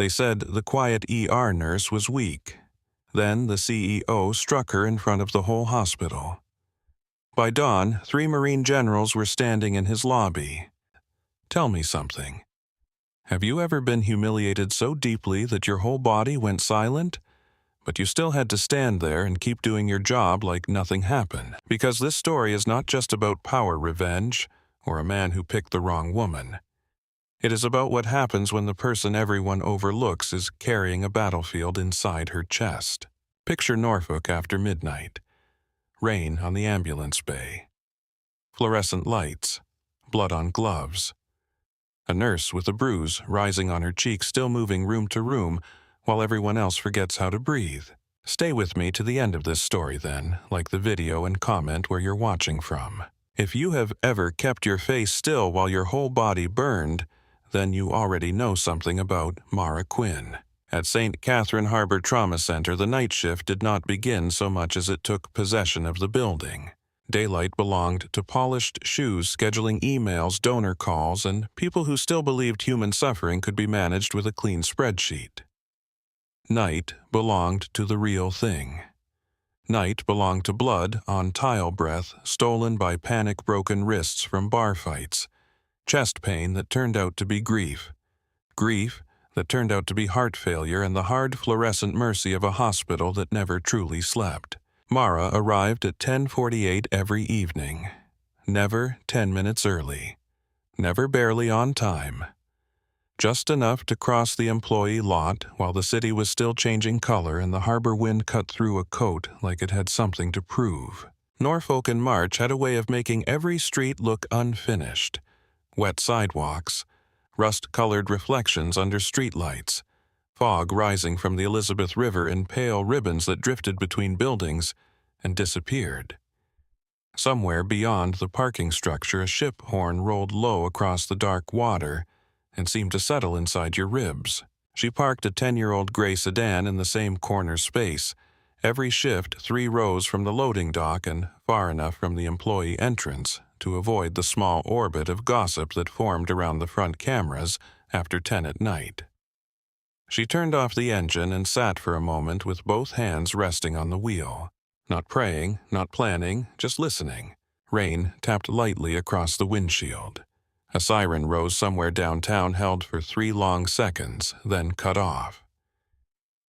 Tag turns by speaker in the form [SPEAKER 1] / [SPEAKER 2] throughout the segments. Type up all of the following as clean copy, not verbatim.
[SPEAKER 1] They said the quiet ER nurse was weak. Then the CEO struck her in front of the whole hospital. By dawn, 3 Marine generals were standing in his lobby. Tell me something. Have you ever been humiliated so deeply that your whole body went silent? But you still had to stand there and keep doing your job like nothing happened. Because this story is not just about power revenge or a man who picked the wrong woman. It is about what happens when the person everyone overlooks is carrying a battlefield inside her chest. Picture Norfolk after midnight. Rain on the ambulance bay. Fluorescent lights. Blood on gloves. A nurse with a bruise rising on her cheek still moving room to room while everyone else forgets how to breathe. Stay with me to the end of this story then, like the video, and comment where you're watching from. If you have ever kept your face still while your whole body burned, then you already know something about Mara Quinn. At St. Catherine Harbor Trauma Center, the night shift did not begin so much as it took possession of the building. Daylight belonged to polished shoes scheduling emails, donor calls, and people who still believed human suffering could be managed with a clean spreadsheet. Night belonged to the real thing. Night belonged to blood on tile breath stolen by panic-broken wrists from bar fights, chest pain that turned out to be grief, grief that turned out to be heart failure and the hard fluorescent mercy of a hospital that never truly slept. Mara arrived at 10:48 every evening. Never 10 minutes early. Never barely on time. Just enough to cross the employee lot while the city was still changing color and the harbor wind cut through a coat like it had something to prove. Norfolk in March had a way of making every street look unfinished. Wet sidewalks, rust-colored reflections under streetlights, fog rising from the Elizabeth River in pale ribbons that drifted between buildings and disappeared. Somewhere beyond the parking structure, a ship horn rolled low across the dark water and seemed to settle inside your ribs. She parked a 10-year-old gray sedan in the same corner space, every shift 3 rows from the loading dock and far enough from the employee entrance to avoid the small orbit of gossip that formed around the front cameras after 10 at night. She turned off the engine and sat for a moment with both hands resting on the wheel. Not praying, not planning, just listening. Rain tapped lightly across the windshield. A siren rose somewhere downtown, held for 3 long seconds, then cut off.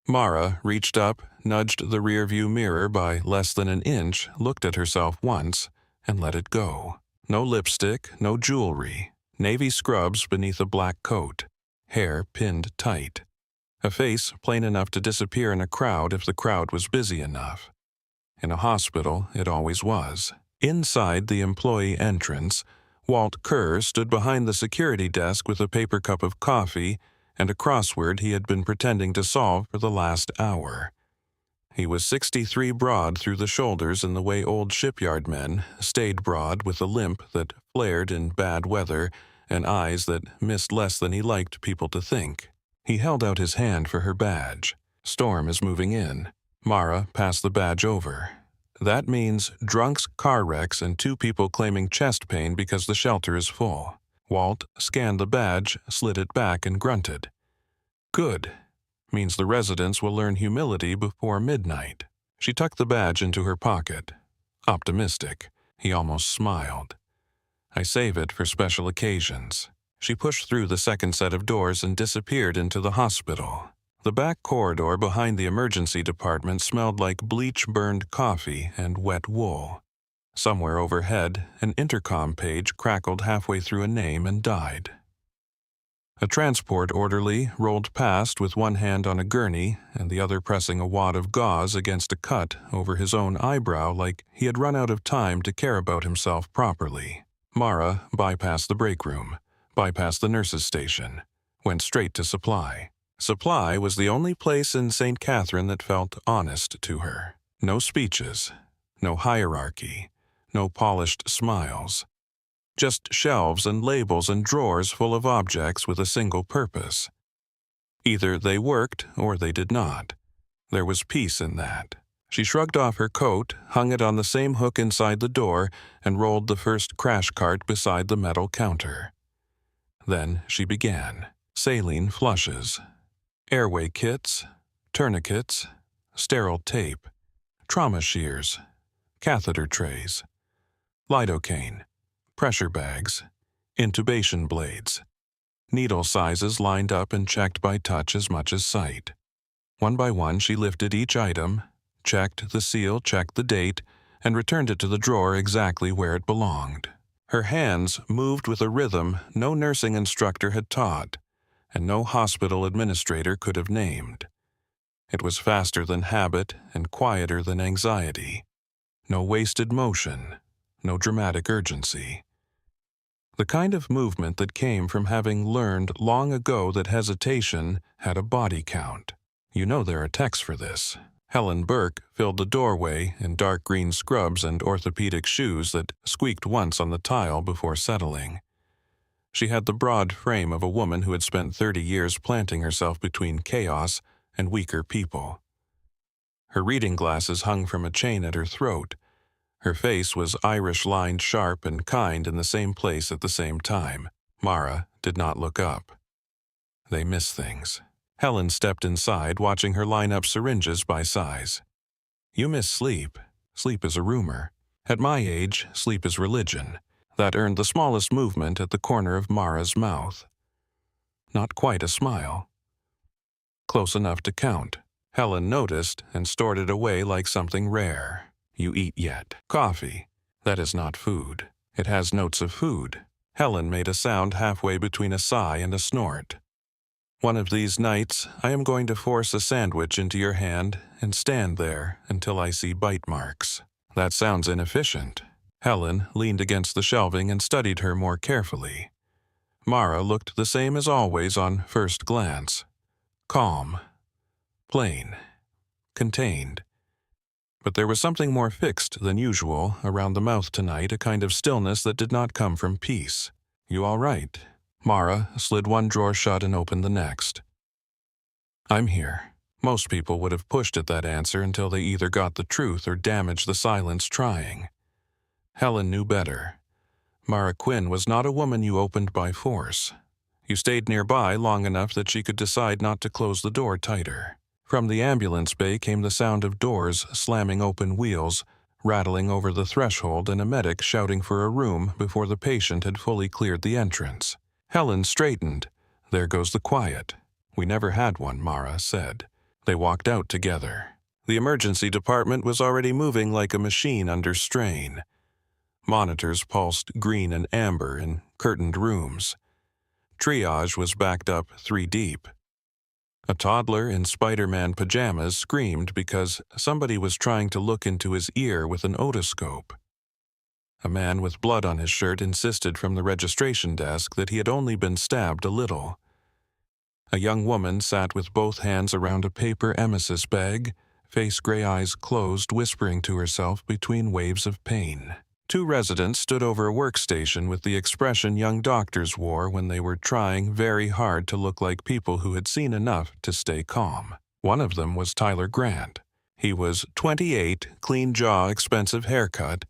[SPEAKER 1] Mara reached up, nudged the rearview mirror by less than an inch, looked at herself once, and let it go. No lipstick, no jewelry. Navy scrubs beneath a black coat. Hair pinned tight. A face plain enough to disappear in a crowd if the crowd was busy enough. In a hospital, it always was. Inside the employee entrance, Walt Kerr stood behind the security desk with a paper cup of coffee and a crossword he had been pretending to solve for the last hour. He was 63 broad through the shoulders in the way old shipyard men stayed broad, with a limp that flared in bad weather and eyes that missed less than he liked people to think. He held out his hand for her badge. Storm is moving in. Mara passed the badge over. That means drunks, car wrecks, and 2 people claiming chest pain because the shelter is full. Walt scanned the badge, slid it back, and grunted. Good. Means the residents will learn humility before midnight. She tucked the badge into her pocket. Optimistic. He almost smiled. I save it for special occasions. She pushed through the second set of doors and disappeared into the hospital. The back corridor behind the emergency department smelled like bleach-burned coffee and wet wool. Somewhere overhead, an intercom page crackled halfway through a name and died. A transport orderly rolled past with one hand on a gurney and the other pressing a wad of gauze against a cut over his own eyebrow like he had run out of time to care about himself properly. Mara bypassed the break room, bypassed the nurse's station, went straight to supply. Supply was the only place in St. Catherine that felt honest to her. No speeches, no hierarchy, no polished smiles. Just shelves and labels and drawers full of objects with a single purpose. Either they worked or they did not. There was peace in that. She shrugged off her coat, hung it on the same hook inside the door, and rolled the first crash cart beside the metal counter. Then she began. Saline flushes. airway kits, tourniquets, sterile tape, trauma shears, catheter trays, lidocaine, pressure bags, intubation blades, needle sizes lined up and checked by touch as much as sight. One by one, she lifted each item, checked the seal, checked the date, and returned it to the drawer exactly where it belonged. Her hands moved with a rhythm no nursing instructor had taught, and no hospital administrator could have named. It was faster than habit and quieter than anxiety. No wasted motion, no dramatic urgency. The kind of movement that came from having learned long ago that hesitation had a body count. You know there are texts for this. Helen Burke filled the doorway in dark green scrubs and orthopedic shoes that squeaked once on the tile before settling. She had the broad frame of a woman who had spent 30 years planting herself between chaos and weaker people. Her reading glasses hung from a chain at her throat. Her face was Irish-lined, sharp, and kind in the same place at the same time. Mara did not look up. They miss things. Helen stepped inside, watching her line up syringes by size. You miss sleep. Sleep is a rumor. At my age, sleep is religion. That earned the smallest movement at the corner of Mara's mouth. Not quite a smile. Close enough to count. Helen noticed and stored it away like something rare. You eat yet. Coffee. That is not food. It has notes of food. Helen made a sound halfway between a sigh and a snort. One of these nights, I am going to force a sandwich into your hand and stand there until I see bite marks. That sounds inefficient. Helen leaned against the shelving and studied her more carefully. Mara looked the same as always on first glance. Calm. Plain. Contained. But there was something more fixed than usual around the mouth tonight, a kind of stillness that did not come from peace. You all right? Mara slid one drawer shut and opened the next. I'm here. Most people would have pushed at that answer until they either got the truth or damaged the silence trying. Helen knew better. Mara Quinn was not a woman you opened by force. You stayed nearby long enough that she could decide not to close the door tighter. From the ambulance bay came the sound of doors slamming open, wheels rattling over the threshold, and a medic shouting for a room before the patient had fully cleared the entrance. Helen straightened. There goes the quiet. We never had one, Mara said. They walked out together. The emergency department was already moving like a machine under strain. Monitors pulsed green and amber in curtained rooms. Triage was backed up 3 deep. A toddler in Spider-Man pajamas screamed because somebody was trying to look into his ear with an otoscope. A man with blood on his shirt insisted from the registration desk that he had only been stabbed a little. A young woman sat with both hands around a paper emesis bag, face gray eyes closed, whispering to herself between waves of pain. 2 residents stood over a workstation with the expression young doctors wore when they were trying very hard to look like people who had seen enough to stay calm. One of them was Tyler Grant. He was 28, clean jaw, expensive haircut,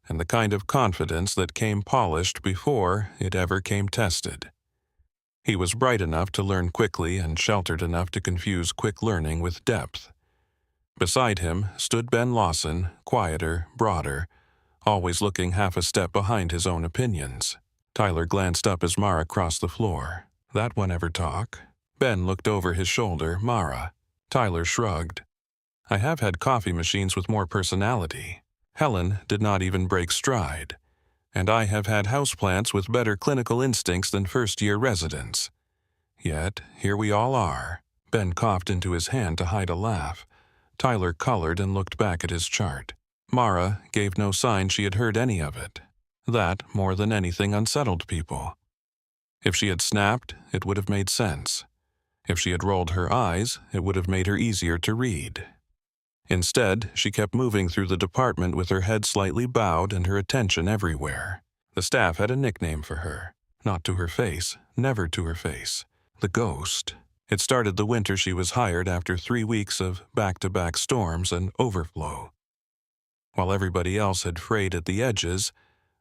[SPEAKER 1] and the kind of confidence that came polished before it ever came tested. He was bright enough to learn quickly and sheltered enough to confuse quick learning with depth. Beside him stood Ben Lawson, quieter, broader, always looking half a step behind his own opinions. Tyler glanced up as Mara crossed the floor. That one ever talk? Ben looked over his shoulder. Mara. Tyler shrugged. I have had coffee machines with more personality. Helen did not even break stride. And I have had houseplants with better clinical instincts than first-year residents. Yet, here we all are. Ben coughed into his hand to hide a laugh. Tyler colored and looked back at his chart. Mara gave no sign she had heard any of it. That, more than anything, unsettled people. If she had snapped, it would have made sense. If she had rolled her eyes, it would have made her easier to read. Instead, she kept moving through the department with her head slightly bowed and her attention everywhere. The staff had a nickname for her. Not to her face, never to her face. The Ghost. It started the winter she was hired after 3 weeks of back-to-back storms and overflow. While everybody else had frayed at the edges,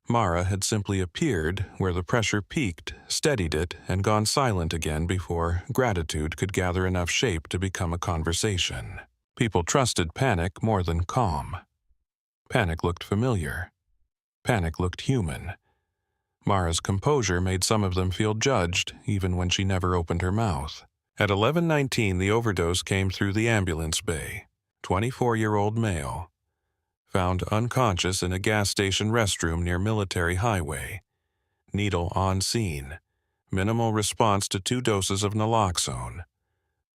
[SPEAKER 1] Mara had simply appeared where the pressure peaked, steadied it, and gone silent again before gratitude could gather enough shape to become a conversation. People trusted panic more than calm. Panic looked familiar. Panic looked human. Mara's composure made some of them feel judged, even when she never opened her mouth. At 11:19, the overdose came through the ambulance bay. 24-year-old male. Found unconscious in a gas station restroom near Military Highway. Needle on scene. Minimal response to 2 doses of naloxone.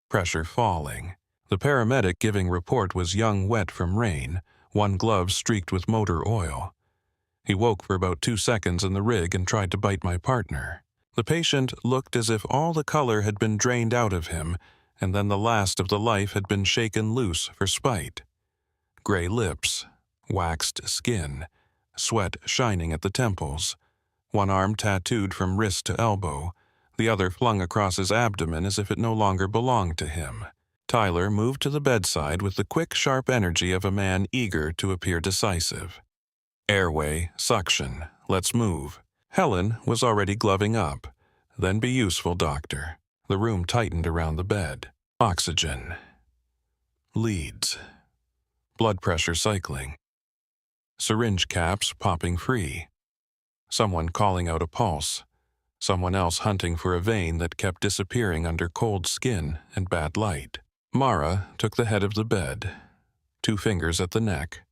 [SPEAKER 1] Pressure falling. The paramedic giving report was young wet from rain, one glove streaked with motor oil. He woke for about 2 seconds in the rig and tried to bite my partner. The patient looked as if all the color had been drained out of him, and then the last of the life had been shaken loose for spite. Gray lips, waxed skin, sweat shining at the temples, one arm tattooed from wrist to elbow, the other flung across his abdomen as if it no longer belonged to him. Tyler moved to the bedside with the quick, sharp energy of a man eager to appear decisive. Airway, suction, let's move. Helen was already gloving up. Then be useful, doctor. The room tightened around the bed. Oxygen. Leads. Blood pressure cycling. Syringe caps popping free. Someone calling out a pulse. Someone else hunting for a vein that kept disappearing under cold skin and bad light. Mara took the head of the bed. 2 fingers at the neck.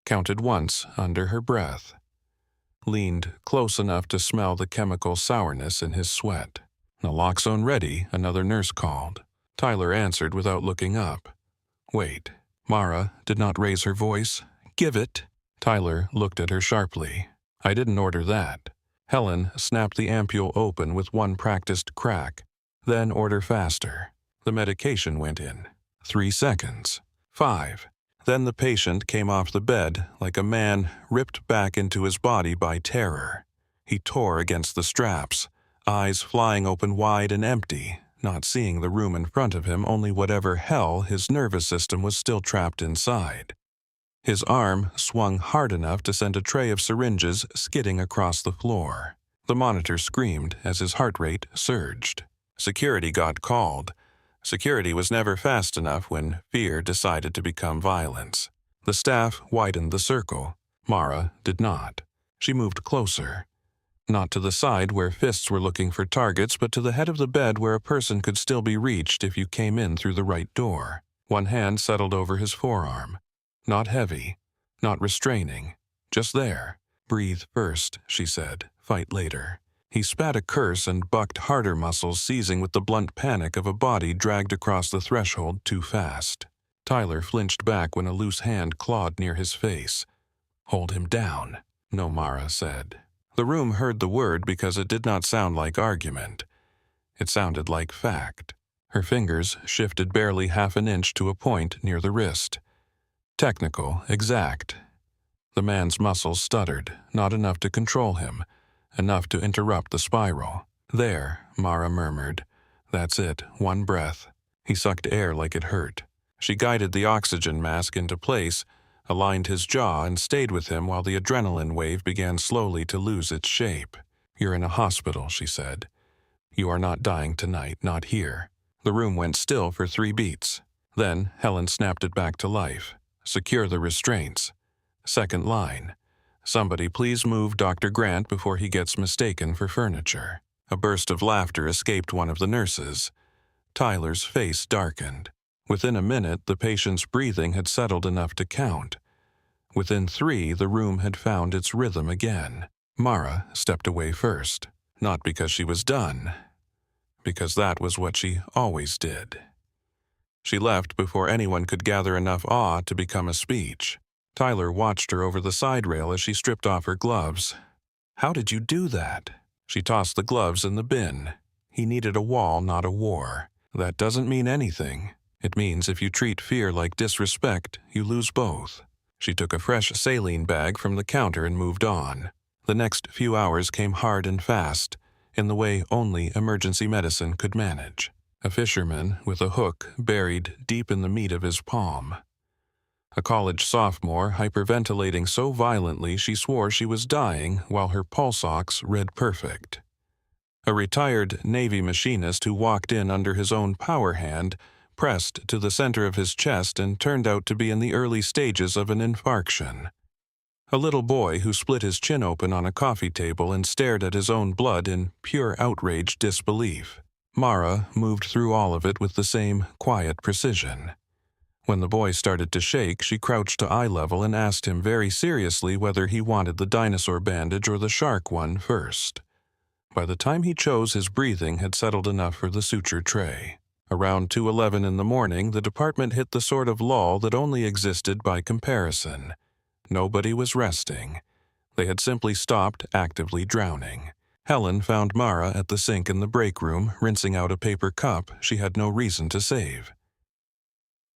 [SPEAKER 1] Counted once under her breath. Leaned close enough to smell the chemical sourness in his sweat. Naloxone ready, another nurse called. Tyler answered without looking up. Wait. Mara did not raise her voice. Give it. Tyler looked at her sharply. I didn't order that. Helen snapped the ampule open with one practiced crack. Then order faster. The medication went in. 3 seconds. 5. Then the patient came off the bed like a man ripped back into his body by terror. He tore against the straps, eyes flying open wide and empty, not seeing the room in front of him, only whatever hell his nervous system was still trapped inside. His arm swung hard enough to send a tray of syringes skidding across the floor. The monitor screamed as his heart rate surged. Security got called. Security was never fast enough when fear decided to become violence. The staff widened the circle. Mara did not. She moved closer. Not to the side where fists were looking for targets, but to the head of the bed where a person could still be reached if you came in through the right door. One hand settled over his forearm. Not heavy, not restraining, just there. Breathe first, she said. Fight later. He spat a curse and bucked harder muscles seizing with the blunt panic of a body dragged across the threshold too fast. Tyler flinched back when a loose hand clawed near his face. Hold him down, no, Mara said. The room heard the word because it did not sound like argument. It sounded like fact. Her fingers shifted barely half an inch to a point near the wrist. Technical, exact. The man's muscles stuttered, not enough to control him. Enough to interrupt the spiral. There, Mara murmured. That's it, one breath. He sucked air like it hurt. She guided the oxygen mask into place, aligned his jaw, and stayed with him while the adrenaline wave began slowly to lose its shape. You're in a hospital, she said. You are not dying tonight, not here. The room went still for 3 beats. Then Helen snapped it back to life. Secure the restraints. Second line. Somebody please move Dr. Grant before he gets mistaken for furniture. A burst of laughter escaped one of the nurses. Tyler's face darkened. Within a minute, the patient's breathing had settled enough to count. Within 3, the room had found its rhythm again. Mara stepped away first, not because she was done, because that was what she always did. She left before anyone could gather enough awe to become a speech. Tyler watched her over the side rail as she stripped off her gloves. How did you do that? She tossed the gloves in the bin. He needed a wall, not a war. That doesn't mean anything. It means if you treat fear like disrespect, you lose both. She took a fresh saline bag from the counter and moved on. The next few hours came hard and fast, in the way only emergency medicine could manage. A fisherman with a hook buried deep in the meat of his palm. A college sophomore hyperventilating so violently she swore she was dying while her pulse ox read perfect. A retired Navy machinist who walked in under his own power hand pressed to the center of his chest and turned out to be in the early stages of an infarction. A little boy who split his chin open on a coffee table and stared at his own blood in pure outraged disbelief. Mara moved through all of it with the same quiet precision. When the boy started to shake, she crouched to eye level and asked him very seriously whether he wanted the dinosaur bandage or the shark one first. By the time he chose, his breathing had settled enough for the suture tray. Around 2:11 in the morning, the department hit the sort of lull that only existed by comparison. Nobody was resting. They had simply stopped actively drowning. Helen found Mara at the sink in the break room, rinsing out a paper cup she had no reason to save.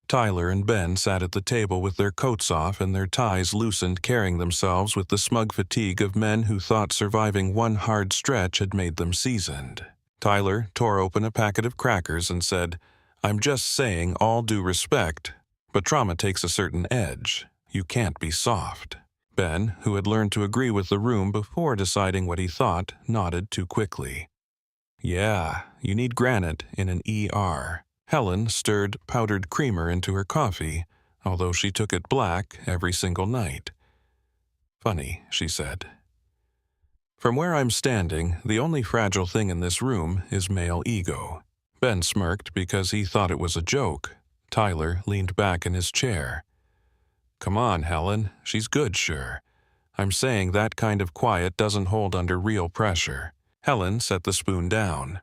[SPEAKER 1] Tyler and Ben sat at the table with their coats off and their ties loosened, carrying themselves with the smug fatigue of men who thought surviving one hard stretch had made them seasoned. Tyler tore open a packet of crackers and said, "I'm just saying, all due respect, but trauma takes a certain edge. You can't be soft." Ben, who had learned to agree with the room before deciding what he thought, nodded too quickly. "Yeah, you need granite in an ER." Helen stirred powdered creamer into her coffee, although she took it black every single night. "Funny," she said. "From where I'm standing, the only fragile thing in this room is male ego." Ben smirked because he thought it was a joke. Tyler leaned back in his chair. "Come on, Helen. She's good, sure. I'm saying that kind of quiet doesn't hold under real pressure." Helen set the spoon down.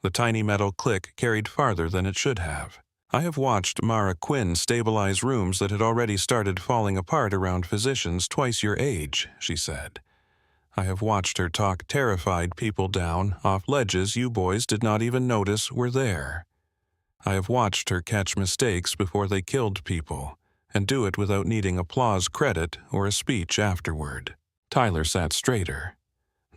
[SPEAKER 1] The tiny metal click carried farther than it should have. "I have watched Mara Quinn stabilize rooms that had already started falling apart around physicians twice your age," she said. "I have watched her talk terrified people down off ledges you boys did not even notice were there. I have watched her catch mistakes before they killed people, and do it without needing applause, credit, or a speech afterward." Tyler sat straighter.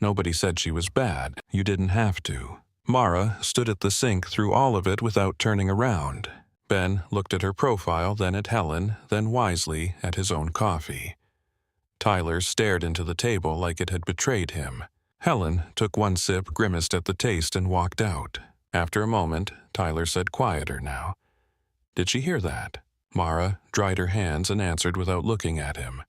[SPEAKER 1] "Nobody said she was bad. You didn't have to." Mara stood at the sink through all of it without turning around. Ben looked at her profile, then at Helen, then wisely at his own coffee. Tyler stared into the table like it had betrayed him. Helen took one sip, grimaced at the taste, and walked out. After a moment, Tyler said quieter now, "Did she hear that?" Mara dried her hands and answered without looking at him.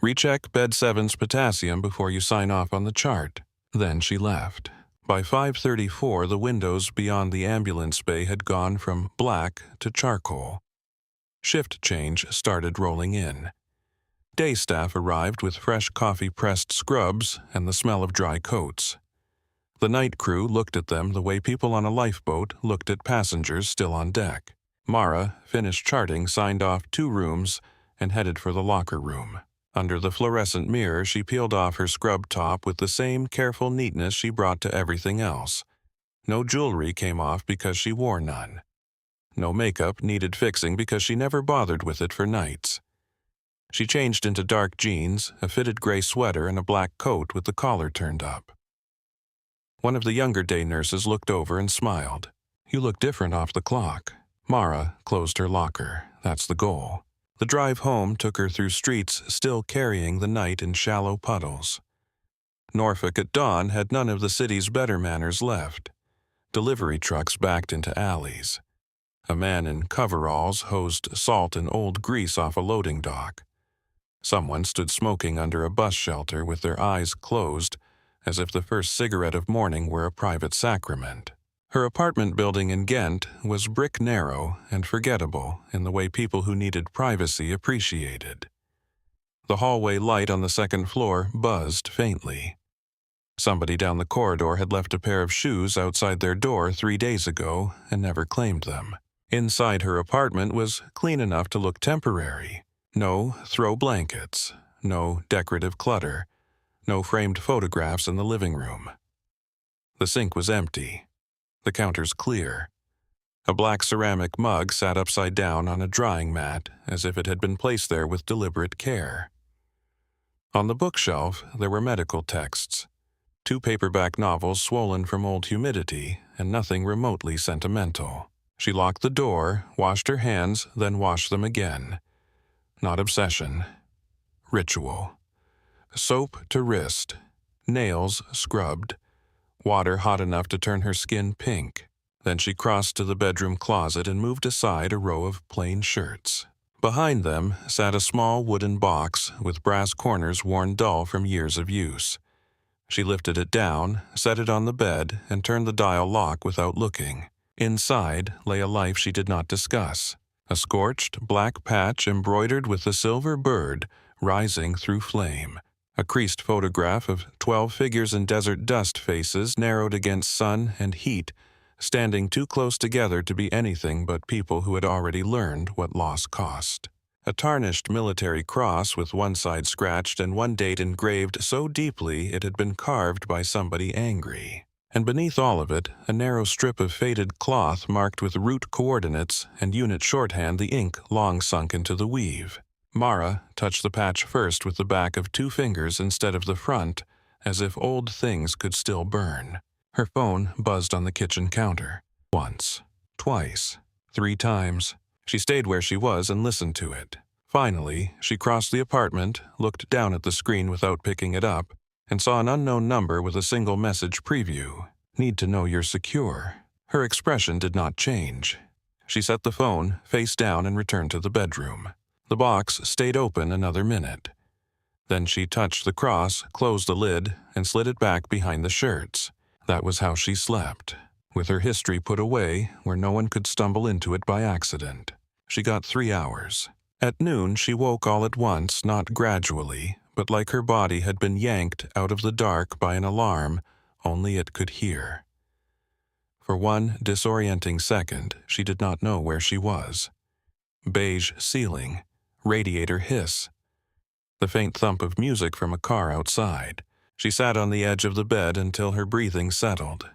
[SPEAKER 1] "Recheck bed 7's potassium before you sign off on the chart." Then she left. By 5:34, the windows beyond the ambulance bay had gone from black to charcoal. Shift change started rolling in. Day staff arrived with fresh coffee-pressed scrubs and the smell of dry coats. The night crew looked at them the way people on a lifeboat looked at passengers still on deck. Mara finished charting, signed off 2 rooms, and headed for the locker room. Under the fluorescent mirror, she peeled off her scrub top with the same careful neatness she brought to everything else. No jewelry came off because she wore none. No makeup needed fixing because she never bothered with it for nights. She changed into dark jeans, a fitted gray sweater, and a black coat with the collar turned up. One of the younger day nurses looked over and smiled. "You look different off the clock." Mara closed her locker. That's the goal. The drive home took her through streets still carrying the night in shallow puddles. Norfolk at dawn had none of the city's better manners left. Delivery trucks backed into alleys. A man in coveralls hosed salt and old grease off a loading dock. Someone stood smoking under a bus shelter with their eyes closed, as if the first cigarette of morning were a private sacrament. Her apartment building in Ghent was brick narrow and forgettable in the way people who needed privacy appreciated. The hallway light on the second floor buzzed faintly. Somebody down the corridor had left a pair of shoes outside their door 3 days ago and never claimed them. Inside her apartment was clean enough to look temporary. No throw blankets, no decorative clutter, no framed photographs in the living room. The sink was empty. The counters clear. A black ceramic mug sat upside down on a drying mat, as if it had been placed there with deliberate care. On the bookshelf, there were medical texts, 2 paperback novels swollen from old humidity, and nothing remotely sentimental. She locked the door, washed her hands, then washed them again. Not obsession. Ritual. Soap to wrist. Nails scrubbed. Water hot enough to turn her skin pink. Then she crossed to the bedroom closet and moved aside a row of plain shirts. Behind them sat a small wooden box with brass corners worn dull from years of use. She lifted it down, set it on the bed, and turned the dial lock without looking. Inside lay a life she did not discuss. A scorched black patch embroidered with a silver bird rising through flame. A creased photograph of 12 figures in desert dust faces narrowed against sun and heat, standing too close together to be anything but people who had already learned what loss cost. A tarnished military cross with one side scratched and one date engraved so deeply it had been carved by somebody angry. And beneath all of it, a narrow strip of faded cloth marked with route coordinates and unit shorthand, the ink long sunk into the weave. Mara touched the patch first with the back of 2 fingers instead of the front, as if old things could still burn. Her phone buzzed on the kitchen counter. Once, twice, 3 times. She stayed where she was and listened to it. Finally, she crossed the apartment, looked down at the screen without picking it up, and saw an unknown number with a single message preview. Need to know you're secure. Her expression did not change. She set the phone face down and returned to the bedroom. The box stayed open another minute. Then she touched the cross, closed the lid, and slid it back behind the shirts. That was how she slept, with her history put away where no one could stumble into it by accident. She got 3 hours. At noon, she woke all at once, not gradually, but like her body had been yanked out of the dark by an alarm only it could hear. For one disorienting second, she did not know where she was. Beige ceiling, radiator hiss, the faint thump of music from a car outside. She sat on the edge of the bed until her breathing settled.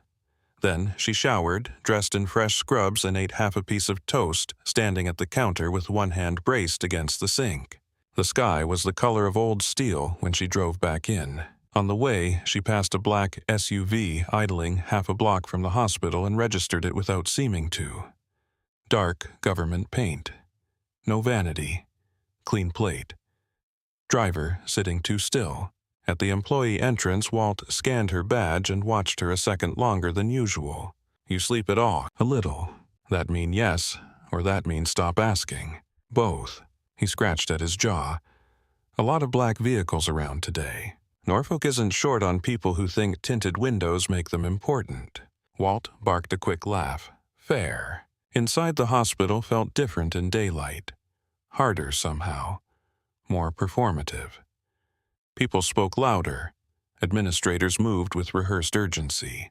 [SPEAKER 1] Then she showered, dressed in fresh scrubs, and ate half a piece of toast, standing at the counter with one hand braced against the sink. The sky was the color of old steel when she drove back in. On the way, she passed a black SUV idling half a block from the hospital and registered it without seeming to. Dark government paint. No vanity. Clean plate. Driver sitting too still. At the employee entrance, Walt scanned her badge and watched her a second longer than usual. You sleep at all? A little. That mean yes, or that mean stop asking. Both. He scratched at his jaw. A lot of black vehicles around today. Norfolk isn't short on people who think tinted windows make them important. Walt barked a quick laugh. Fair. Inside the hospital felt different in daylight. Harder somehow. More performative. People spoke louder. Administrators moved with rehearsed urgency.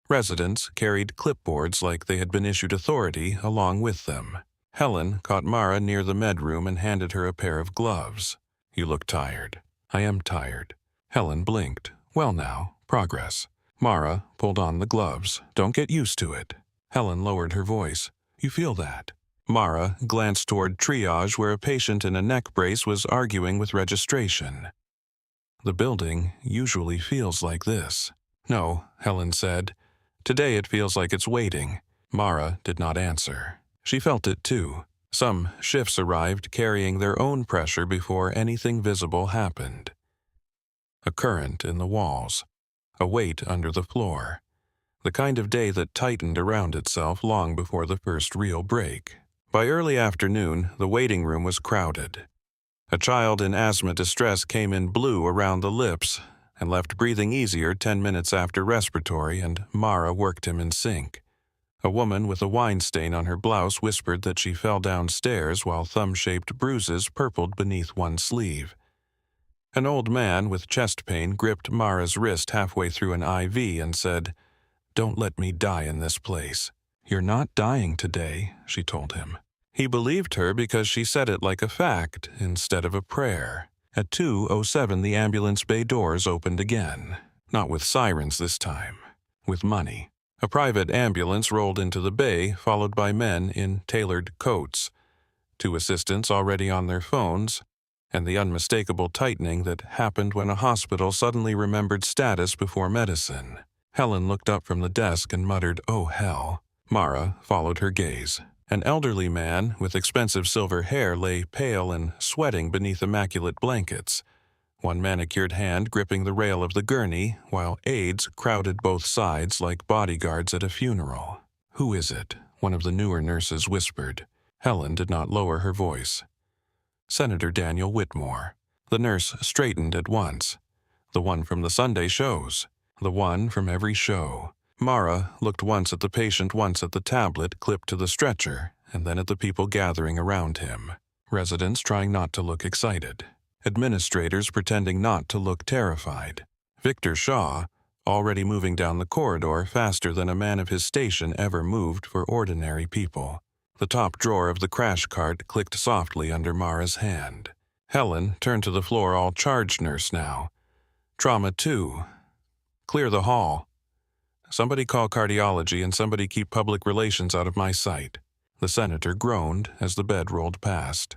[SPEAKER 1] Residents carried clipboards like they had been issued authority along with them. Helen caught Mara near the med room and handed her a pair of gloves. You look tired. I am tired. Helen blinked. Well now, progress. Mara pulled on the gloves. Don't get used to it. Helen lowered her voice. You feel that? Mara glanced toward triage where a patient in a neck brace was arguing with registration. The building usually feels like this. No, Helen said. Today it feels like it's waiting. Mara did not answer. She felt it too. Some shifts arrived carrying their own pressure before anything visible happened. A current in the walls. A weight under the floor. The kind of day that tightened around itself long before the first real break. By early afternoon, the waiting room was crowded. A child in asthma distress came in blue around the lips and left breathing easier 10 minutes after respiratory, and Mara worked him in sync. A woman with a wine stain on her blouse whispered that she fell downstairs while thumb-shaped bruises purpled beneath one sleeve. An old man with chest pain gripped Mara's wrist halfway through an IV and said, "Don't let me die in this place." "You're not dying today," she told him. He believed her because she said it like a fact instead of a prayer. At 2:07, the ambulance bay doors opened again. Not with sirens this time. With money. A private ambulance rolled into the bay, followed by men in tailored coats. 2 assistants already on their phones, and the unmistakable tightening that happened when a hospital suddenly remembered status before medicine. Helen looked up from the desk and muttered, "Oh, hell." Mara followed her gaze. An elderly man with expensive silver hair lay pale and sweating beneath immaculate blankets, one manicured hand gripping the rail of the gurney, while aides crowded both sides like bodyguards at a funeral. "Who is it?" one of the newer nurses whispered. Helen did not lower her voice. "Senator Daniel Whitmore." The nurse straightened at once. "The one from the Sunday shows. The one from every show." Mara looked once at the patient, once at the tablet clipped to the stretcher, and then at the people gathering around him. Residents trying not to look excited. Administrators pretending not to look terrified. Victor Shaw, already moving down the corridor faster than a man of his station ever moved for ordinary people. The top drawer of the crash cart clicked softly under Mara's hand. Helen turned to the floor, all charge nurse now. "Trauma 2. Clear the hall. Somebody call cardiology and somebody keep public relations out of my sight." The senator groaned as the bed rolled past.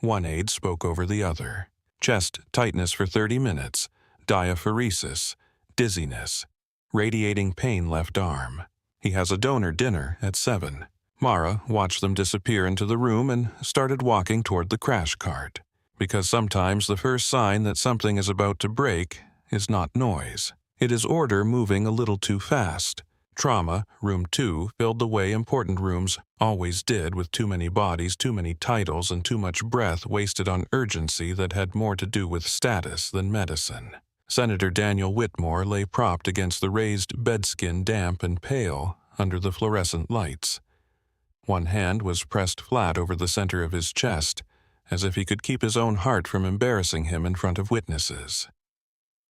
[SPEAKER 1] One aide spoke over the other. Chest tightness for 30 minutes, diaphoresis, dizziness, radiating pain left arm. He has a donor dinner at 7. Mara watched them disappear into the room and started walking toward the crash cart, because sometimes the first sign that something is about to break is not noise. It is order moving a little too fast. Trauma, room 2, filled the way important rooms always did, with too many bodies, too many titles, and too much breath wasted on urgency that had more to do with status than medicine. Senator Daniel Whitmore lay propped against the raised bedskin, damp and pale, under the fluorescent lights. One hand was pressed flat over the center of his chest, as if he could keep his own heart from embarrassing him in front of witnesses.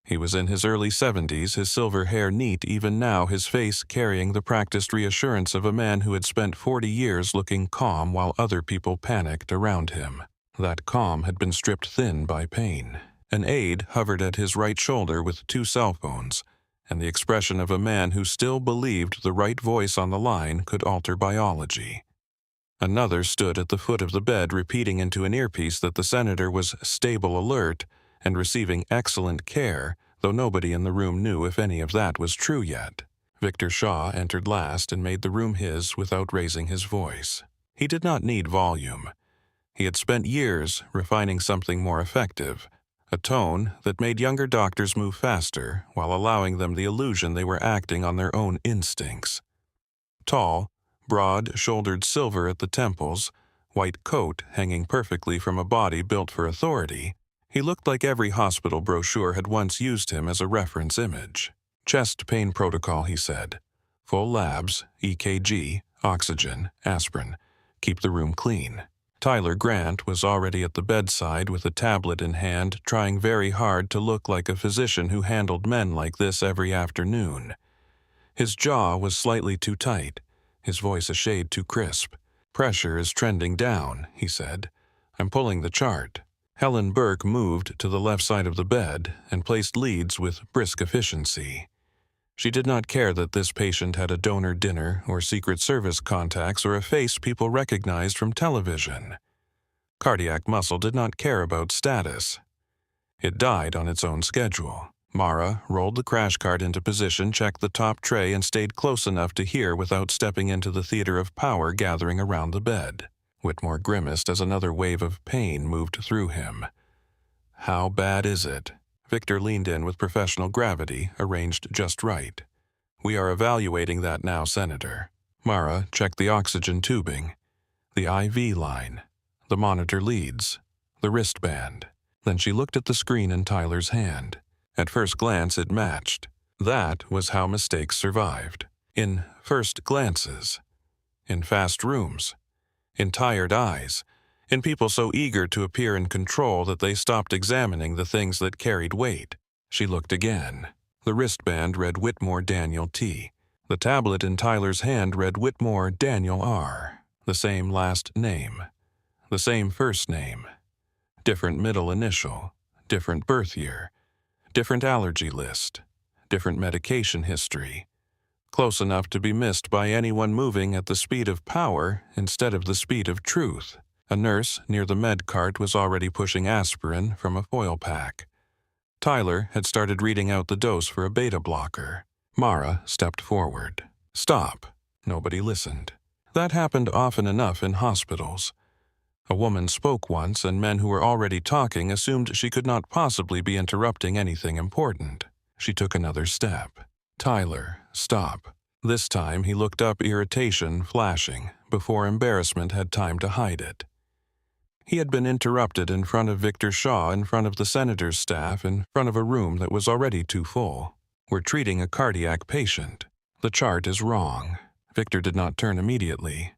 [SPEAKER 1] He was in his early 70s, his silver hair neat even now, his face carrying the practiced reassurance of a man who had spent 40 years looking calm while other people panicked around him. That calm had been stripped thin by pain. An aide hovered at his right shoulder with 2 cell phones, and the expression of a man who still believed the right voice on the line could alter biology. Another stood at the foot of the bed, repeating into an earpiece that the senator was stable alert and receiving excellent care, though nobody in the room knew if any of that was true yet. Victor Shaw entered last and made the room his without raising his voice. He did not need volume. He had spent years refining something more effective, a tone that made younger doctors move faster while allowing them the illusion they were acting on their own instincts. Tall, broad-shouldered silver at the temples, white coat hanging perfectly from a body built for authority, he looked like every hospital brochure had once used him as a reference image. "Chest pain protocol," he said. "Full labs, EKG, oxygen, aspirin. Keep the room clean." Tyler Grant was already at the bedside with a tablet in hand, trying very hard to look like a physician who handled men like this every afternoon. His jaw was slightly too tight, his voice a shade too crisp. "Pressure is trending down," he said. "I'm pulling the chart." Helen Burke moved to the left side of the bed and placed leads with brisk efficiency. She did not care that this patient had a donor dinner or Secret Service contacts or a face people recognized from television. Cardiac muscle did not care about status. It died on its own schedule. Mara rolled the crash cart into position, checked the top tray, and stayed close enough to hear without stepping into the theater of power gathering around the bed. Whitmore grimaced as another wave of pain moved through him. "How bad is it?" Victor leaned in with professional gravity, arranged just right. "We are evaluating that now, Senator." Mara checked the oxygen tubing, the IV line, the monitor leads, the wristband. Then she looked at the screen in Tyler's hand. At first glance, it matched. That was how mistakes survived. In first glances. In fast rooms. In tired eyes, in people so eager to appear in control that they stopped examining the things that carried weight. She looked again. The wristband read Whitmore Daniel T. The tablet in Tyler's hand read Whitmore Daniel R. The same last name. The same first name. Different middle initial. Different birth year. Different allergy list. Different medication history. Close enough to be missed by anyone moving at the speed of power instead of the speed of truth. A nurse near the med cart was already pushing aspirin from a foil pack. Tyler had started reading out the dose for a beta blocker. Mara stepped forward. "Stop." Nobody listened. That happened often enough in hospitals. A woman spoke once, and men who were already talking assumed she could not possibly be interrupting anything important. She took another step. "Tyler, stop." This time he looked up, irritation flashing, before embarrassment had time to hide it. He had been interrupted in front of Victor Shaw, in front of the senator's staff, in front of a room that was already too full. "We're treating a cardiac patient. The chart is wrong." Victor did not turn immediately.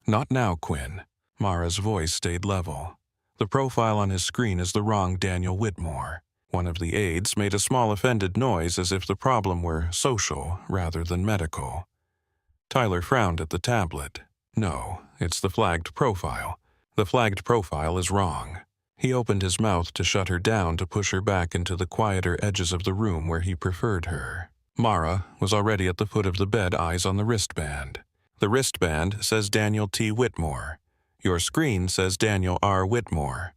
[SPEAKER 1] "Not now, Quinn." Mara's voice stayed level. "The profile on his screen is the wrong Daniel Whitmore." One of the aides made a small offended noise as if the problem were social rather than medical. Tyler frowned at the tablet. "No, it's the flagged profile. The flagged profile is wrong." He opened his mouth to shut her down, to push her back into the quieter edges of the room where he preferred her. Mara was already at the foot of the bed, eyes on the wristband. "The wristband says Daniel T. Whitmore. Your screen says Daniel R. Whitmore.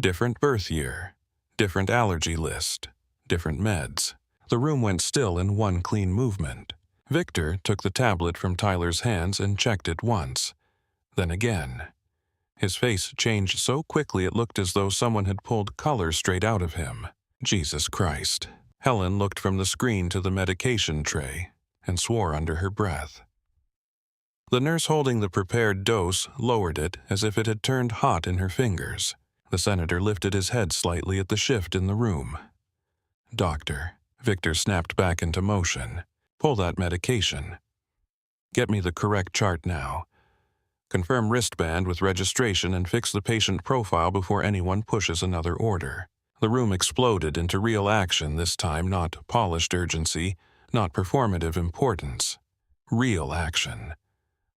[SPEAKER 1] Different birth year. Different allergy list. Different meds." The room went still in one clean movement. Victor took the tablet from Tyler's hands and checked it once. Then again. His face changed so quickly it looked as though someone had pulled color straight out of him. Jesus Christ. Helen looked from the screen to the medication tray and swore under her breath. The nurse holding the prepared dose lowered it as if it had turned hot in her fingers. The senator lifted his head slightly at the shift in the room. "Doctor," Victor snapped back into motion. "Pull that medication. Get me the correct chart now. Confirm wristband with registration and fix the patient profile before anyone pushes another order." The room exploded into real action this time, not polished urgency, not performative importance. Real action.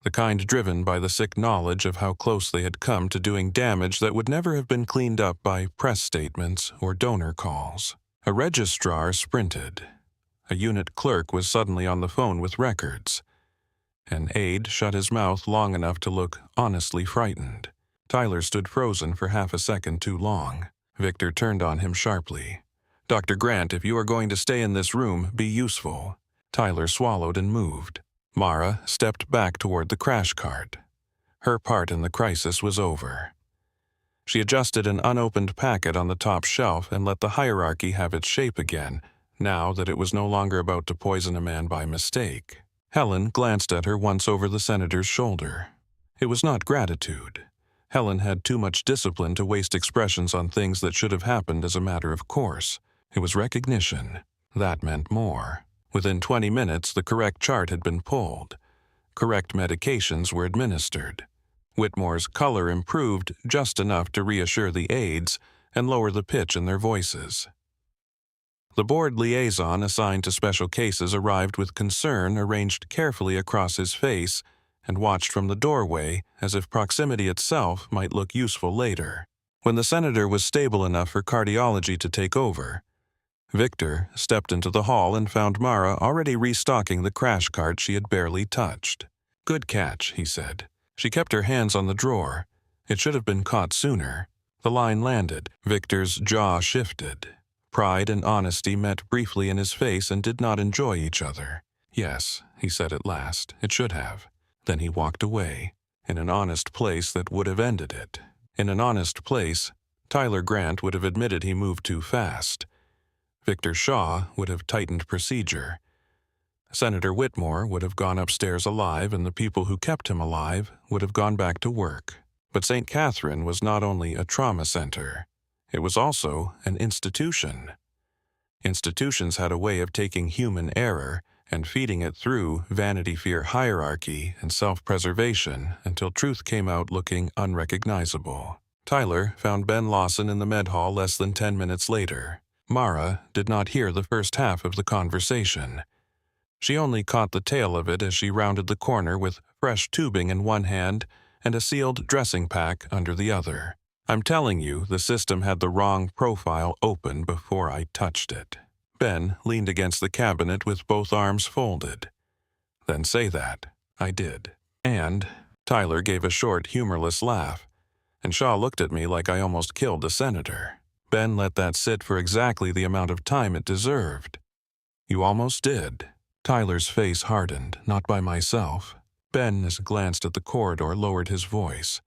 [SPEAKER 1] The kind driven by the sick knowledge of how close they had come to doing damage that would never have been cleaned up by press statements or donor calls. A registrar sprinted. A unit clerk was suddenly on the phone with records. An aide shut his mouth long enough to look honestly frightened. Tyler stood frozen for half a second too long. Victor turned on him sharply. "Dr. Grant, if you are going to stay in this room, be useful." Tyler swallowed and moved. Mara stepped back toward the crash cart. Her part in the crisis was over. She adjusted an unopened packet on the top shelf and let the hierarchy have its shape again, now that it was no longer about to poison a man by mistake. Helen glanced at her once over the senator's shoulder. It was not gratitude. Helen had too much discipline to waste expressions on things that should have happened as a matter of course. It was recognition. That meant more. Within 20 minutes, the correct chart had been pulled. Correct medications were administered. Whitmore's color improved just enough to reassure the aides and lower the pitch in their voices. The board liaison assigned to special cases arrived with concern arranged carefully across his face and watched from the doorway as if proximity itself might look useful later. When the senator was stable enough for cardiology to take over, Victor stepped into the hall and found Mara already restocking the crash cart she had barely touched. "Good catch," he said. She kept her hands on the drawer. It should have been caught sooner. The line landed. Victor's jaw shifted. Pride and honesty met briefly in his face and did not enjoy each other. "Yes," he said at last, "it should have." Then he walked away. In an honest place that would have ended it. In an honest place, Tyler Grant would have admitted he moved too fast. Victor Shaw would have tightened procedure. Senator Whitmore would have gone upstairs alive, and the people who kept him alive would have gone back to work. But St. Catherine was not only a trauma center. It was also an institution. Institutions had a way of taking human error and feeding it through vanity-fear hierarchy and self-preservation until truth came out looking unrecognizable. Tyler found Ben Lawson in the med hall less than 10 minutes later. Mara did not hear the first half of the conversation. She only caught the tail of it as she rounded the corner with fresh tubing in one hand and a sealed dressing pack under the other. "I'm telling you, the system had the wrong profile open before I touched it." Ben leaned against the cabinet with both arms folded. "Then say that." "I did." "And?" Tyler gave a short, humorless laugh, and Shaw looked at me like I almost killed a senator. Ben let that sit for exactly the amount of time it deserved. "You almost did." Tyler's face hardened, not by myself, Ben, as he glanced at the corridor, lowered his voice.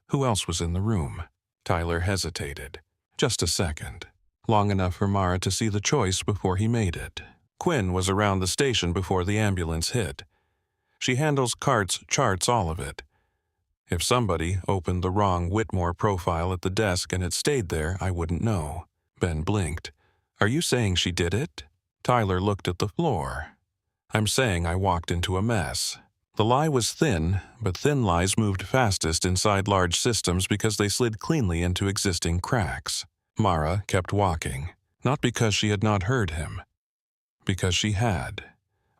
[SPEAKER 1] Who else was in the room? Tyler hesitated. Just a second. Long enough for Mara to see the choice before he made it. Quinn was around the station before the ambulance hit. She handles carts, charts, all of it. If somebody opened the wrong Whitmore profile at the desk and it stayed there, I wouldn't know. Ben blinked. Are you saying she did it? Tyler looked at the floor. I'm saying I walked into a mess. The lie was thin, but thin lies moved fastest inside large systems because they slid cleanly into existing cracks. Mara kept walking, not because she had not heard him. Because she had.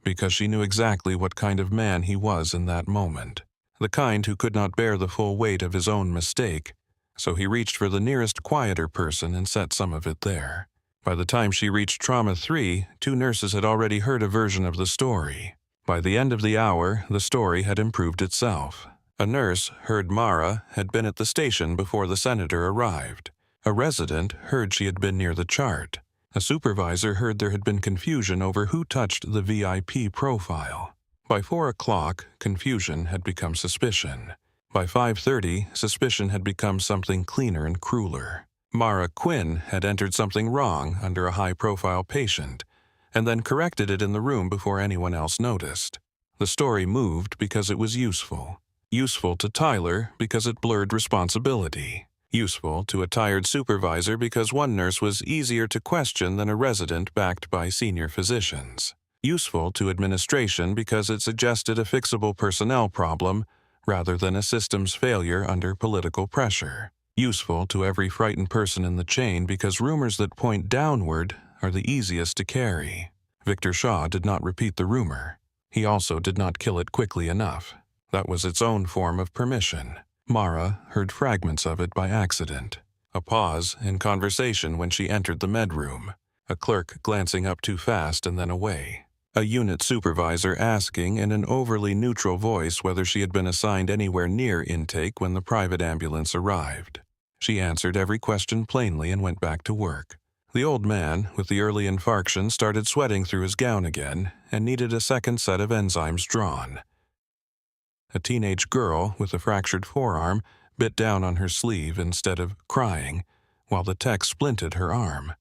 [SPEAKER 1] Because she knew exactly what kind of man he was in that moment. The kind who could not bear the full weight of his own mistake, so he reached for the nearest quieter person and set some of it there. By the time she reached Trauma 3, 2 nurses had already heard a version of the story. By the end of the hour, the story had improved itself. A nurse heard Mara had been at the station before the senator arrived. A resident heard she had been near the chart. A supervisor heard there had been confusion over who touched the VIP profile. By 4 o'clock, confusion had become suspicion. By 5:30, suspicion had become something cleaner and crueler. Mara Quinn had entered something wrong under a high-profile patient, and then corrected it in the room before anyone else noticed. The story moved because it was useful. Useful to Tyler because it blurred responsibility. Useful to a tired supervisor because one nurse was easier to question than a resident backed by senior physicians. Useful to administration because it suggested a fixable personnel problem rather than a systems failure under political pressure. Useful to every frightened person in the chain because rumors that point downward are the easiest to carry. Victor Shaw did not repeat the rumor. He also did not kill it quickly enough. That was its own form of permission. Mara heard fragments of it by accident. A pause in conversation when she entered the med room. A clerk glancing up too fast and then away. A unit supervisor asking in an overly neutral voice whether she had been assigned anywhere near intake when the private ambulance arrived. She answered every question plainly and went back to work. The old man with the early infarction started sweating through his gown again and needed a second set of enzymes drawn. A teenage girl with a fractured forearm bit down on her sleeve instead of crying, while the tech splinted her arm.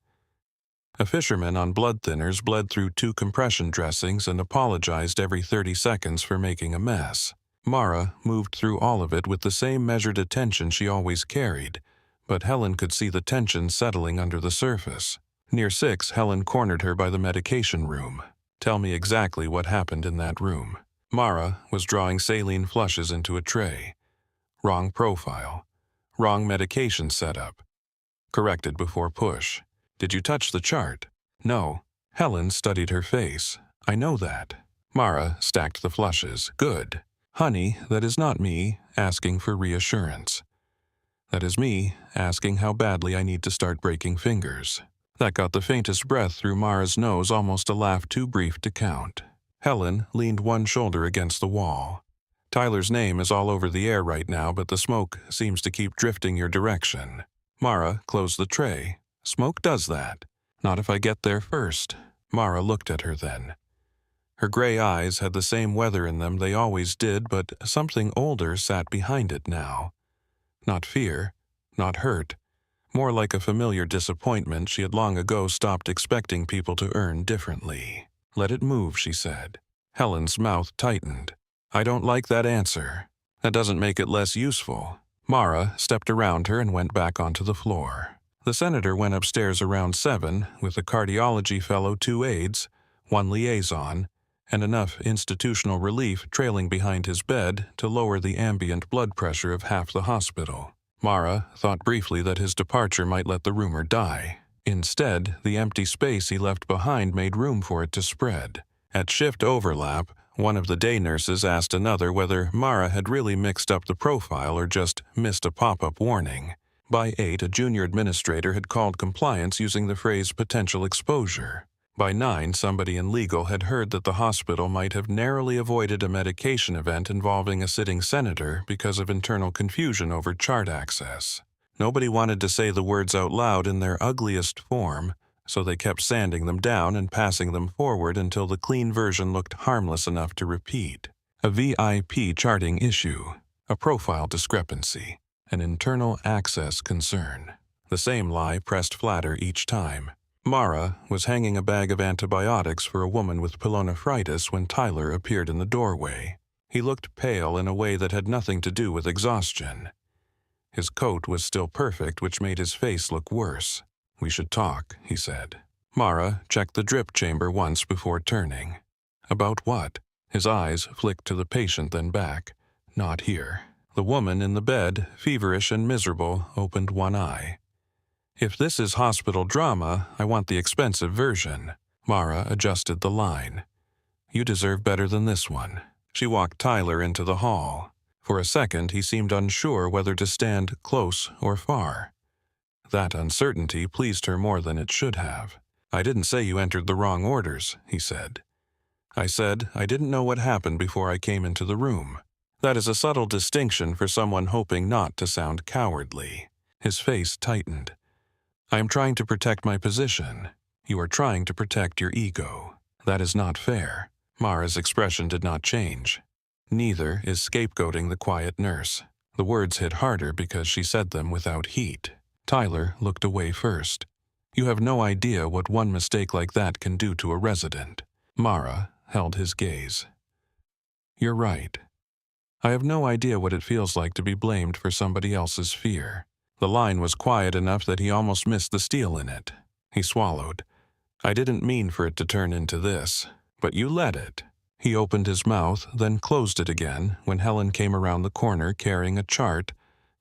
[SPEAKER 1] A fisherman on blood thinners bled through 2 compression dressings and apologized every 30 seconds for making a mess. Mara moved through all of it with the same measured attention she always carried, but Helen could see the tension settling under the surface. Near 6, Helen cornered her by the medication room. Tell me exactly what happened in that room. Mara was drawing saline flushes into a tray. Wrong profile. Wrong medication setup. Corrected before push. Did you touch the chart? No. Helen studied her face. I know that. Mara stacked the flushes. Good. Honey, that is not me asking for reassurance. That is me asking how badly I need to start breaking fingers. That got the faintest breath through Mara's nose, almost a laugh too brief to count. Helen leaned one shoulder against the wall. Tyler's name is all over the air right now, but the smoke seems to keep drifting your direction. Mara closed the tray. Smoke does that. Not if I get there first. Mara looked at her then. Her gray eyes had the same weather in them they always did, but something older sat behind it now. Not fear, not hurt. More like a familiar disappointment she had long ago stopped expecting people to earn differently. Let it move, she said. Helen's mouth tightened. I don't like that answer. That doesn't make it less useful. Mara stepped around her and went back onto the floor. The senator went upstairs around 7 with a cardiology fellow, 2 aides, 1 liaison, and enough institutional relief trailing behind his bed to lower the ambient blood pressure of half the hospital. Mara thought briefly that his departure might let the rumor die. Instead, the empty space he left behind made room for it to spread. At shift overlap, one of the day nurses asked another whether Mara had really mixed up the profile or just missed a pop-up warning. By 8, a junior administrator had called compliance using the phrase potential exposure. By 9, somebody in legal had heard that the hospital might have narrowly avoided a medication event involving a sitting senator because of internal confusion over chart access. Nobody wanted to say the words out loud in their ugliest form, so they kept sanding them down and passing them forward until the clean version looked harmless enough to repeat. A VIP charting issue, a profile discrepancy, an internal access concern. The same lie pressed flatter each time. Mara was hanging a bag of antibiotics for a woman with pyelonephritis when Tyler appeared in the doorway. He looked pale in a way that had nothing to do with exhaustion. His coat was still perfect, which made his face look worse. "We should talk," he said. Mara checked the drip chamber once before turning. "About what?" His eyes flicked to the patient, then back. "Not here." The woman in the bed, feverish and miserable, opened one eye. "If this is hospital drama, I want the expensive version." Mara adjusted the line. "You deserve better than this one." She walked Tyler into the hall. For a second, he seemed unsure whether to stand close or far. That uncertainty pleased her more than it should have. "I didn't say you entered the wrong orders," he said. "I said I didn't know what happened before I came into the room. That is a subtle distinction for someone hoping not to sound cowardly." His face tightened. "I am trying to protect my position. You are trying to protect your ego. That is not fair." Mara's expression did not change. "Neither is scapegoating the quiet nurse." The words hit harder because she said them without heat. Tyler looked away first. "You have no idea what one mistake like that can do to a resident." Mara held his gaze. "You're right. I have no idea what it feels like to be blamed for somebody else's fear." The line was quiet enough that he almost missed the steel in it. He swallowed. "I didn't mean for it to turn into this, but you let it." He opened his mouth, then closed it again when Helen came around the corner carrying a chart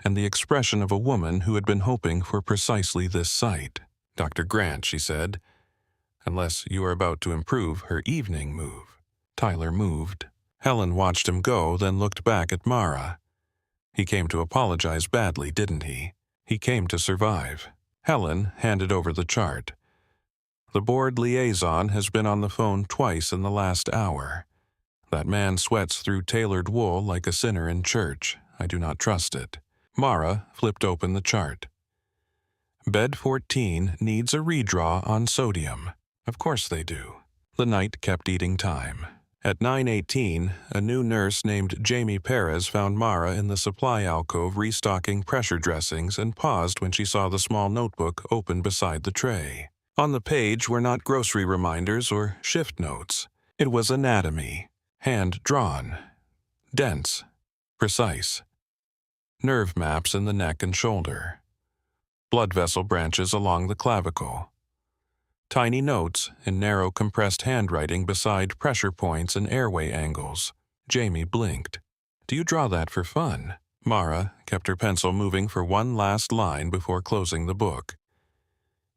[SPEAKER 1] and the expression of a woman who had been hoping for precisely this sight. "Dr. Grant," she said, "unless you are about to improve her evening move." Tyler moved. Helen watched him go, then looked back at Mara. "He came to apologize badly, didn't he? He came to survive." Helen handed over the chart. "The board liaison has been on the phone twice in the last hour. That man sweats through tailored wool like a sinner in church. I do not trust it." Mara flipped open the chart. "Bed 14 needs a redraw on sodium." Of course they do. The night kept eating time. At 9:18, a new nurse named Jamie Perez found Mara in the supply alcove restocking pressure dressings and paused when she saw the small notebook open beside the tray. On the page were not grocery reminders or shift notes. It was anatomy, hand-drawn, dense, precise. Nerve maps in the neck and shoulder. Blood vessel branches along the clavicle. Tiny notes in narrow compressed handwriting beside pressure points and airway angles. Jamie blinked. "Do you draw that for fun?" Mara kept her pencil moving for one last line before closing the book.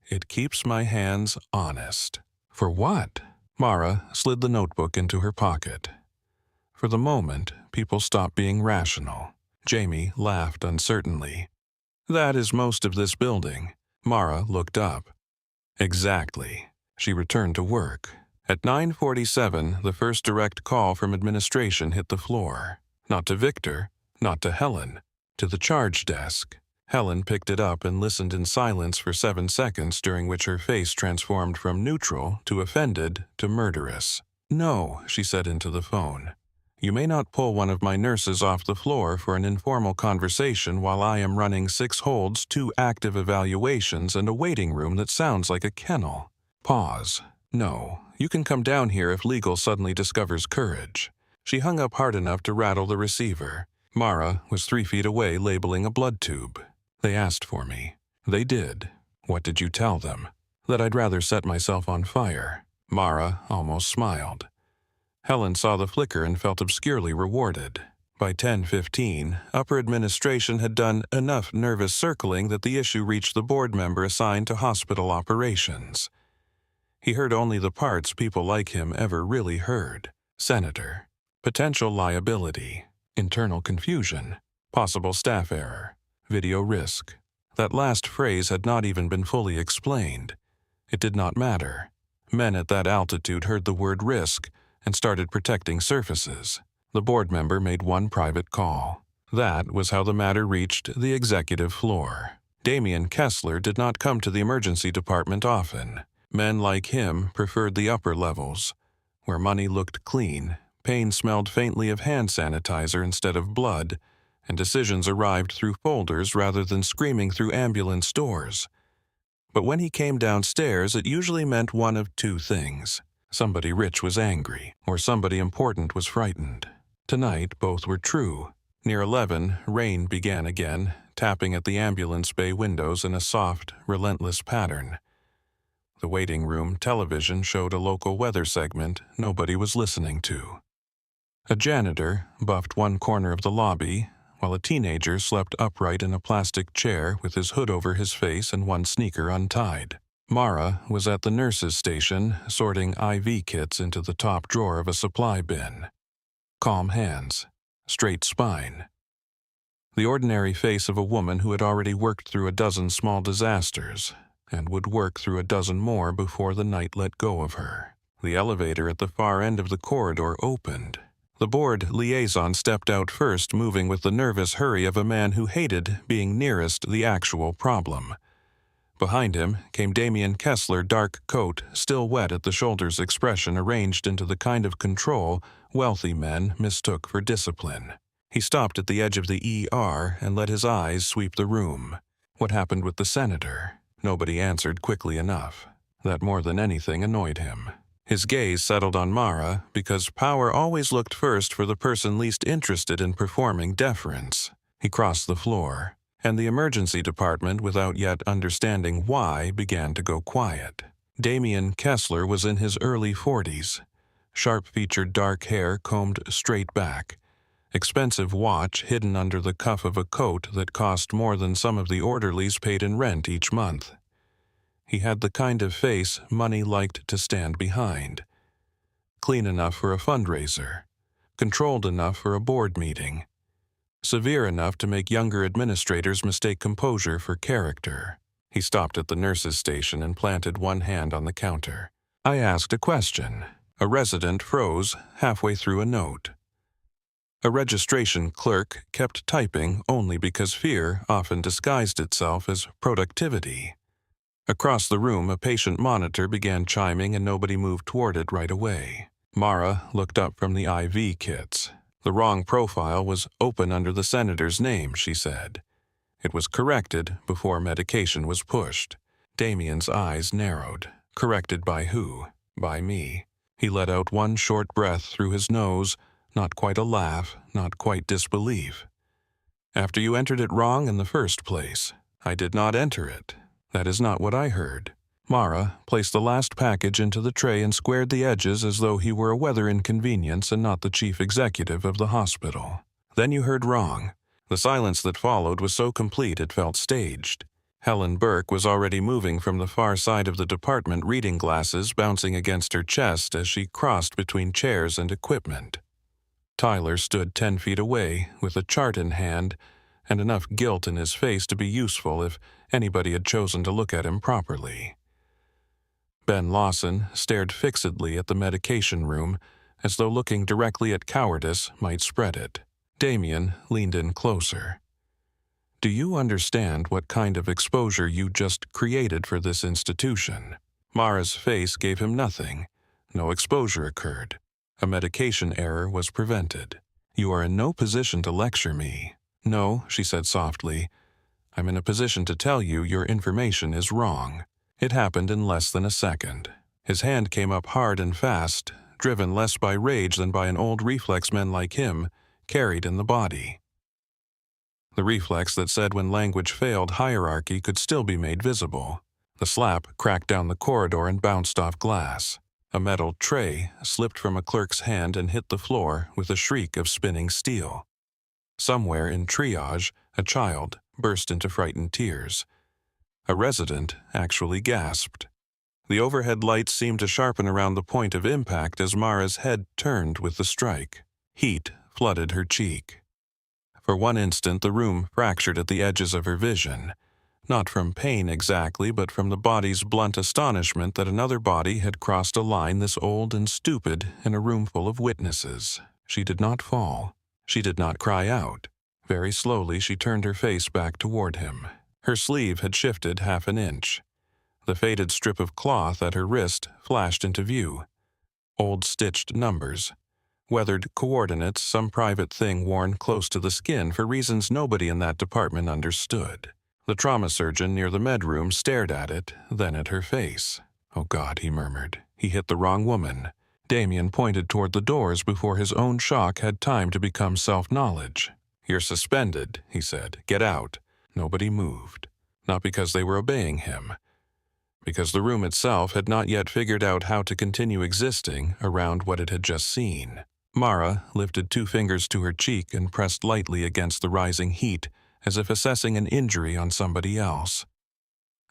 [SPEAKER 1] "It keeps my hands honest." "For what?" Mara slid the notebook into her pocket. For the moment, people stopped being rational. Jamie laughed uncertainly. "That is most of this building." Mara looked up. "Exactly." She returned to work. At 9:47, the first direct call from administration hit the floor. Not to Victor, not to Helen, to the charge desk. Helen picked it up and listened in silence for 7 seconds, during which her face transformed from neutral to offended to murderous. "No," she said into the phone. "You may not pull one of my nurses off the floor for an informal conversation while I am running 6 holds, 2 active evaluations, and a waiting room that sounds like a kennel." Pause. "No, you can come down here if legal suddenly discovers courage." She hung up hard enough to rattle the receiver. Mara was 3 feet away labeling a blood tube. "They asked for me." "They did. What did you tell them?" "That I'd rather set myself on fire." Mara almost smiled. Helen saw the flicker and felt obscurely rewarded. By 10:15, upper administration had done enough nervous circling that the issue reached the board member assigned to hospital operations. He heard only the parts people like him ever really heard. Senator. Potential liability. Internal confusion. Possible staff error. Video risk. That last phrase had not even been fully explained. It did not matter. Men at that altitude heard the word risk and started protecting surfaces. The board member made one private call. That was how the matter reached the executive floor. Damian Kessler did not come to the emergency department often. Men like him preferred the upper levels, where money looked clean, Pain smelled faintly of hand sanitizer instead of blood, and decisions arrived through folders rather than screaming through ambulance doors. But when he came downstairs, it usually meant one of two things. Somebody rich was angry, or somebody important was frightened. Tonight, both were true. Near 11, rain began again, tapping at the ambulance bay windows in a soft, relentless pattern. The waiting room television showed a local weather segment nobody was listening to. A janitor buffed one corner of the lobby, while a teenager slept upright in a plastic chair with his hood over his face and one sneaker untied. Mara was at the nurse's station, sorting IV kits into the top drawer of a supply bin. Calm hands, straight spine. The ordinary face of a woman who had already worked through a dozen small disasters, and would work through a dozen more before the night let go of her. The elevator at the far end of the corridor opened. The board liaison stepped out first, moving with the nervous hurry of a man who hated being nearest the actual problem. Behind him came Damien Kessler, dark coat, still wet at the shoulders, expression arranged into the kind of control wealthy men mistook for discipline. He stopped at the edge of the ER and let his eyes sweep the room. What happened with the senator? Nobody answered quickly enough. That more than anything annoyed him. His gaze settled on Mara because power always looked first for the person least interested in performing deference. He crossed the floor, and the emergency department, without yet understanding why, began to go quiet. Damien Kessler was in his early 40s. Sharp-featured dark hair combed straight back. Expensive watch hidden under the cuff of a coat that cost more than some of the orderlies paid in rent each month. He had the kind of face money liked to stand behind. Clean enough for a fundraiser. Controlled enough for a board meeting. Severe enough to make younger administrators mistake composure for character. He stopped at the nurse's station and planted one hand on the counter. I asked a question. A resident froze halfway through a note. A registration clerk kept typing only because fear often disguised itself as productivity. Across the room, a patient monitor began chiming and nobody moved toward it right away. Mara looked up from the IV kits. The wrong profile was open under the senator's name, she said. It was corrected before medication was pushed. Damien's eyes narrowed. Corrected by who? By me. He let out one short breath through his nose, not quite a laugh, not quite disbelief. After you entered it wrong in the first place. I did not enter it. That is not what I heard. Mara placed the last package into the tray and squared the edges as though he were a weather inconvenience and not the chief executive of the hospital. Then you heard wrong. The silence that followed was so complete it felt staged. Helen Burke was already moving from the far side of the department, reading glasses bouncing against her chest as she crossed between chairs and equipment. Tyler stood 10 feet away with a chart in hand and enough guilt in his face to be useful if anybody had chosen to look at him properly. Ben Lawson stared fixedly at the medication room as though looking directly at cowardice might spread it. Damien leaned in closer. Do you understand what kind of exposure you just created for this institution? Mara's face gave him nothing. No exposure occurred. A medication error was prevented. You are in no position to lecture me. No, she said softly. I'm in a position to tell you your information is wrong. It happened in less than a second. His hand came up hard and fast, driven less by rage than by an old reflex men like him carried in the body. The reflex that said when language failed, hierarchy could still be made visible. The slap cracked down the corridor and bounced off glass. A metal tray slipped from a clerk's hand and hit the floor with a shriek of spinning steel. Somewhere in triage, a child burst into frightened tears. A resident actually gasped. The overhead lights seemed to sharpen around the point of impact as Mara's head turned with the strike. Heat flooded her cheek. For one instant, the room fractured at the edges of her vision. Not from pain exactly, but from the body's blunt astonishment that another body had crossed a line this old and stupid in a room full of witnesses. She did not fall. She did not cry out. Very slowly, she turned her face back toward him. Her sleeve had shifted half an inch. The faded strip of cloth at her wrist flashed into view. Old stitched numbers. Weathered coordinates, some private thing worn close to the skin for reasons nobody in that department understood. The trauma surgeon near the med room stared at it, then at her face. "Oh God," he murmured. He hit the wrong woman. Damien pointed toward the doors before his own shock had time to become self-knowledge. "You're suspended," he said. "Get out." Nobody moved. Not because they were obeying him. Because the room itself had not yet figured out how to continue existing around what it had just seen. Mara lifted 2 fingers to her cheek and pressed lightly against the rising heat, as if assessing an injury on somebody else.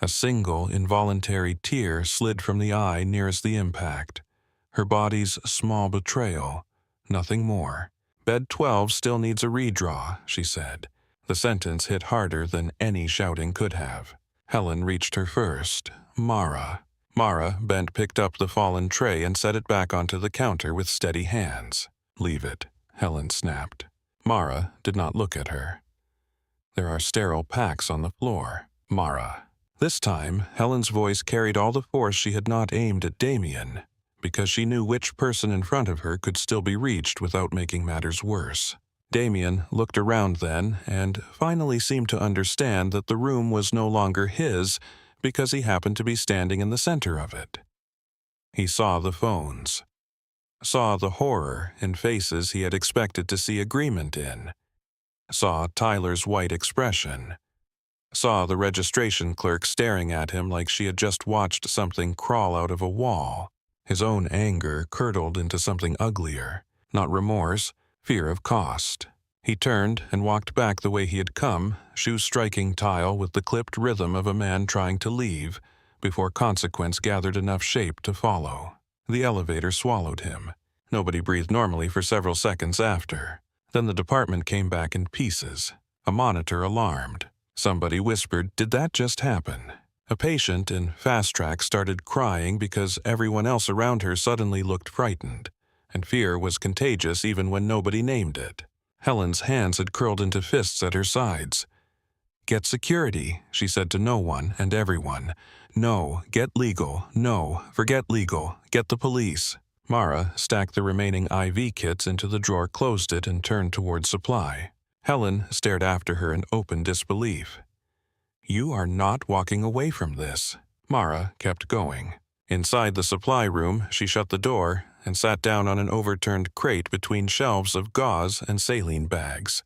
[SPEAKER 1] A single, involuntary tear slid from the eye nearest the impact. Her body's small betrayal. Nothing more. "Bed 12 still needs a redraw," she said. The sentence hit harder than any shouting could have. Helen reached her first. Mara. Mara picked up the fallen tray and set it back onto the counter with steady hands. "Leave it," Helen snapped. Mara did not look at her. "There are sterile packs on the floor." "Mara." This time, Helen's voice carried all the force she had not aimed at Damien, because she knew which person in front of her could still be reached without making matters worse. Damien looked around then and finally seemed to understand that the room was no longer his because he happened to be standing in the center of it. He saw the phones. Saw the horror in faces he had expected to see agreement in. Saw Tyler's white expression. Saw the registration clerk staring at him like she had just watched something crawl out of a wall. His own anger curdled into something uglier. Not remorse, fear of cost. He turned and walked back the way he had come, shoes striking tile with the clipped rhythm of a man trying to leave, before consequence gathered enough shape to follow. The elevator swallowed him. Nobody breathed normally for several seconds after. Then the department came back in pieces. A monitor alarmed. Somebody whispered, "Did that just happen?" A patient in fast track started crying because everyone else around her suddenly looked frightened, and fear was contagious even when nobody named it. Helen's hands had curled into fists at her sides. "Get security," she said to no one and everyone. "No, get legal. No, forget legal. Get the police." Mara stacked the remaining IV kits into the drawer, closed it, and turned toward supply. Helen stared after her in open disbelief. "You are not walking away from this." Mara kept going. Inside the supply room, she shut the door and sat down on an overturned crate between shelves of gauze and saline bags.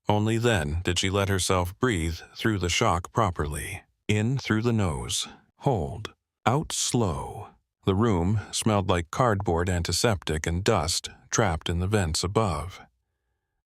[SPEAKER 1] Only then did she let herself breathe through the shock properly. In through the nose. Hold. Out slow. The room smelled like cardboard, antiseptic, and dust trapped in the vents above.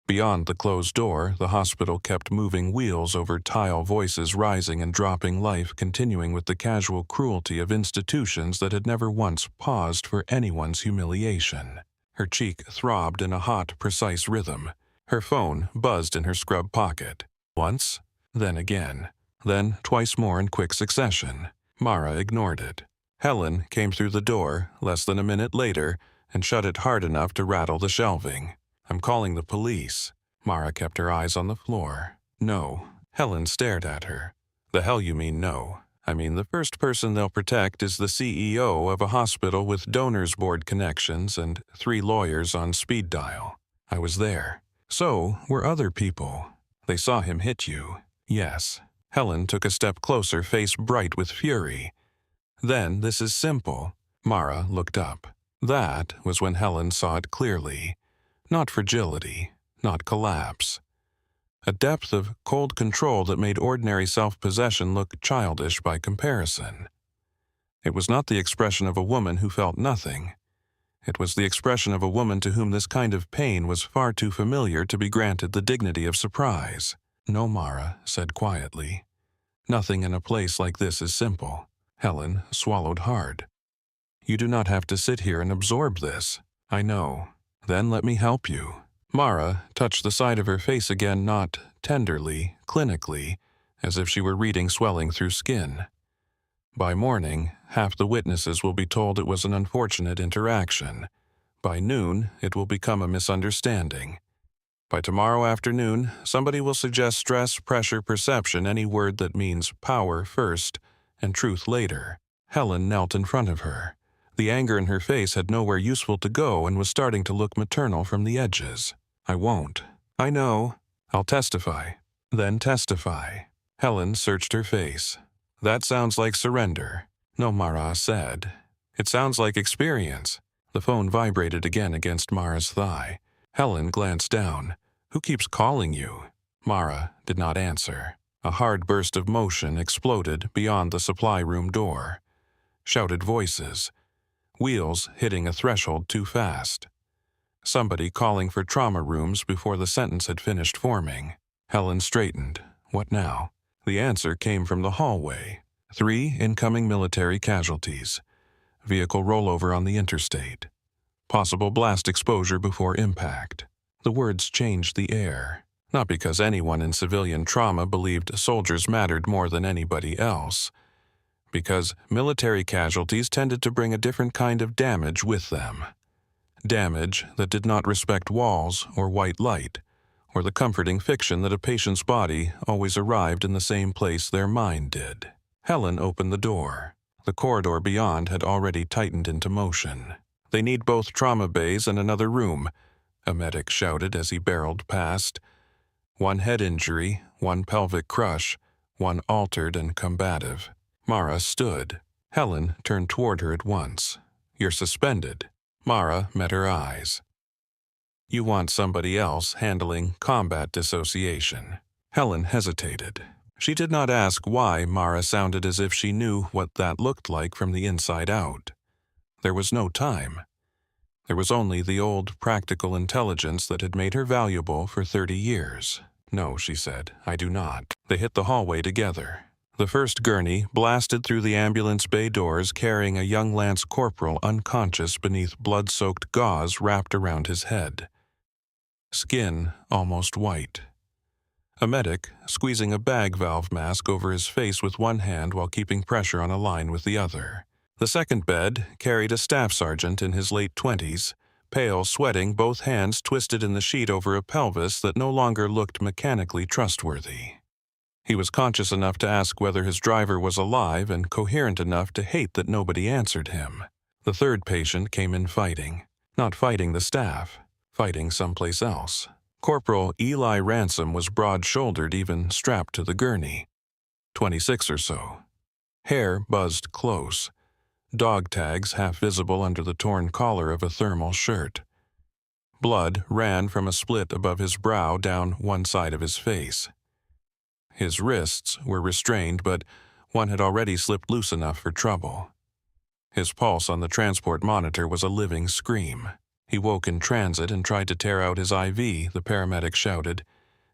[SPEAKER 1] Beyond the closed door, the hospital kept moving wheels over tile, voices rising and dropping, life continuing with the casual cruelty of institutions that had never once paused for anyone's humiliation. Her cheek throbbed in a hot, precise rhythm. Her phone buzzed in her scrub pocket. Once, then again, then twice more in quick succession. Mara ignored it. Helen came through the door less than a minute later and shut it hard enough to rattle the shelving. "I'm calling the police." Mara kept her eyes on the floor. "No." Helen stared at her. "The hell you mean no? I mean the first person they'll protect is the CEO of a hospital with donors board connections and 3 lawyers on speed dial. I was there. So were other people. They saw him hit you." "Yes." Helen took a step closer, face bright with fury. "Then this is simple." Mara looked up. That was when Helen saw it clearly. Not fragility, not collapse. A depth of cold control that made ordinary self-possession look childish by comparison. It was not the expression of a woman who felt nothing. It was the expression of a woman to whom this kind of pain was far too familiar to be granted the dignity of surprise. "No," Mara said quietly. "Nothing in a place like this is simple." Helen swallowed hard. "You do not have to sit here and absorb this." "I know." "Then let me help you." Mara touched the side of her face again, not tenderly, clinically, as if she were reading swelling through skin. "By morning, half the witnesses will be told it was an unfortunate interaction. By noon, it will become a misunderstanding. By tomorrow afternoon, somebody will suggest stress, pressure, perception, any word that means power first and truth later." Helen knelt in front of her. The anger in her face had nowhere useful to go and was starting to look maternal from the edges. I won't. I know. I'll testify. Then testify. Helen searched her face. That sounds like surrender. No, Mara said. It sounds like experience. The phone vibrated again against Mara's thigh. Helen glanced down. Who keeps calling you? Mara did not answer. A hard burst of motion exploded beyond the supply room door. Shouted voices. Wheels hitting a threshold too fast. Somebody calling for trauma rooms before the sentence had finished forming. Helen straightened. What now? The answer came from the hallway. 3 incoming military casualties. Vehicle rollover on the interstate. Possible blast exposure before impact. The words changed the air. Not because anyone in civilian trauma believed soldiers mattered more than anybody else. Because military casualties tended to bring a different kind of damage with them. Damage that did not respect walls or white light, or the comforting fiction that a patient's body always arrived in the same place their mind did. Helen opened the door. The corridor beyond had already tightened into motion. They need both trauma bays and another room, a medic shouted as he barreled past. 1 head injury, 1 pelvic crush, 1 altered and combative. Mara stood. Helen turned toward her at once. You're suspended. Mara met her eyes. You want somebody else handling combat dissociation. Helen hesitated. She did not ask why Mara sounded as if she knew what that looked like from the inside out. There was no time. There was only the old practical intelligence that had made her valuable for 30 years. No, she said, I do not. They hit the hallway together. The first gurney blasted through the ambulance bay doors carrying a young lance corporal unconscious beneath blood-soaked gauze wrapped around his head. Skin almost white. A medic squeezing a bag valve mask over his face with one hand while keeping pressure on a line with the other. The second bed carried a staff sergeant in his late 20s, pale, sweating, both hands twisted in the sheet over a pelvis that no longer looked mechanically trustworthy. He was conscious enough to ask whether his driver was alive and coherent enough to hate that nobody answered him. The third patient came in fighting. Not fighting the staff, fighting someplace else. Corporal Eli Ransom was broad-shouldered, even strapped to the gurney. 26 or so. Hair buzzed close. Dog tags half visible under the torn collar of a thermal shirt. Blood ran from a split above his brow down one side of his face. His wrists were restrained, but one had already slipped loose enough for trouble. His pulse on the transport monitor was a living scream. He woke in transit and tried to tear out his IV, the paramedic shouted.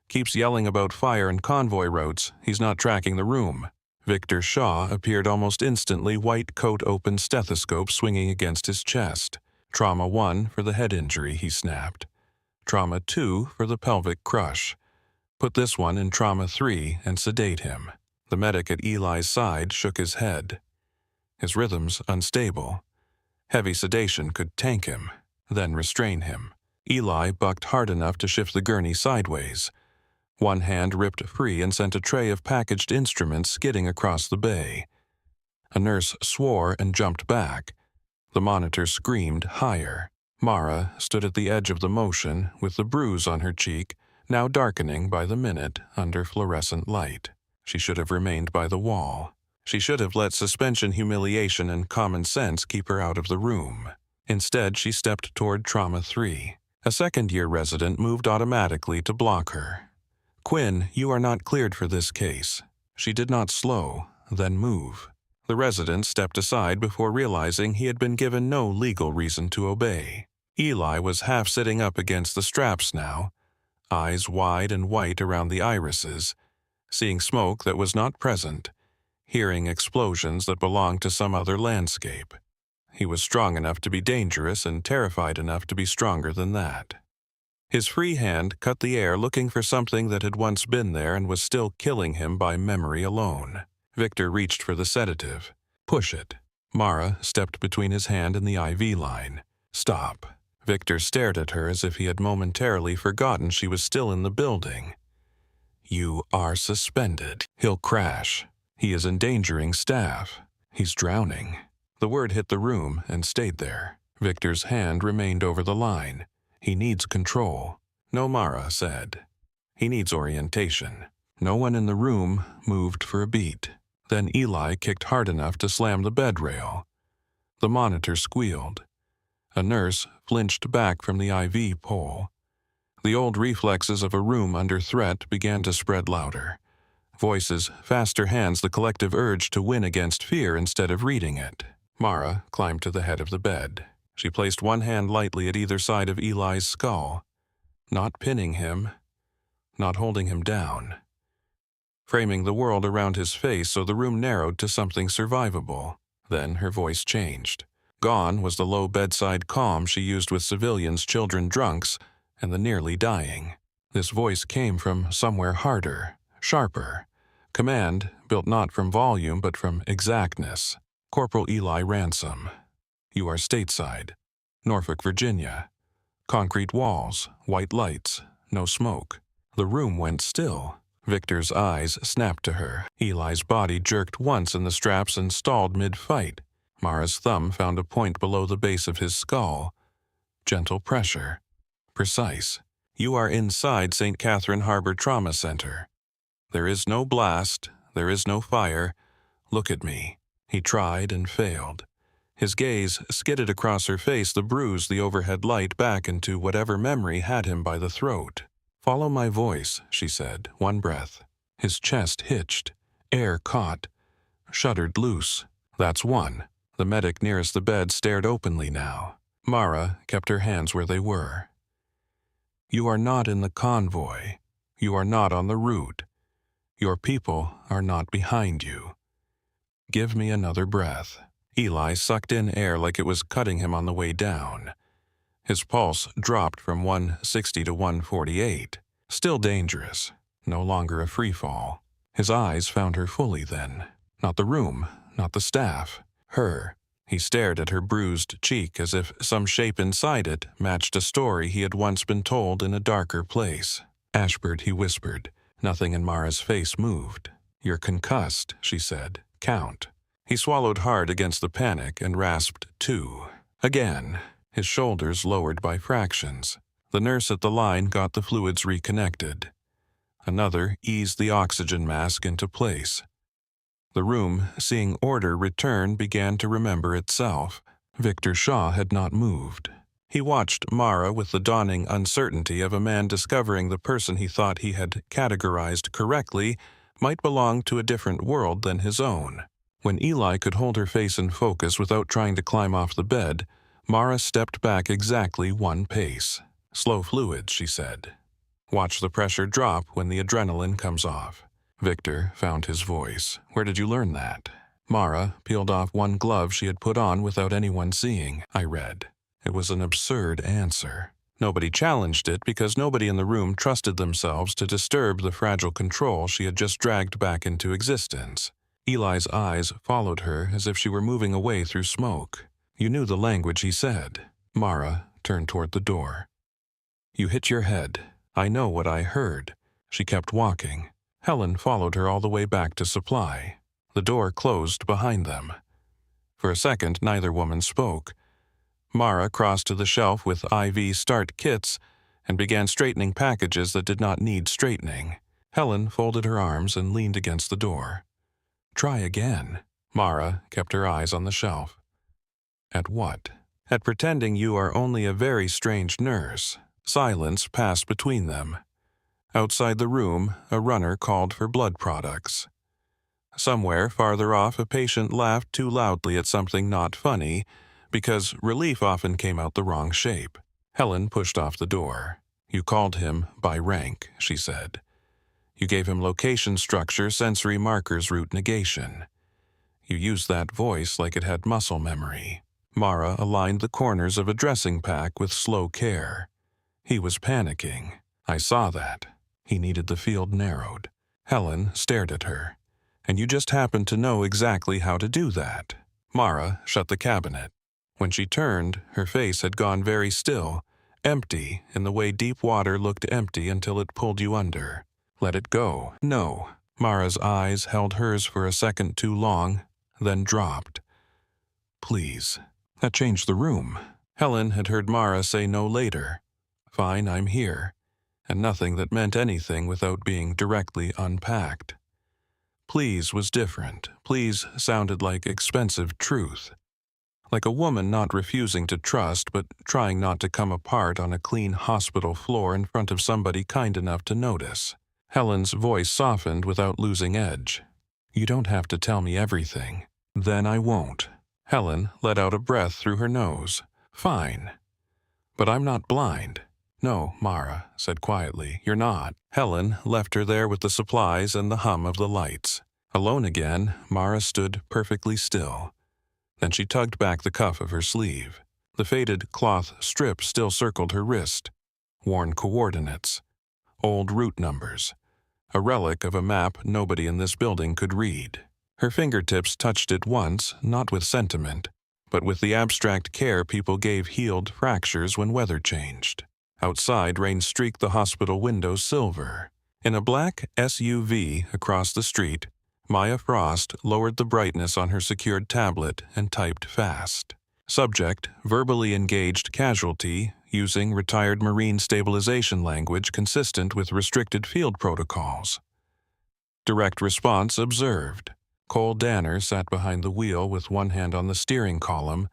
[SPEAKER 1] Keeps yelling about fire and convoy routes. He's not tracking the room. Victor Shaw appeared almost instantly, white coat open, stethoscope swinging against his chest. Trauma 1 for the head injury, he snapped. Trauma 2 for the pelvic crush. Put this one in trauma 3 and sedate him. The medic at Eli's side shook his head. His rhythms unstable. Heavy sedation could tank him, then restrain him. Eli bucked hard enough to shift the gurney sideways. One hand ripped free and sent a tray of packaged instruments skidding across the bay. A nurse swore and jumped back. The monitor screamed higher. Mara stood at the edge of the motion with the bruise on her cheek, now darkening by the minute under fluorescent light. She should have remained by the wall. She should have let suspension, humiliation, and common sense keep her out of the room. Instead, she stepped toward trauma 3. A second-year resident moved automatically to block her. Quinn, you are not cleared for this case. She did not slow, then move. The resident stepped aside before realizing he had been given no legal reason to obey. Eli was half sitting up against the straps now, eyes wide and white around the irises, seeing smoke that was not present, hearing explosions that belonged to some other landscape. He was strong enough to be dangerous and terrified enough to be stronger than that. His free hand cut the air looking for something that had once been there and was still killing him by memory alone. Victor reached for the sedative. Push it. Mara stepped between his hand and the IV line. Stop. Victor stared at her as if he had momentarily forgotten she was still in the building. You are suspended. He'll crash. He is endangering staff. He's drowning. The word hit the room and stayed there. Victor's hand remained over the line. He needs control. No, Mara said. He needs orientation. No one in the room moved for a beat. Then Eli kicked hard enough to slam the bed rail. The monitor squealed. A nurse flinched back from the IV pole. The old reflexes of a room under threat began to spread louder. Voices, faster hands, the collective urge to win against fear instead of reading it. Mara climbed to the head of the bed. She placed one hand lightly at either side of Eli's skull, not pinning him, not holding him down, framing the world around his face so the room narrowed to something survivable. Then her voice changed. Gone was the low bedside calm she used with civilians, children, drunks, and the nearly dying. This voice came from somewhere harder, sharper. Command built not from volume but from exactness. Corporal Eli Ransom. You are stateside. Norfolk, Virginia. Concrete walls, white lights, no smoke. The room went still. Victor's eyes snapped to her. Eli's body jerked once in the straps and stalled mid-fight. Mara's thumb found a point below the base of his skull. Gentle pressure. Precise. You are inside St. Catherine Harbor Trauma Center. There is no blast. There is no fire. Look at me. He tried and failed. His gaze skidded across her face, the bruise, the overhead light, back into whatever memory had him by the throat. Follow my voice, she said, one breath. His chest hitched. Air caught. Shuddered loose. That's one. The medic nearest the bed stared openly now. Mara kept her hands where they were. You are not in the convoy. You are not on the route. Your people are not behind you. Give me another breath. Eli sucked in air like it was cutting him on the way down. His pulse dropped from 160 to 148. Still dangerous. No longer a free fall. His eyes found her fully then. Not the room, not the staff. Her. He stared at her bruised cheek as if some shape inside it matched a story he had once been told in a darker place. Ashford, he whispered. Nothing in Mara's face moved. You're concussed, she said. Count. He swallowed hard against the panic and rasped 2. Again, his shoulders lowered by fractions. The nurse at the line got the fluids reconnected. Another eased the oxygen mask into place. The room, seeing order return, began to remember itself. Victor Shaw had not moved. He watched Mara with the dawning uncertainty of a man discovering the person he thought he had categorized correctly might belong to a different world than his own. When Eli could hold her face in focus without trying to climb off the bed, Mara stepped back exactly one pace. Slow fluids, she said. Watch the pressure drop when the adrenaline comes off. Victor found his voice. Where did you learn that? Mara peeled off one glove she had put on without anyone seeing, I read. It was an absurd answer. Nobody challenged it because nobody in the room trusted themselves to disturb the fragile control she had just dragged back into existence. Eli's eyes followed her as if she were moving away through smoke. You knew the language he said. Mara turned toward the door. You hit your head. I know what I heard. She kept walking. Helen followed her all the way back to supply. The door closed behind them. For a second, neither woman spoke. Mara crossed to the shelf with IV start kits and began straightening packages that did not need straightening. Helen folded her arms and leaned against the door. Try again. Mara kept her eyes on the shelf. At what? At pretending you are only a very strange nurse. Silence passed between them. Outside the room, a runner called for blood products. Somewhere farther off, a patient laughed too loudly at something not funny, because relief often came out the wrong shape. Helen pushed off the door. You called him by rank, she said. You gave him location, structure, sensory markers, route, negation. You used that voice like it had muscle memory. Mara aligned the corners of a dressing pack with slow care. He was panicking. I saw that. He needed the field narrowed. Helen stared at her. And you just happened to know exactly how to do that. Mara shut the cabinet. When she turned, her face had gone very still, empty in the way deep water looked empty until it pulled you under. Let it go. No. Mara's eyes held hers for a second too long, then dropped. please. That changed the room. Helen had heard Mara say no later. Fine, I'm here. And nothing that meant anything without being directly unpacked. Please was different. Please sounded like expensive truth. Like a woman not refusing to trust but trying not to come apart on a clean hospital floor in front of somebody kind enough to notice. Helen's voice softened without losing edge. You don't have to tell me everything. Then I won't. Helen let out a breath through her nose. Fine. But I'm not blind. No, Mara said quietly, you're not. Helen left her there with the supplies and the hum of the lights. Alone again, Mara stood perfectly still. Then she tugged back the cuff of her sleeve. The faded cloth strip still circled her wrist. Worn coordinates. Old route numbers. A relic of a map nobody in this building could read. Her fingertips touched it once, not with sentiment, but with the abstract care people gave healed fractures when weather changed. Outside, rain streaked the hospital windows silver. In a black SUV across the street, Maya Frost lowered the brightness on her secured tablet and typed fast. Subject, verbally engaged casualty, using retired Marine stabilization language consistent with restricted field protocols. Direct response observed. Cole Danner sat behind the wheel with one hand on the steering column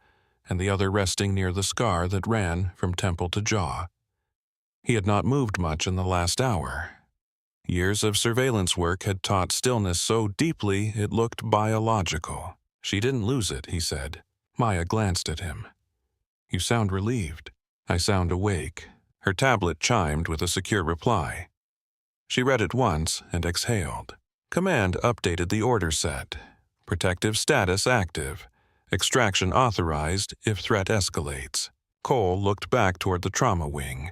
[SPEAKER 1] and the other resting near the scar that ran from temple to jaw. He had not moved much in the last hour. Years of surveillance work had taught stillness so deeply it looked biological. She didn't lose it, he said. Maya glanced at him. You sound relieved. I sound awake. Her tablet chimed with a secure reply. She read it once and exhaled. Command updated the order set. Protective status active. Extraction authorized if threat escalates. Cole looked back toward the trauma wing.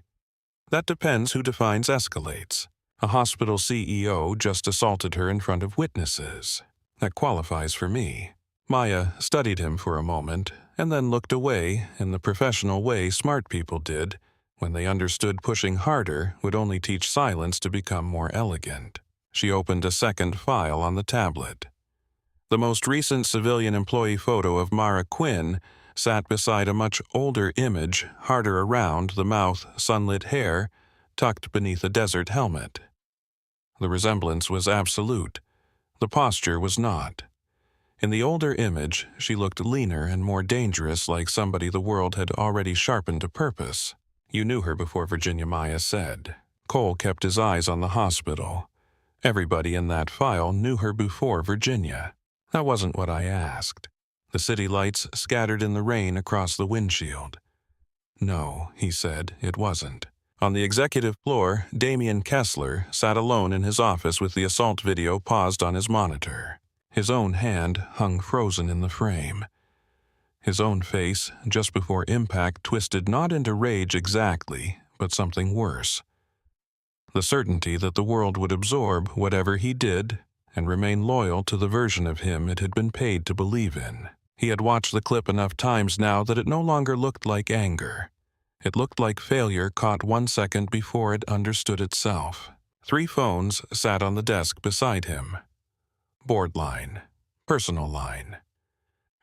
[SPEAKER 1] That depends who defines escalates. A hospital CEO just assaulted her in front of witnesses. That qualifies for me. Maya studied him for a moment and then looked away in the professional way smart people did when they understood pushing harder would only teach silence to become more elegant. She opened a second file on the tablet. The most recent civilian employee photo of Mara Quinn sat beside a much older image, harder around the mouth, sunlit hair, tucked beneath a desert helmet. The resemblance was absolute. The posture was not. In the older image, she looked leaner and more dangerous, like somebody the world had already sharpened to purpose. You knew her before Virginia, Maya said. Cole kept his eyes on the hospital. Everybody in that file knew her before Virginia. That wasn't what I asked. The city lights scattered in the rain across the windshield. No, he said, it wasn't. On the executive floor, Damien Kessler sat alone in his office with the assault video paused on his monitor. His own hand hung frozen in the frame. His own face, just before impact, twisted not into rage exactly, but something worse. The certainty that the world would absorb whatever he did and remain loyal to the version of him it had been paid to believe in. He had watched the clip enough times now that it no longer looked like anger. It looked like failure caught 1 second before it understood itself. 3 phones sat on the desk beside him. Board line, personal line,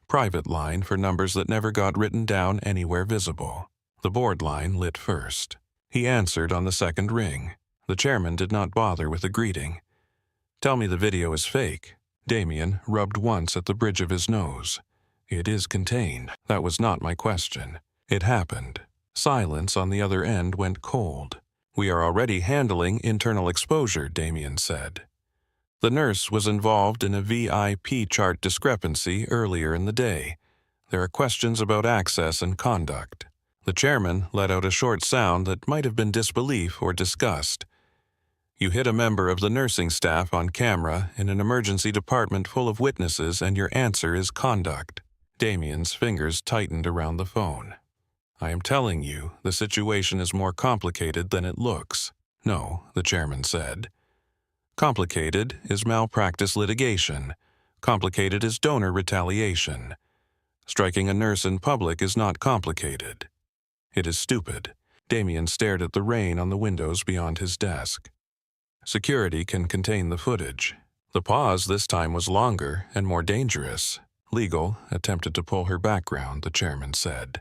[SPEAKER 1] private line for numbers that never got written down anywhere visible. The board line lit first. He answered on the second ring. The chairman did not bother with a greeting. Tell me the video is fake. Damien rubbed once at the bridge of his nose. It is contained. That was not my question. It happened. Silence on the other end went cold. We are already handling internal exposure, Damien said. The nurse was involved in a VIP chart discrepancy earlier in the day. There are questions about access and conduct. The chairman let out a short sound that might have been disbelief or disgust. You hit a member of the nursing staff on camera in an emergency department full of witnesses and your answer is conduct. Damien's fingers tightened around the phone. I am telling you, the situation is more complicated than it looks. No, the chairman said. Complicated is malpractice litigation. Complicated is donor retaliation. Striking a nurse in public is not complicated. It is stupid. Damien stared at the rain on the windows beyond his desk. Security can contain the footage. The pause this time was longer and more dangerous. Legal attempted to pull her background, the chairman said.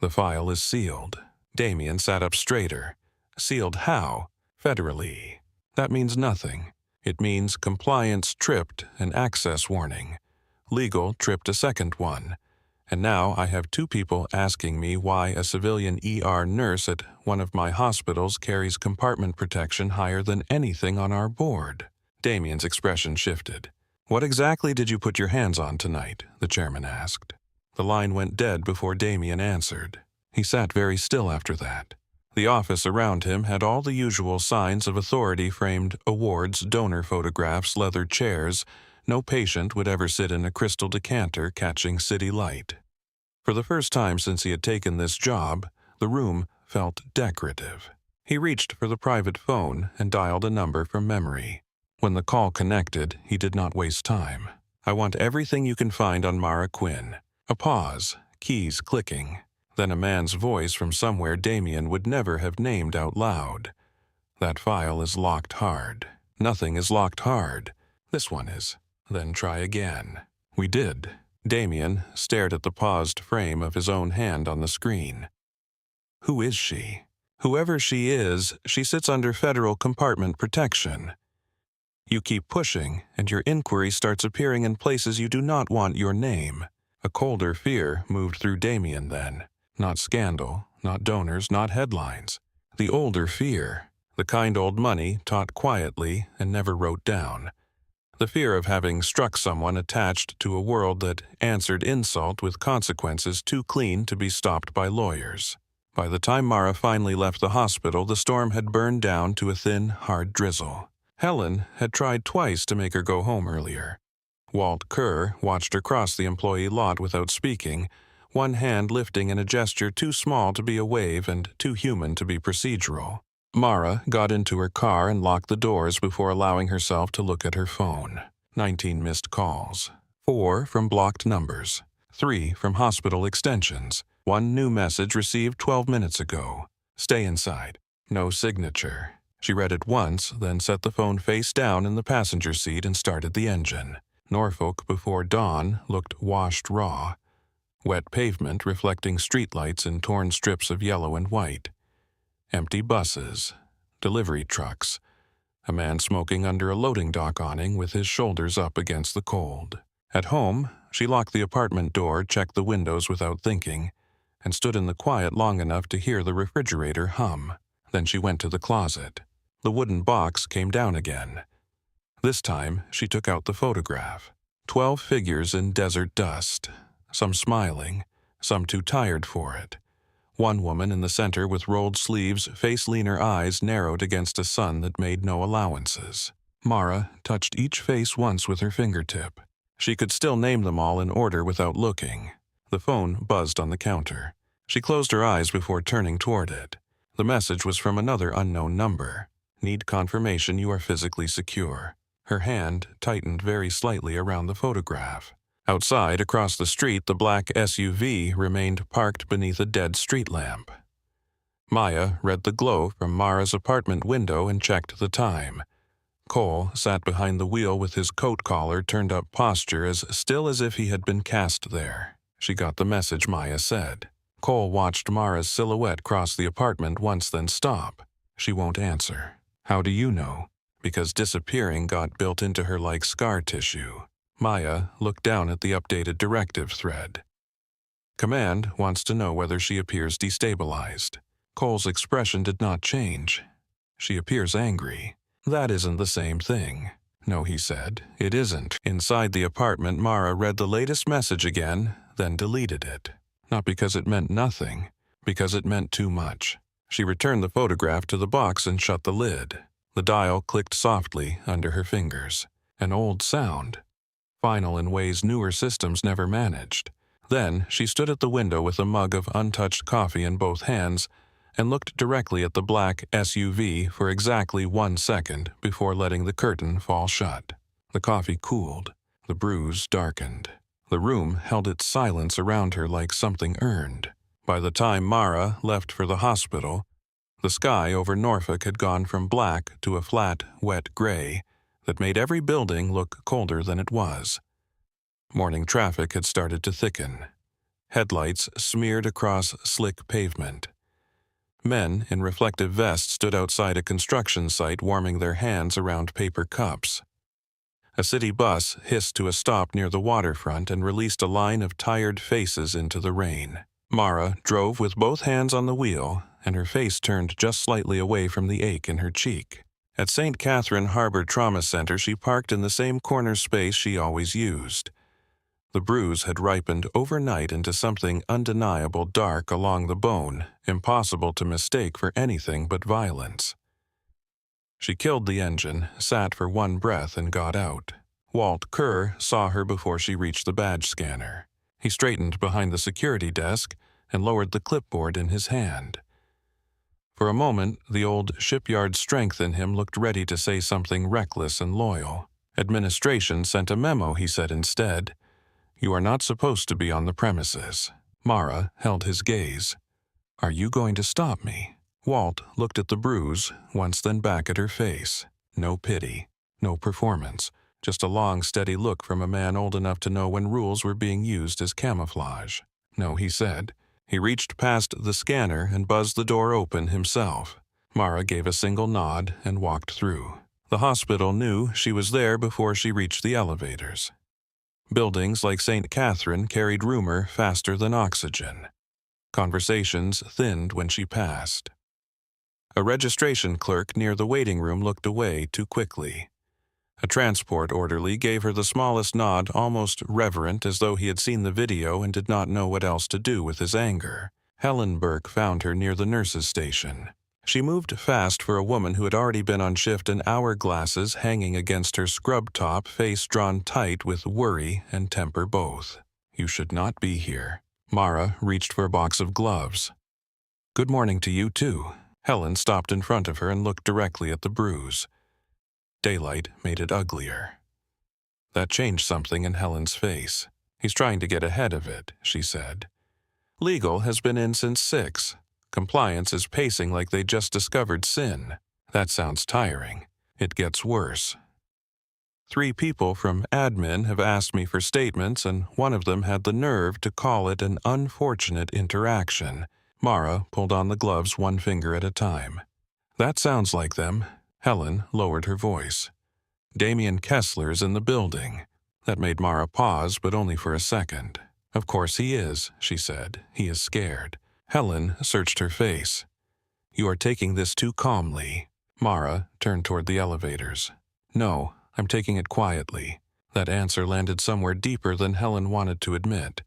[SPEAKER 1] The file is sealed. Damien sat up straighter. Sealed how? Federally. That means nothing. It means compliance tripped an access warning. Legal tripped a second one. And now I have two people asking me why a civilian ER nurse at one of my hospitals carries compartment protection higher than anything on our board. Damien's expression shifted. What exactly did you put your hands on tonight? The chairman asked. The line went dead before Damien answered. He sat very still after that. The office around him had all the usual signs of authority: framed awards, donor photographs, leather chairs. No patient would ever sit in a crystal decanter catching city light. For the first time since he had taken this job, the room felt decorative. He reached for the private phone and dialed a number from memory. When the call connected, he did not waste time. I want everything you can find on Mara Quinn. A pause, keys clicking. Then a man's voice from somewhere Damien would never have named out loud. That file is locked hard. Nothing is locked hard. This one is. Then try again. We did. Damien stared at the paused frame of his own hand on the screen. Who is she? Whoever she is, she sits under federal compartment protection. You keep pushing, and your inquiry starts appearing in places you do not want your name. A colder fear moved through Damien then. Not scandal, not donors, not headlines. The older fear, the kind old money taught quietly and never wrote down. The fear of having struck someone attached to a world that answered insult with consequences too clean to be stopped by lawyers. By the time Mara finally left the hospital, the storm had burned down to a thin, hard drizzle. Helen had tried twice to make her go home earlier. Walt Kerr watched her cross the employee lot without speaking, one hand lifting in a gesture too small to be a wave and too human to be procedural. Mara got into her car and locked the doors before allowing herself to look at her phone. 19 missed calls. 4 from blocked numbers. 3 from hospital extensions. 1 new message received 12 minutes ago. Stay inside. No signature. She read it once, then set the phone face down in the passenger seat and started the engine. Norfolk before dawn looked washed raw. Wet pavement reflecting streetlights in torn strips of yellow and white. Empty buses, delivery trucks, a man smoking under a loading dock awning with his shoulders up against the cold. At home, she locked the apartment door, checked the windows without thinking, and stood in the quiet long enough to hear the refrigerator hum. Then she went to the closet. The wooden box came down again. This time, she took out the photograph. 12 figures in desert dust, some smiling, some too tired for it. One woman in the center with rolled sleeves, face-leaner eyes narrowed against a sun that made no allowances. Mara touched each face once with her fingertip. She could still name them all in order without looking. The phone buzzed on the counter. She closed her eyes before turning toward it. The message was from another unknown number. Need confirmation you are physically secure. Her hand tightened very slightly around the photograph. Outside, across the street, the black SUV remained parked beneath a dead street lamp. Maya read the glow from Mara's apartment window and checked the time. Cole sat behind the wheel with his coat collar turned up, posture as still as if he had been cast there. She got the message Maya said. Cole watched Mara's silhouette cross the apartment once, then stop. She won't answer. How do you know? Because disappearing got built into her like scar tissue. Maya looked down at the updated directive thread. Command wants to know whether she appears destabilized. Cole's expression did not change. She appears angry. That isn't the same thing. No, he said, it isn't. Inside the apartment, Mara read the latest message again, then deleted it. Not because it meant nothing, because it meant too much. She returned the photograph to the box and shut the lid. The dial clicked softly under her fingers. An old sound. Final in ways newer systems never managed. Then she stood at the window with a mug of untouched coffee in both hands and looked directly at the black SUV for exactly 1 second before letting the curtain fall shut. The coffee cooled. The bruise darkened. The room held its silence around her like something earned. By the time Mara left for the hospital, the sky over Norfolk had gone from black to a flat, wet gray that made every building look colder than it was. Morning traffic had started to thicken. Headlights smeared across slick pavement. Men in reflective vests stood outside a construction site warming their hands around paper cups. A city bus hissed to a stop near the waterfront and released a line of tired faces into the rain. Mara drove with both hands on the wheel, and her face turned just slightly away from the ache in her cheek. At St. Catherine Harbor Trauma Center, she parked in the same corner space she always used. The bruise had ripened overnight into something undeniable dark along the bone, impossible to mistake for anything but violence. She killed the engine, sat for one breath, and got out. Walt Kerr saw her before she reached the badge scanner. He straightened behind the security desk and lowered the clipboard in his hand. For a moment, the old shipyard strength in him looked ready to say something reckless and loyal. Administration sent a memo, he said instead. You are not supposed to be on the premises. Mara held his gaze. Are you going to stop me? Walt looked at the bruise, once then back at her face. No pity, no performance, just a long, steady look from a man old enough to know when rules were being used as camouflage. No, he said. He reached past the scanner and buzzed the door open himself. Mara gave a single nod and walked through. The hospital knew she was there before she reached the elevators. Buildings like St. Catherine carried rumor faster than oxygen. Conversations thinned when she passed. A registration clerk near the waiting room looked away too quickly. A transport orderly gave her the smallest nod, almost reverent, as though he had seen the video and did not know what else to do with his anger. Helen Burke found her near the nurses' station. She moved fast for a woman who had already been on shift, and hourglasses hanging against her scrub top, face drawn tight with worry and temper both. You should not be here. Mara reached for a box of gloves. Good morning to you, too. Helen stopped in front of her and looked directly at the bruise. Daylight made it uglier. That changed something in Helen's face. He's trying to get ahead of it, she said. Legal has been in since 6. Compliance is pacing like they just discovered sin. That sounds tiring. It gets worse. 3 people from admin have asked me for statements, and one of them had the nerve to call it an unfortunate interaction. Mara pulled on the gloves one finger at a time. That sounds like them. Helen lowered her voice. Damien Kessler's in the building. That made Mara pause, but only for a second. Of course he is, she said. He is scared. Helen searched her face. You are taking this too calmly. Mara turned toward the elevators. No, I'm taking it quietly. That answer landed somewhere deeper than Helen wanted to admit.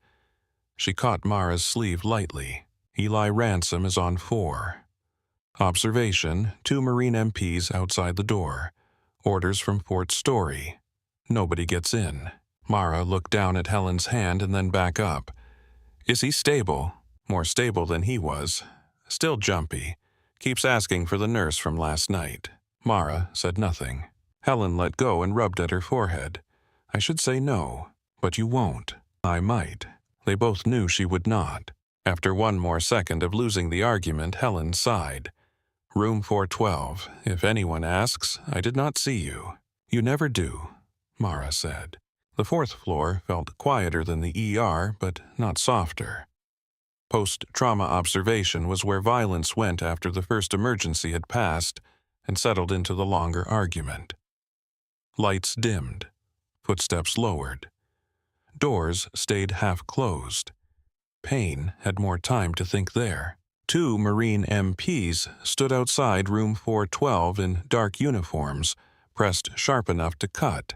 [SPEAKER 1] She caught Mara's sleeve lightly. Eli Ransom is on 4. Observation, 2 Marine MPs outside the door. Orders from Fort Story. Nobody gets in. Mara looked down at Helen's hand and then back up. Is he stable? More stable than he was. Still jumpy. Keeps asking for the nurse from last night. Mara said nothing. Helen let go and rubbed at her forehead. I should say no, but you won't. I might. They both knew she would not. After one more second of losing the argument, Helen sighed. Room 412. If anyone asks, I did not see you. You never do, Mara said. The 4th floor felt quieter than the ER, but not softer. Post-trauma observation was where violence went after the first emergency had passed and settled into the longer argument. Lights dimmed. Footsteps lowered. Doors stayed half-closed. Payne had more time to think there. 2 Marine MPs stood outside room 412 in dark uniforms, pressed sharp enough to cut.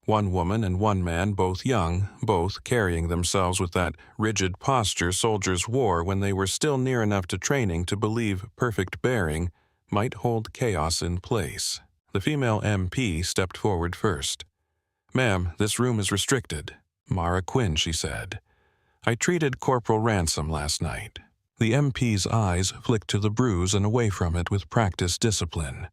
[SPEAKER 1] 1 woman and 1 man, both young, both carrying themselves with that rigid posture soldiers wore when they were still near enough to training to believe perfect bearing might hold chaos in place. The female MP stepped forward first. Ma'am, this room is restricted. Mara Quinn, she said. I treated Corporal Ransom last night. The MP's eyes flicked to the bruise and away from it with practiced discipline.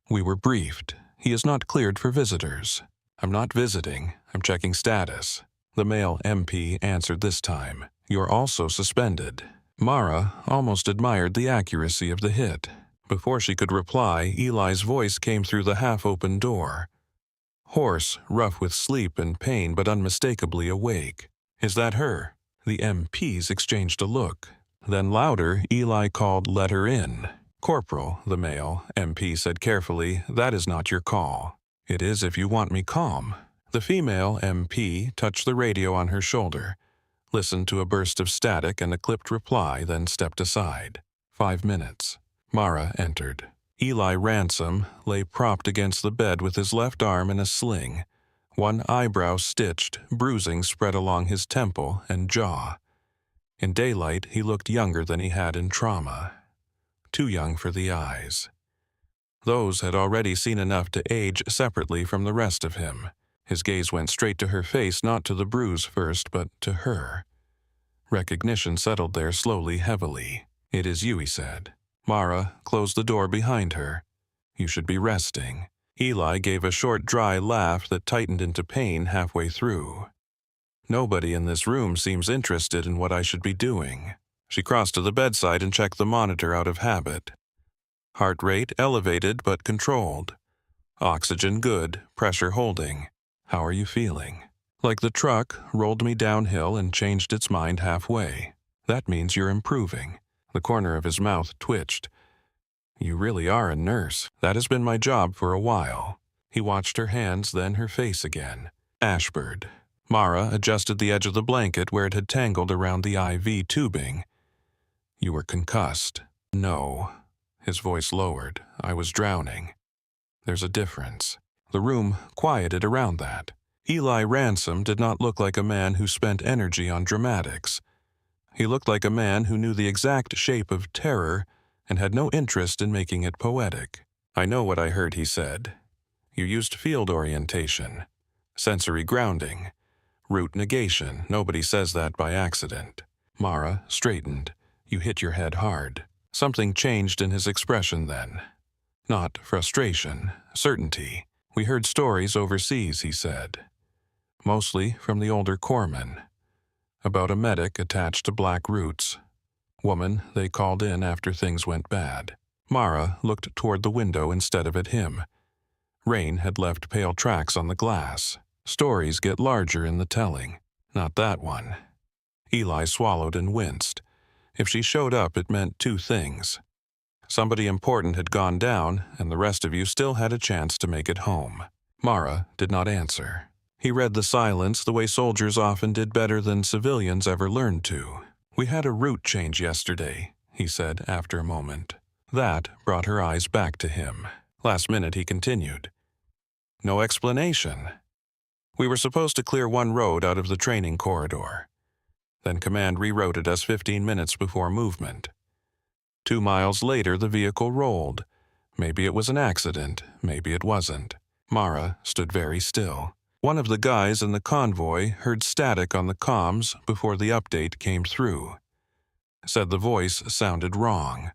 [SPEAKER 1] We were briefed. He is not cleared for visitors. I'm not visiting. I'm checking status. The male MP answered this time. You're also suspended. Mara almost admired the accuracy of the hit. Before she could reply, Eli's voice came through the half-open door. Hoarse, rough with sleep and pain, but unmistakably awake. "Is that her?" The MPs exchanged a look. Then louder, Eli called, "Let her in." "Corporal," the male MP said carefully, "that is not your call." "It is if you want me calm." The female MP touched the radio on her shoulder, listened to a burst of static and a clipped reply, then stepped aside. 5 minutes. Mara entered. Eli Ransom lay propped against the bed with his left arm in a sling, one eyebrow stitched, bruising spread along his temple and jaw. In daylight, he looked younger than he had in trauma. Too young for the eyes. Those had already seen enough to age separately from the rest of him. His gaze went straight to her face, not to the bruise first, but to her. Recognition settled there slowly, heavily. "It is you," he said. Mara closed the door behind her. "You should be resting." Eli gave a short, dry laugh that tightened into pain halfway through. "Nobody in this room seems interested in what I should be doing." She crossed to the bedside and checked the monitor out of habit. Heart rate elevated but controlled. Oxygen good, pressure holding. "How are you feeling?" "Like the truck rolled me downhill and changed its mind halfway." "That means you're improving." The corner of his mouth twitched. "You really are a nurse." "That has been my job for a while." He watched her hands, then her face again. "Ashford." Mara adjusted the edge of the blanket where it had tangled around the IV tubing. "You were concussed." "No." His voice lowered. "I was drowning." "There's a difference." The room quieted around that. Eli Ransom did not look like a man who spent energy on dramatics. He looked like a man who knew the exact shape of terror and had no interest in making it poetic. "I know what I heard," he said. "You used field orientation, sensory grounding, root negation. Nobody says that by accident." Mara straightened. "You hit your head hard." Something changed in his expression then. Not frustration, certainty. "We heard stories overseas," he said. "Mostly from the older corpsmen. About a medic attached to Black Roots. Woman they called in after things went bad." Mara looked toward the window instead of at him. Rain had left pale tracks on the glass. "Stories get larger in the telling." "Not that one." Eli swallowed and winced. If she showed up, it meant two things. Somebody important had gone down, and the rest of you still had a chance to make it home. Mara did not answer. He read the silence the way soldiers often did, better than civilians ever learned to. "We had a route change yesterday," he said after a moment. That brought her eyes back to him. Last minute he continued. "No explanation. We were supposed to clear one road out of the training corridor. Then command rerouted us 15 minutes before movement. 2 miles later, the vehicle rolled. Maybe it was an accident, maybe it wasn't." Mara stood very still. One of the guys in the convoy heard static on the comms before the update came through. Said the voice sounded wrong,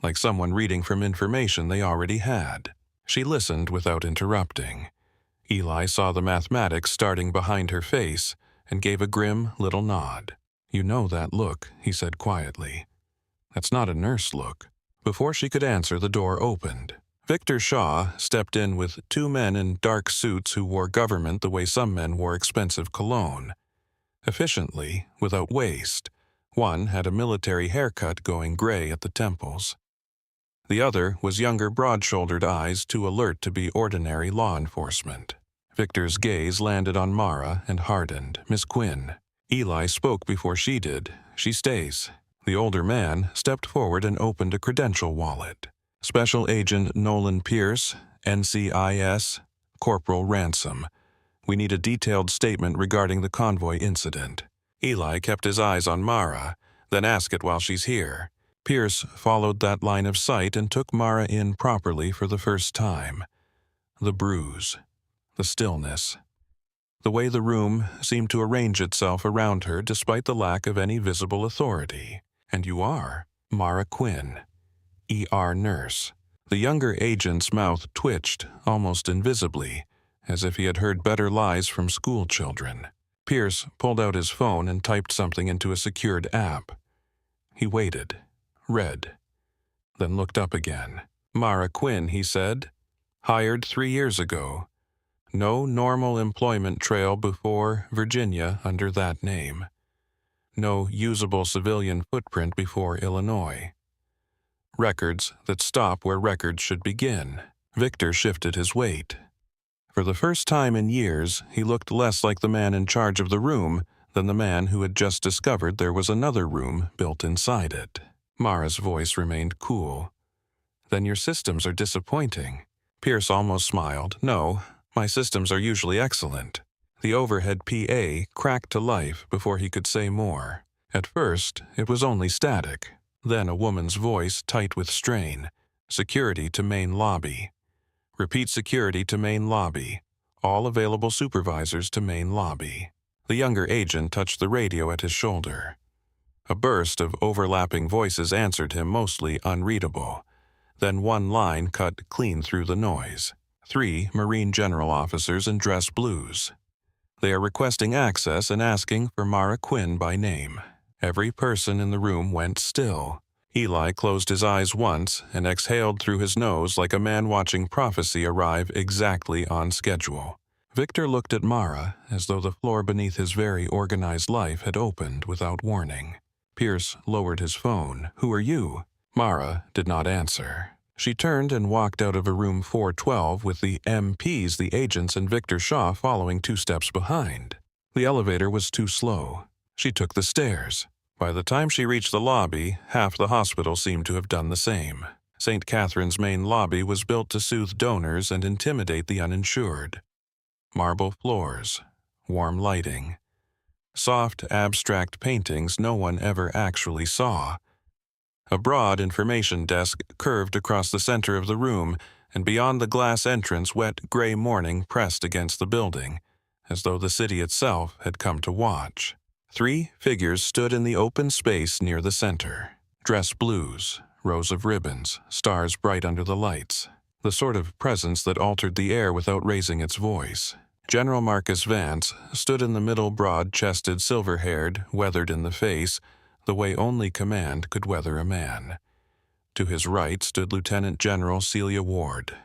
[SPEAKER 1] like someone reading from information they already had. She listened without interrupting. Eli saw the mathematics starting behind her face and gave a grim little nod. "You know that look," he said quietly. "That's not a nurse look." Before she could answer, the door opened. Victor Shaw stepped in with 2 men in dark suits who wore government the way some men wore expensive cologne. Efficiently, without waste. One had a military haircut going gray at the temples. The other was younger, broad-shouldered eyes too alert to be ordinary law enforcement. Victor's gaze landed on Mara and hardened. "Miss Quinn." Eli spoke before she did. "She stays." The older man stepped forward and opened a credential wallet. "Special Agent Nolan Pierce, NCIS, Corporal Ransom. We need a detailed statement regarding the convoy incident." Eli kept his eyes on Mara, then asked it while she's here. Pierce followed that line of sight and took Mara in properly for the first time. The bruise, the stillness, the way the room seemed to arrange itself around her despite the lack of any visible authority. "And you are Mara Quinn, ER nurse." The younger agent's mouth twitched, almost invisibly, as if he had heard better lies from school children. Pierce pulled out his phone and typed something into a secured app. He waited, read, then looked up again. "Mara Quinn," he said. "Hired 3 years ago. No normal employment trail before Virginia under that name. No usable civilian footprint before Illinois. Records that stop where records should begin. Victor shifted his weight. For the first time in years, he looked less like the man in charge of the room than the man who had just discovered there was another room built inside it. Mara's voice remained cool. "Then your systems are disappointing." Pierce almost smiled. "No, my systems are usually excellent." The overhead PA cracked to life before he could say more. At first, it was only static. Then a woman's voice, tight with strain. "Security to main lobby. Repeat security to main lobby. All available supervisors to main lobby." The younger agent touched the radio at his shoulder. A burst of overlapping voices answered him, mostly unreadable. Then one line cut clean through the noise. 3 Marine general officers in dress blues. "They are requesting access and asking for Mara Quinn by name." Every person in the room went still. Eli closed his eyes once and exhaled through his nose like a man watching prophecy arrive exactly on schedule. Victor looked at Mara as though the floor beneath his very organized life had opened without warning. Pierce lowered his phone. "Who are you?" Mara did not answer. She turned and walked out of a room 412 with the MPs, the agents, and Victor Shaw following 2 steps behind. The elevator was too slow. She took the stairs. By the time she reached the lobby, half the hospital seemed to have done the same. St. Catherine's main lobby was built to soothe donors and intimidate the uninsured. Marble floors, warm lighting, soft, abstract paintings no one ever actually saw. A broad information desk curved across the center of the room, and beyond the glass entrance wet gray morning pressed against the building, as though the city itself had come to watch. 3 figures stood in the open space near the center. Dress blues, rows of ribbons, stars bright under the lights. The sort of presence that altered the air without raising its voice. General Marcus Vance stood in the middle, broad-chested, silver-haired, weathered in the face, the way only command could weather a man. To his right stood Lieutenant General Celia Ward.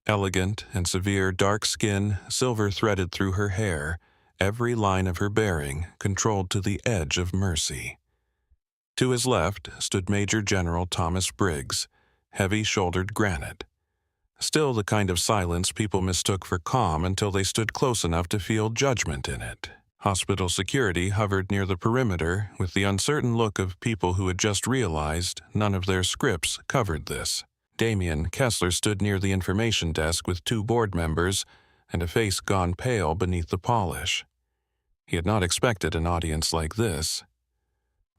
[SPEAKER 1] Elegant and severe, dark skin, silver threaded through her hair, every line of her bearing controlled to the edge of mercy. To his left stood Major General Thomas Briggs, heavy-shouldered granite. Still the kind of silence people mistook for calm until they stood close enough to feel judgment in it. Hospital security hovered near the perimeter with the uncertain look of people who had just realized none of their scripts covered this. Damien Kessler stood near the information desk with 2 board members and a face gone pale beneath the polish. He had not expected an audience like this.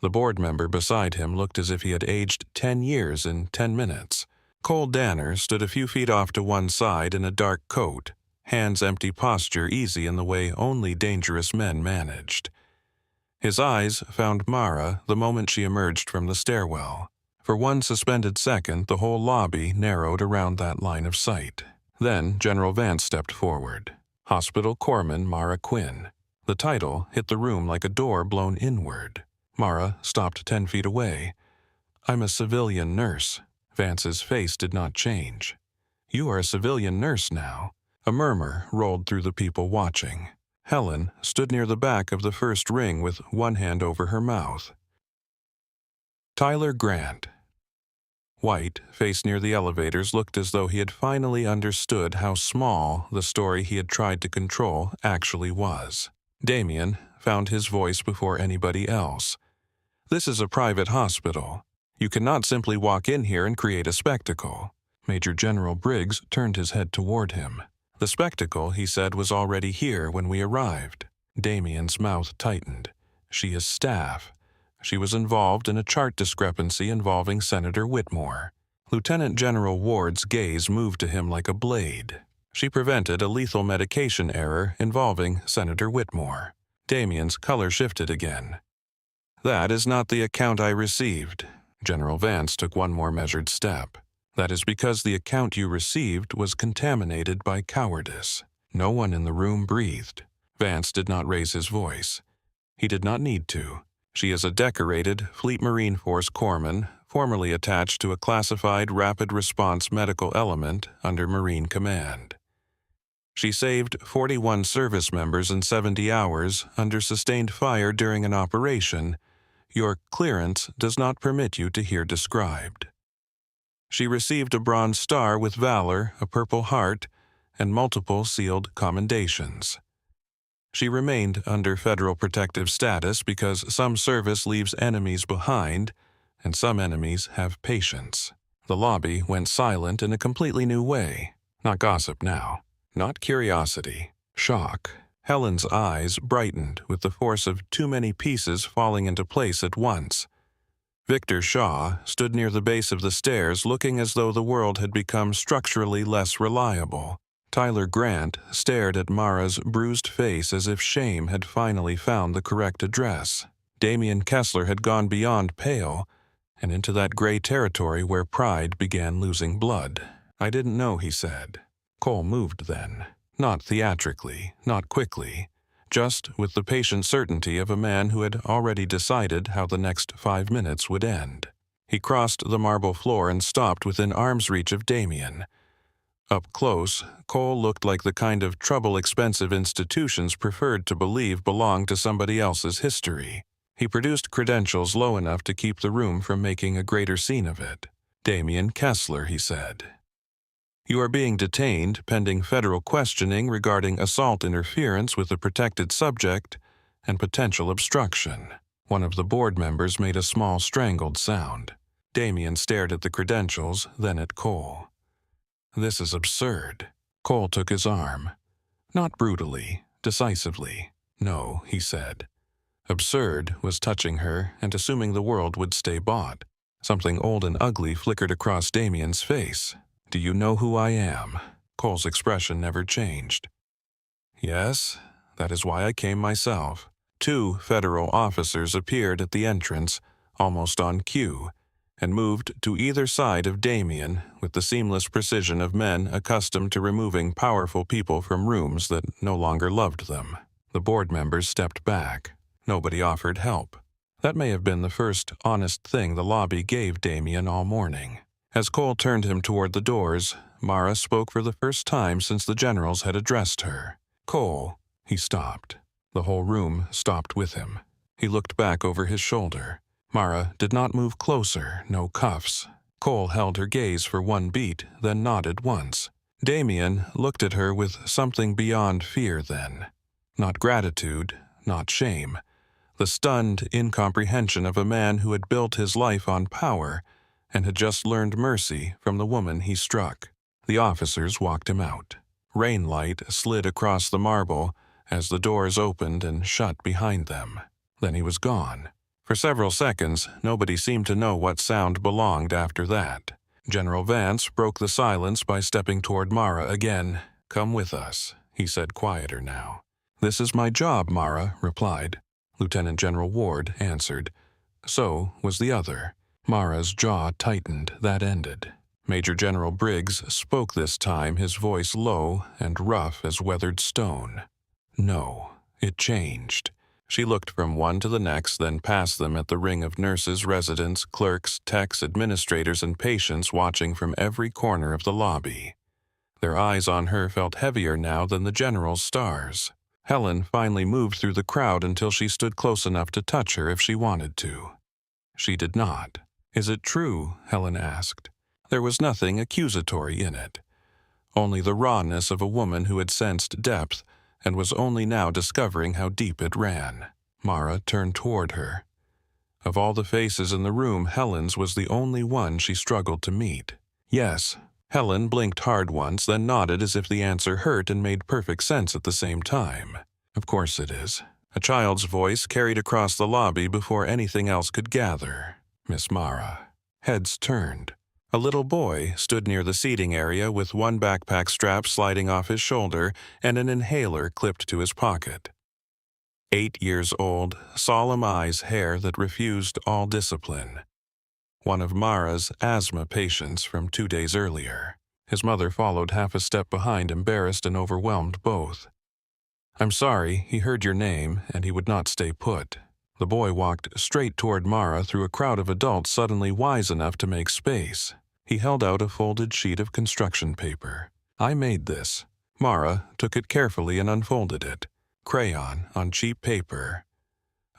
[SPEAKER 1] The board member beside him looked as if he had aged 10 years in 10 minutes. Cole Danner stood a few feet off to one side in a dark coat, hands-empty posture easy in the way only dangerous men managed. His eyes found Mara the moment she emerged from the stairwell. For one suspended second, the whole lobby narrowed around that line of sight. Then General Vance stepped forward. Hospital Corpsman Mara Quinn. The title hit the room like a door blown inward. Mara stopped 10 feet away. "I'm a civilian nurse." Vance's face did not change. "You are a civilian nurse now." A murmur rolled through the people watching. Helen stood near the back of the first ring with one hand over her mouth. Tyler Grant. White, faced near the elevators, looked as though he had finally understood how small the story he had tried to control actually was. Damien found his voice before anybody else. "This is a private hospital. You cannot simply walk in here and create a spectacle." Major General Briggs turned his head toward him. "The spectacle," he said, "was already here when we arrived." Damien's mouth tightened. "She is staff." She was involved in a chart discrepancy involving Senator Whitmore. Lieutenant General Ward's gaze moved to him like a blade. She prevented a lethal medication error involving Senator Whitmore. Damien's color shifted again. "That is not the account I received." General Vance took one more measured step. "That is because the account you received was contaminated by cowardice." No one in the room breathed. Vance did not raise his voice. He did not need to. "She is a decorated Fleet Marine Force corpsman, formerly attached to a classified rapid response medical element under Marine Command." She saved 41 service members in 70 hours under sustained fire during an operation your clearance does not permit you to hear described. She received a Bronze Star with Valor, a Purple Heart, and multiple sealed commendations. She remained under federal protective status because some service leaves enemies behind, and some enemies have patience. The lobby went silent in a completely new way. Not gossip now. Not curiosity. Shock. Helen's eyes brightened with the force of too many pieces falling into place at once. Victor Shaw stood near the base of the stairs looking as though the world had become structurally less reliable. Tyler Grant stared at Mara's bruised face as if shame had finally found the correct address. Damian Kessler had gone beyond pale and into that gray territory where pride began losing blood. "I didn't know," he said. Cole moved then. Not theatrically, not quickly, just with the patient certainty of a man who had already decided how the next 5 minutes would end. He crossed the marble floor and stopped within arm's reach of Damian. Up close, Cole looked like the kind of trouble expensive institutions preferred to believe belonged to somebody else's history. He produced credentials low enough to keep the room from making a greater scene of it. "Damian Kessler," he said. "You are being detained pending federal questioning regarding assault interference with a protected subject and potential obstruction." One of the board members made a small strangled sound. Damian stared at the credentials, then at Cole. "This is absurd." Cole took his arm. Not brutally, decisively. "No," he said. Absurd was touching her and assuming the world would stay bought. Something old and ugly flickered across Damian's face. "Do you know who I am?" Cole's expression never changed. "Yes, that is why I came myself." 2 federal officers appeared at the entrance, almost on cue, and moved to either side of Damian with the seamless precision of men accustomed to removing powerful people from rooms that no longer loved them. The board members stepped back. Nobody offered help. That may have been the first honest thing the lobby gave Damian all morning. As Cole turned him toward the doors, Mara spoke for the first time since the generals had addressed her. "Cole," he stopped. The whole room stopped with him. He looked back over his shoulder. Mara did not move closer, no cuffs. Cole held her gaze for one beat, then nodded once. Damian looked at her with something beyond fear then. Not gratitude, not shame. The stunned incomprehension of a man who had built his life on power and had just learned mercy from the woman he struck. The officers walked him out. Rainlight slid across the marble as the doors opened and shut behind them. Then he was gone. For several seconds, nobody seemed to know what sound belonged after that. General Vance broke the silence by stepping toward Mara again. "Come with us," he said, quieter now. "This is my job," Mara replied. Lieutenant General Ward answered. So was the other. Mara's jaw tightened. That ended. Major General Briggs spoke this time, his voice low and rough as weathered stone. No, it changed. She looked from one to the next, then past them at the ring of nurses, residents, clerks, techs, administrators, and patients watching from every corner of the lobby. Their eyes on her felt heavier now than the general's stars. Helen finally moved through the crowd until she stood close enough to touch her if she wanted to. She did not. "Is it true?" Helen asked. There was nothing accusatory in it. Only the rawness of a woman who had sensed depth and was only now discovering how deep it ran. Mara turned toward her. Of all the faces in the room, Helen's was the only one she struggled to meet. "Yes." Helen blinked hard once, then nodded as if the answer hurt and made perfect sense at the same time. "Of course it is." A child's voice carried across the lobby before anything else could gather. "Miss Mara." Heads turned. A little boy stood near the seating area with one backpack strap sliding off his shoulder and an inhaler clipped to his pocket. 8 years old, solemn eyes, hair that refused all discipline. One of Mara's asthma patients from 2 days earlier. His mother followed half a step behind, embarrassed and overwhelmed both. "I'm sorry, he heard your name, and he would not stay put." The boy walked straight toward Mara through a crowd of adults suddenly wise enough to make space. He held out a folded sheet of construction paper. "I made this." Mara took it carefully and unfolded it, crayon on cheap paper.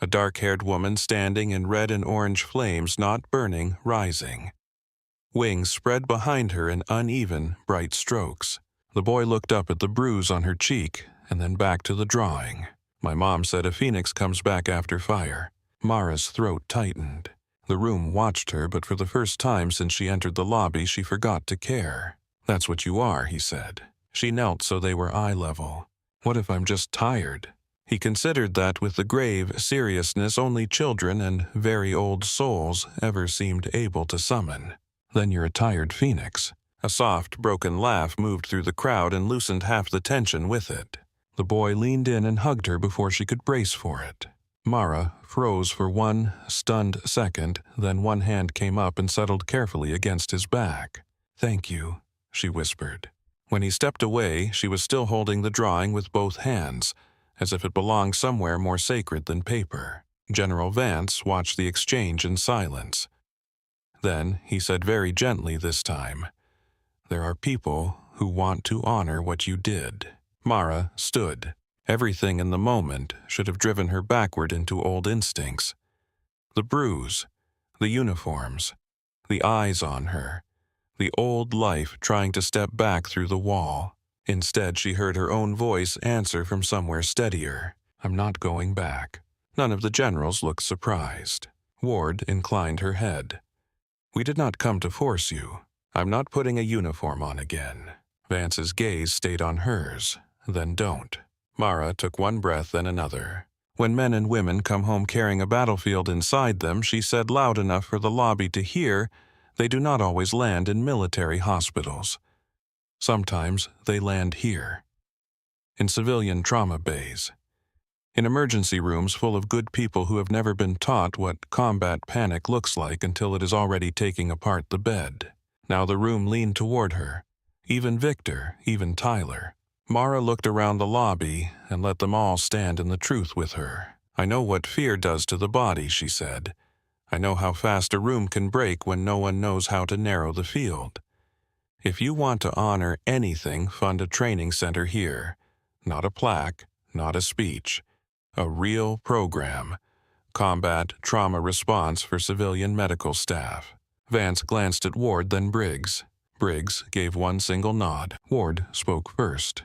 [SPEAKER 1] A dark-haired woman standing in red and orange flames, not burning, rising. Wings spread behind her in uneven, bright strokes. The boy looked up at the bruise on her cheek and then back to the drawing. My mom said a phoenix comes back after fire. Mara's throat tightened. The room watched her, but for the first time since she entered the lobby, she forgot to care. That's what you are, he said. She knelt so they were eye level. What if I'm just tired? He considered that with the grave seriousness only children and very old souls ever seemed able to summon. Then you're a tired phoenix. A soft, broken laugh moved through the crowd and loosened half the tension with it. The boy leaned in and hugged her before she could brace for it. Mara froze for one stunned second, then one hand came up and settled carefully against his back. "Thank you," she whispered. When he stepped away, she was still holding the drawing with both hands, as if it belonged somewhere more sacred than paper. General Vance watched the exchange in silence. Then he said very gently this time, "There are people who want to honor what you did." Mara stood. Everything in the moment should have driven her backward into old instincts. The bruise, the uniforms, the eyes on her, the old life trying to step back through the wall. Instead, she heard her own voice answer from somewhere steadier, "I'm not going back." None of the generals looked surprised. Ward inclined her head. "We did not come to force you. I'm not putting a uniform on again." Vance's gaze stayed on hers. "Then don't." Mara took one breath, then another. When men and women come home carrying a battlefield inside them, she said loud enough for the lobby to hear, they do not always land in military hospitals. Sometimes they land here, in civilian trauma bays, in emergency rooms full of good people who have never been taught what combat panic looks like until it is already taking apart the bed. Now the room leaned toward her. Even Victor, even Tyler. Mara looked around the lobby and let them all stand in the truth with her. "I know what fear does to the body," she said. "I know how fast a room can break when no one knows how to narrow the field. If you want to honor anything, fund a training center here. Not a plaque, not a speech. A real program. Combat trauma response for civilian medical staff." Vance glanced at Ward, then Briggs. Briggs gave one single nod. Ward spoke first.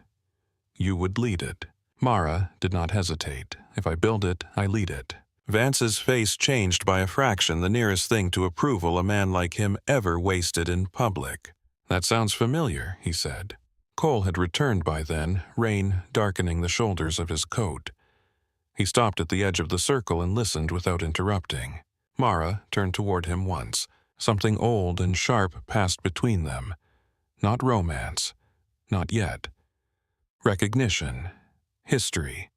[SPEAKER 1] "You would lead it." Mara did not hesitate. "If I build it, I lead it." Vance's face changed by a fraction, the nearest thing to approval a man like him ever wasted in public. "That sounds familiar," he said. Cole had returned by then, rain darkening the shoulders of his coat. He stopped at the edge of the circle and listened without interrupting. Mara turned toward him once. Something old and sharp passed between them. Not romance. Not yet. Recognition. History.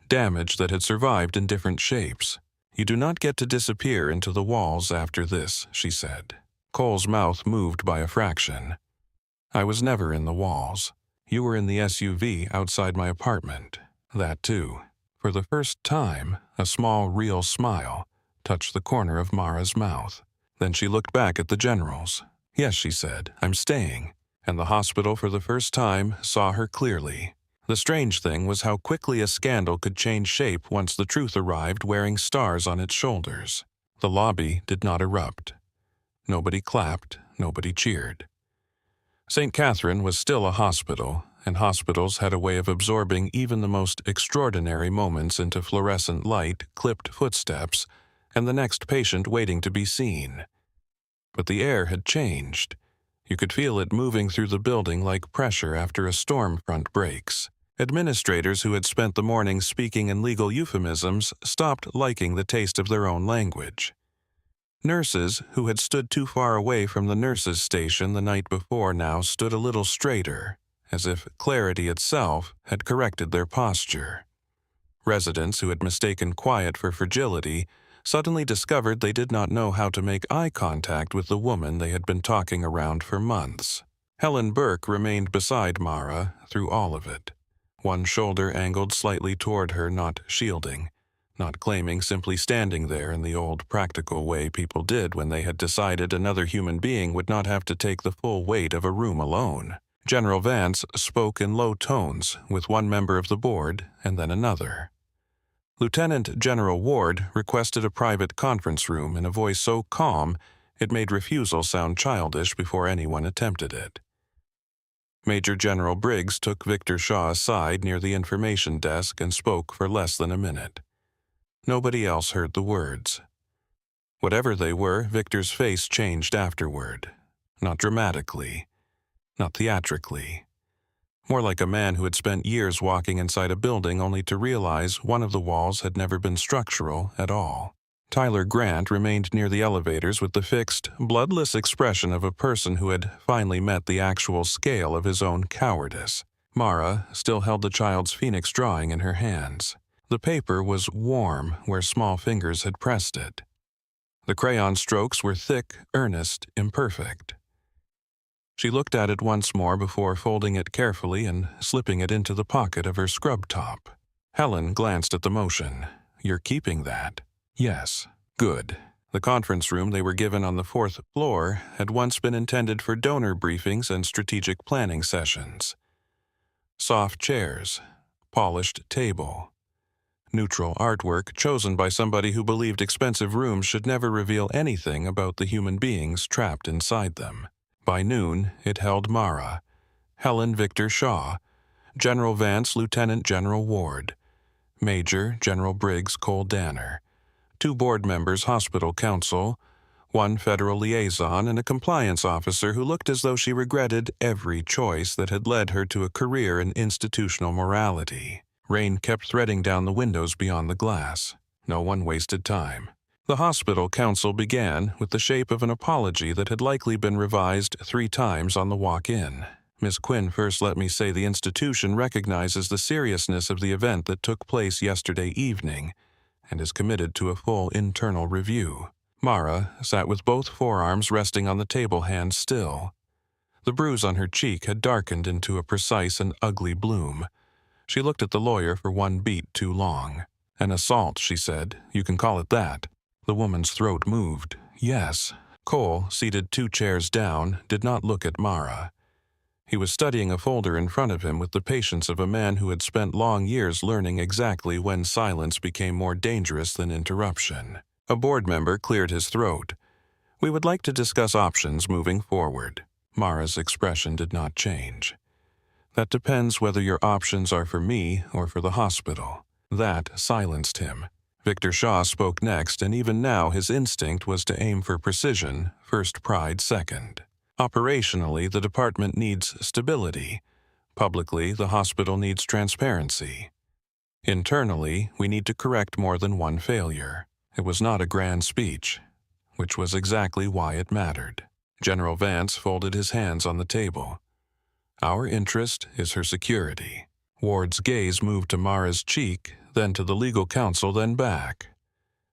[SPEAKER 1] Damage that had survived in different shapes. "You do not get to disappear into the walls after this," she said. Cole's mouth moved by a fraction. "I was never in the walls. You were in the SUV outside my apartment. That too." For the first time, a small, real smile touched the corner of Mara's mouth. Then she looked back at the generals. "Yes," she said, "I'm staying." And the hospital for the first time saw her clearly. The strange thing was how quickly a scandal could change shape once the truth arrived wearing stars on its shoulders. The lobby did not erupt. Nobody clapped, nobody cheered. St. Catherine was still a hospital, and hospitals had a way of absorbing even the most extraordinary moments into fluorescent light, clipped footsteps, and the next patient waiting to be seen. But the air had changed. You could feel it moving through the building like pressure after a storm front breaks. Administrators who had spent the morning speaking in legal euphemisms stopped liking the taste of their own language. Nurses who had stood too far away from the nurses' station the night before now stood a little straighter, as if clarity itself had corrected their posture. Residents who had mistaken quiet for fragility suddenly discovered they did not know how to make eye contact with the woman they had been talking around for months. Helen Burke remained beside Mara through all of it. One shoulder angled slightly toward her, not shielding, not claiming, simply standing there in the old practical way people did when they had decided another human being would not have to take the full weight of a room alone. General Vance spoke in low tones with one member of the board and then another. Lieutenant General Ward requested a private conference room in a voice so calm it made refusal sound childish before anyone attempted it. Major General Briggs took Victor Shaw aside near the information desk and spoke for less than a minute. Nobody else heard the words. Whatever they were, Victor's face changed afterward. Not dramatically, not theatrically. More like a man who had spent years walking inside a building only to realize one of the walls had never been structural at all. Tyler Grant remained near the elevators with the fixed, bloodless expression of a person who had finally met the actual scale of his own cowardice. Mara still held the child's phoenix drawing in her hands. The paper was warm where small fingers had pressed it. The crayon strokes were thick, earnest, imperfect. She looked at it once more before folding it carefully and slipping it into the pocket of her scrub top. Helen glanced at the motion. "You're keeping that?" "Yes." "Good." The conference room they were given on the 4th floor had once been intended for donor briefings and strategic planning sessions. Soft chairs, polished table, neutral artwork chosen by somebody who believed expensive rooms should never reveal anything about the human beings trapped inside them. By noon, it held Mara, Helen Victor Shaw, General Vance Lieutenant General Ward, Major General Briggs Cole Danner, 2 board members hospital counsel, 1 federal liaison, and a compliance officer who looked as though she regretted every choice that had led her to a career in institutional morality. Rain kept threading down the windows beyond the glass. No one wasted time. The hospital council began with the shape of an apology that had likely been revised 3 times on the walk-in. "Miss Quinn, first let me say the institution recognizes the seriousness of the event that took place yesterday evening and is committed to a full internal review." Mara sat with both forearms resting on the table hand still. The bruise on her cheek had darkened into a precise and ugly bloom. She looked at the lawyer for 1 beat too long. "An assault," she said. "You can call it that." The woman's throat moved. "Yes." Cole, seated 2 chairs down, did not look at Mara. He was studying a folder in front of him with the patience of a man who had spent long years learning exactly when silence became more dangerous than interruption. A board member cleared his throat. "We would like to discuss options moving forward." Mara's expression did not change. "That depends whether your options are for me or for the hospital." That silenced him. Victor Shaw spoke next, and even now his instinct was to aim for precision, first pride second. "Operationally, the department needs stability. Publicly, the hospital needs transparency. Internally, we need to correct more than one failure." It was not a grand speech, which was exactly why it mattered. General Vance folded his hands on the table. "Our interest is her security." Ward's gaze moved to Mara's cheek, then to the legal counsel, then back.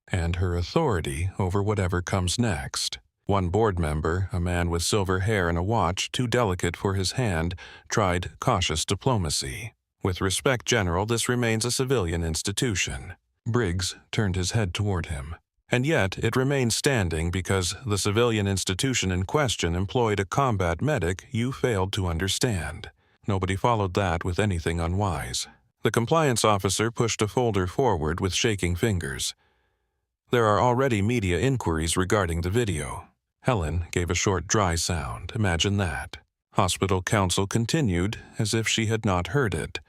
[SPEAKER 1] "And her authority over whatever comes next." One board member, a man with silver hair and a watch too delicate for his hand, tried cautious diplomacy. "With respect, General, this remains a civilian institution." Briggs turned his head toward him. "And yet it remains standing because the civilian institution in question employed a combat medic you failed to understand. Nobody followed that with anything unwise." The compliance officer pushed a folder forward with shaking fingers. "There are already media inquiries regarding the video." Helen gave a short dry sound. Imagine that. Hospital counsel continued as if she had not heard it.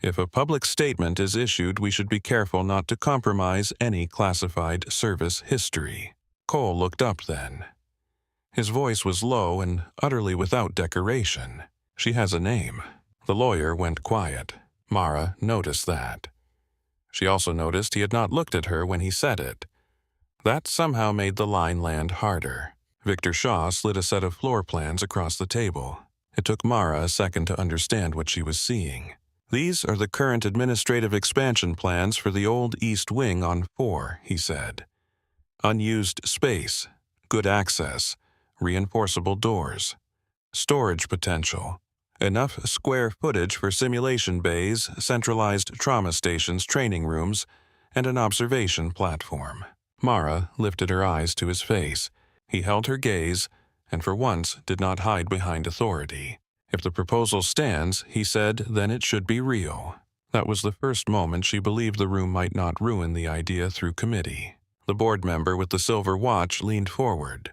[SPEAKER 1] "If a public statement is issued, we should be careful not to compromise any classified service history." Cole looked up then. His voice was low and utterly without decoration. "She has a name." The lawyer went quiet. Mara noticed that. She also noticed he had not looked at her when he said it. That somehow made the line land harder. Victor Shaw slid a set of floor plans across the table. It took Mara a second to understand what she was seeing. "These are the current administrative expansion plans for the old East Wing on 4, he said. "Unused space, good access, reinforceable doors, storage potential, enough square footage for simulation bays, centralized trauma stations, training rooms, and an observation platform." Mara lifted her eyes to his face. He held her gaze, and for once did not hide behind authority. If the proposal stands, he said, then it should be real. That was the first moment she believed the room might not ruin the idea through committee. The board member with the silver watch leaned forward.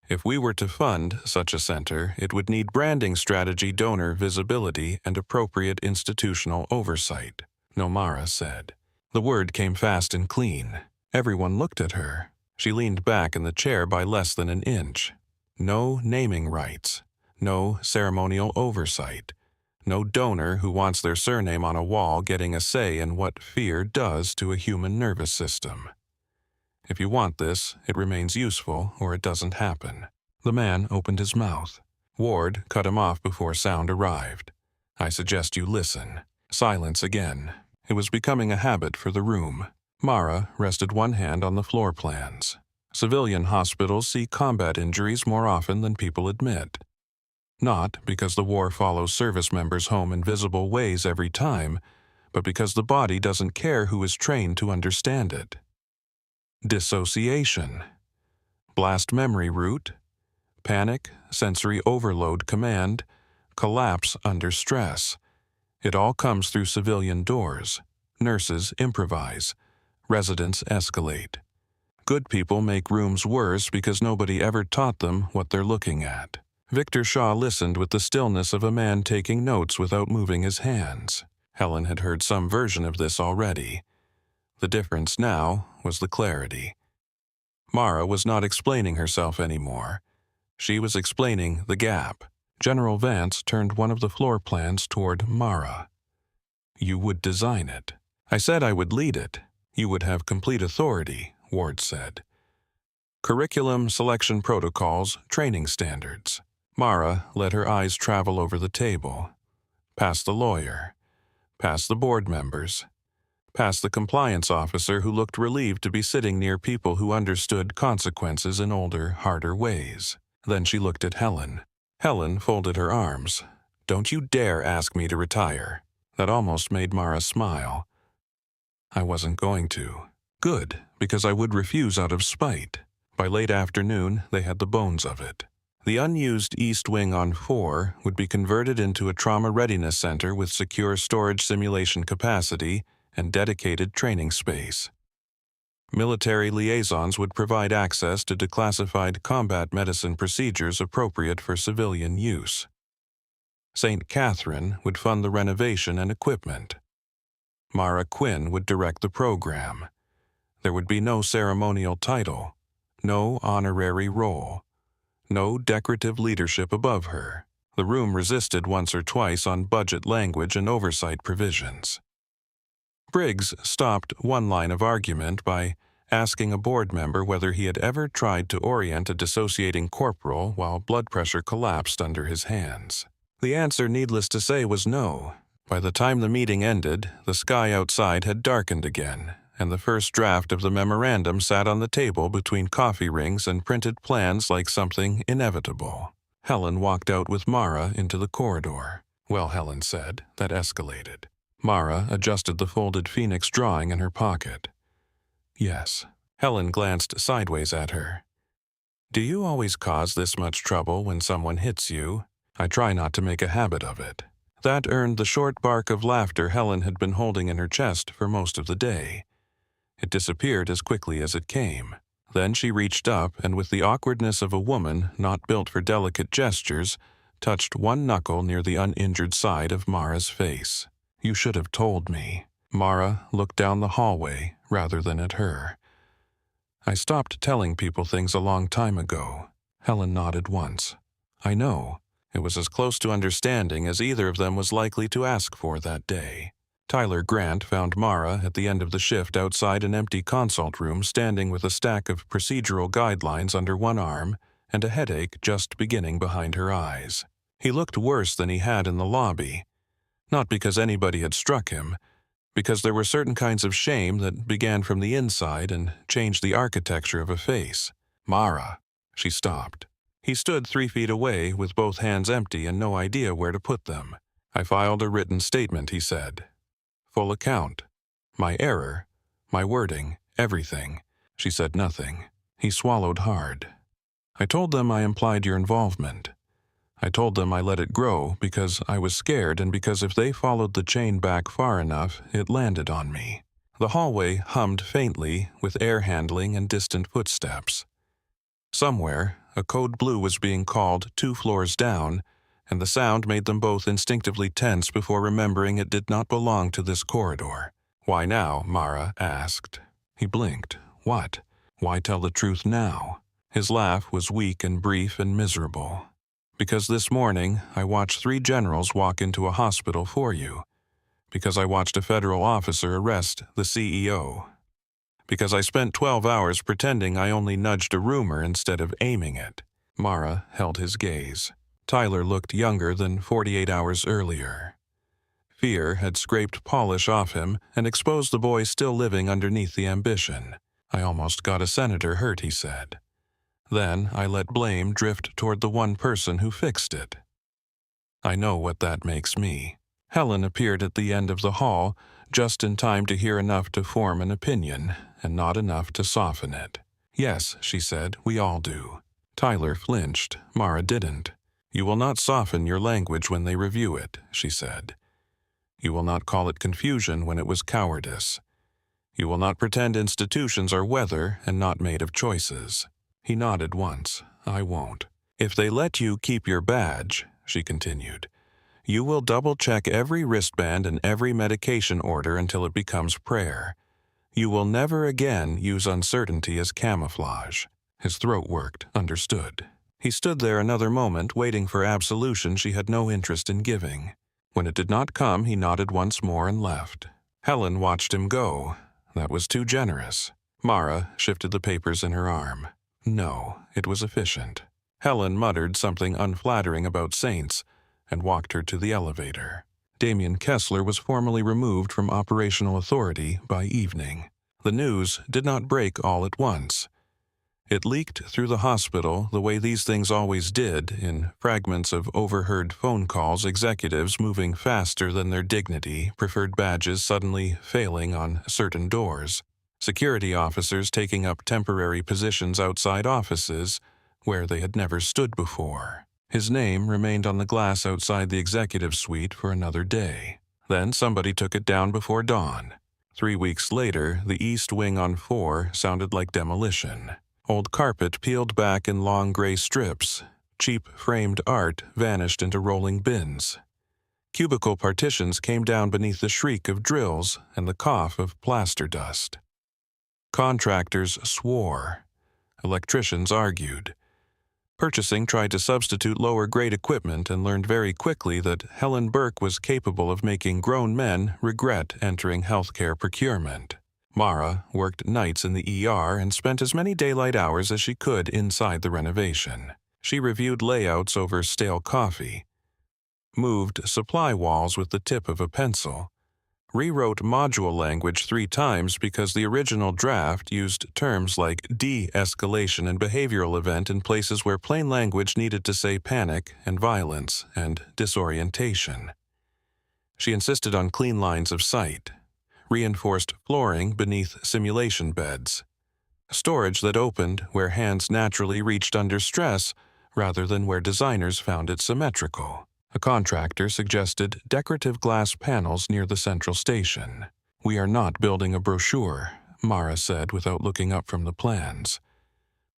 [SPEAKER 1] If we were to fund such a center, it would need branding strategy, donor visibility, and appropriate institutional oversight, Nomara said. The word came fast and clean. Everyone looked at her. She leaned back in the chair by less than an inch. No naming rights. No ceremonial oversight. No donor who wants their surname on a wall getting a say in what fear does to a human nervous system. If you want this, it remains useful or it doesn't happen. The man opened his mouth. Ward cut him off before sound arrived. I suggest you listen. Silence again. It was becoming a habit for the room. Mara rested one hand on the floor plans. Civilian hospitals see combat injuries more often than people admit. Not because the war follows service members home in visible ways every time, but because the body doesn't care who is trained to understand it. Dissociation. Blast memory root. Panic, sensory overload command, collapse under stress. It all comes through civilian doors. Nurses improvise. Residents escalate. Good people make rooms worse because nobody ever taught them what they're looking at. Victor Shaw listened with the stillness of a man taking notes without moving his hands. Helen had heard some version of this already. The difference now was the clarity. Mara was not explaining herself anymore. She was explaining the gap. General Vance turned one of the floor plans toward Mara. You would design it. I said I would lead it. You would have complete authority, Ward said. Curriculum, selection protocols, training standards. Mara let her eyes travel over the table. Past the lawyer. Past the board members. Past the compliance officer who looked relieved to be sitting near people who understood consequences in older, harder ways. Then she looked at Helen. Helen folded her arms. Don't you dare ask me to retire. That almost made Mara smile. I wasn't going to. Good, because I would refuse out of spite. By late afternoon, they had the bones of it. The unused East Wing on 4 would be converted into a trauma readiness center with secure storage simulation capacity and dedicated training space. Military liaisons would provide access to declassified combat medicine procedures appropriate for civilian use. St. Catherine would fund the renovation and equipment. Mara Quinn would direct the program. There would be no ceremonial title, no honorary role, no decorative leadership above her. The room resisted once or twice on budget language and oversight provisions. Briggs stopped one line of argument by asking a board member whether he had ever tried to orient a dissociating corporal while blood pressure collapsed under his hands. The answer, needless to say, was no. By the time the meeting ended, the sky outside had darkened again, and the first draft of the memorandum sat on the table between coffee rings and printed plans like something inevitable. Helen walked out with Mara into the corridor. Well, Helen said, that escalated. Mara adjusted the folded Phoenix drawing in her pocket. Yes. Helen glanced sideways at her. Do you always cause this much trouble when someone hits you? I try not to make a habit of it. That earned the short bark of laughter Helen had been holding in her chest for most of the day. It disappeared as quickly as it came. Then she reached up and, with the awkwardness of a woman not built for delicate gestures, touched one knuckle near the uninjured side of Mara's face. You should have told me. Mara looked down the hallway rather than at her. I stopped telling people things a long time ago. Helen nodded once. I know. It was as close to understanding as either of them was likely to ask for that day. Tyler Grant found Mara at the end of the shift outside an empty consult room, standing with a stack of procedural guidelines under one arm and a headache just beginning behind her eyes. He looked worse than he had in the lobby. Not because anybody had struck him, because there were certain kinds of shame that began from the inside and changed the architecture of a face. Mara. She stopped. He stood 3 feet away with both hands empty and no idea where to put them. I filed a written statement, he said. Full account. My error, my wording, everything. She said nothing. He swallowed hard. I told them I implied your involvement. I told them I let it grow because I was scared and because if they followed the chain back far enough, it landed on me. The hallway hummed faintly with air handling and distant footsteps. Somewhere, a code blue was being called 2 floors down, and the sound made them both instinctively tense before remembering it did not belong to this corridor. "Why now?" Mara asked. He blinked. What? Why tell the truth now? His laugh was weak and brief and miserable. "Because this morning I watched 3 generals walk into a hospital for you. Because I watched a federal officer arrest the CEO. Because I spent 12 hours pretending I only nudged a rumor instead of aiming it." Mara held his gaze. Tyler looked younger than 48 hours earlier. Fear had scraped polish off him and exposed the boy still living underneath the ambition. "I almost got a senator hurt," he said. "Then I let blame drift toward the one person who fixed it. I know what that makes me." Helen appeared at the end of the hall, just in time to hear enough to form an opinion, and not enough to soften it. "Yes," she said, "we all do." Tyler flinched. Mara didn't. "You will not soften your language when they review it," she said. "You will not call it confusion when it was cowardice. You will not pretend institutions are weather and not made of choices." He nodded once. "I won't." "If they let you keep your badge," she continued, "you will double-check every wristband and every medication order until it becomes prayer. You will never again use uncertainty as camouflage." His throat worked. Understood. He stood there another moment, waiting for absolution she had no interest in giving. When it did not come, he nodded once more and left. Helen watched him go. That was too generous. Mara shifted the papers in her arm. No, it was efficient. Helen muttered something unflattering about saints and walked her to the elevator. Damien Kessler was formally removed from operational authority by evening. The news did not break all at once. It leaked through the hospital the way these things always did, in fragments of overheard phone calls, executives moving faster than their dignity, preferred badges suddenly failing on certain doors, security officers taking up temporary positions outside offices where they had never stood before. His name remained on the glass outside the executive suite for another day. Then somebody took it down before dawn. 3 weeks later, the east wing on 4 sounded like demolition. Old carpet peeled back in long gray strips. Cheap framed art vanished into rolling bins. Cubicle partitions came down beneath the shriek of drills and the cough of plaster dust. Contractors swore. Electricians argued. Purchasing tried to substitute lower-grade equipment and learned very quickly that Helen Burke was capable of making grown men regret entering healthcare procurement. Mara worked nights in the ER and spent as many daylight hours as she could inside the renovation. She reviewed layouts over stale coffee, moved supply walls with the tip of a pencil, rewrote module language 3 times because the original draft used terms like de-escalation and behavioral event in places where plain language needed to say panic and violence and disorientation. She insisted on clean lines of sight, reinforced flooring beneath simulation beds, storage that opened where hands naturally reached under stress rather than where designers found it symmetrical. A contractor suggested decorative glass panels near the central station. "We are not building a brochure," Mara said without looking up from the plans.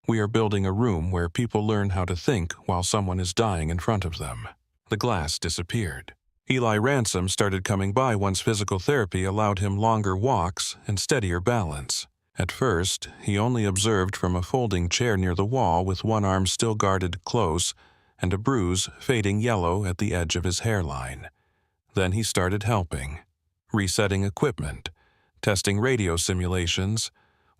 [SPEAKER 1] "We are building a room where people learn how to think while someone is dying in front of them." The glass disappeared. Eli Ransom started coming by once physical therapy allowed him longer walks and steadier balance. At first, he only observed from a folding chair near the wall with one arm still guarded close and a bruise fading yellow at the edge of his hairline. Then he started helping, resetting equipment, testing radio simulations,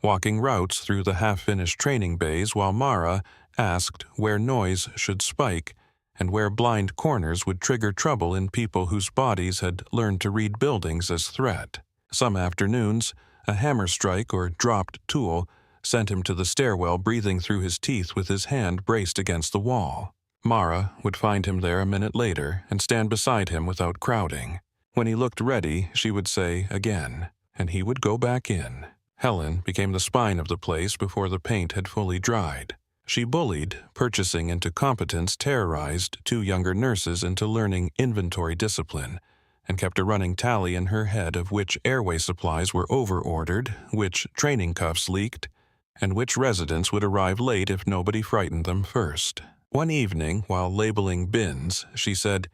[SPEAKER 1] walking routes through the half-finished training bays while Mara asked where noise should spike and where blind corners would trigger trouble in people whose bodies had learned to read buildings as threat. Some afternoons, a hammer strike or dropped tool sent him to the stairwell breathing through his teeth with his hand braced against the wall. Mara would find him there a minute later and stand beside him without crowding. When he looked ready, she would say again, and he would go back in. Helen became the spine of the place before the paint had fully dried. She bullied, purchasing into competence terrorized 2 younger nurses into learning inventory discipline, and kept a running tally in her head of which airway supplies were over-ordered, which training cuffs leaked, and which residents would arrive late if nobody frightened them first. One evening, while labeling bins, she said,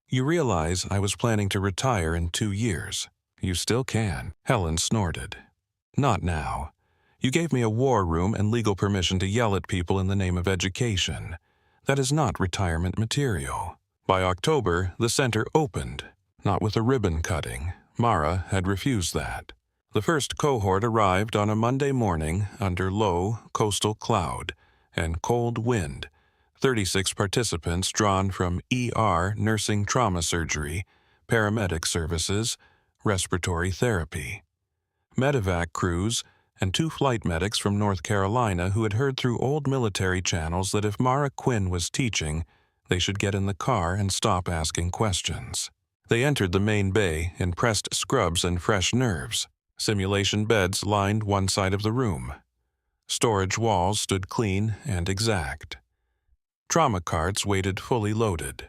[SPEAKER 1] "You realize I was planning to retire in 2 years. You still can." Helen snorted. "Not now. You gave me a war room and legal permission to yell at people in the name of education. That is not retirement material." By October, the center opened, not with a ribbon cutting. Mara had refused that. The first cohort arrived on a Monday morning under low coastal cloud and cold wind. 36 participants drawn from ER nursing trauma surgery, paramedic services, respiratory therapy, medevac crews, and 2 flight medics from North Carolina who had heard through old military channels that if Mara Quinn was teaching, they should get in the car and stop asking questions. They entered the main bay in pressed scrubs and fresh nerves. Simulation beds lined one side of the room. Storage walls stood clean and exact. Trauma carts waited fully loaded.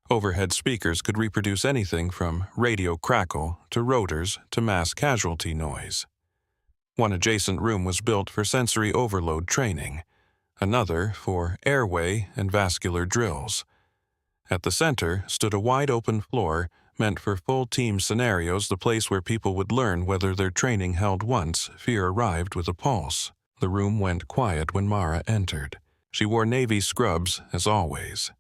[SPEAKER 1] Overhead speakers could reproduce anything from radio crackle to rotors to mass casualty noise. One adjacent room was built for sensory overload training, another for airway and vascular drills. At the center stood a wide-open floor meant for full-team scenarios, the place where people would learn whether their training held once fear arrived with a pulse. The room went quiet when Mara entered. She wore navy scrubs, as always.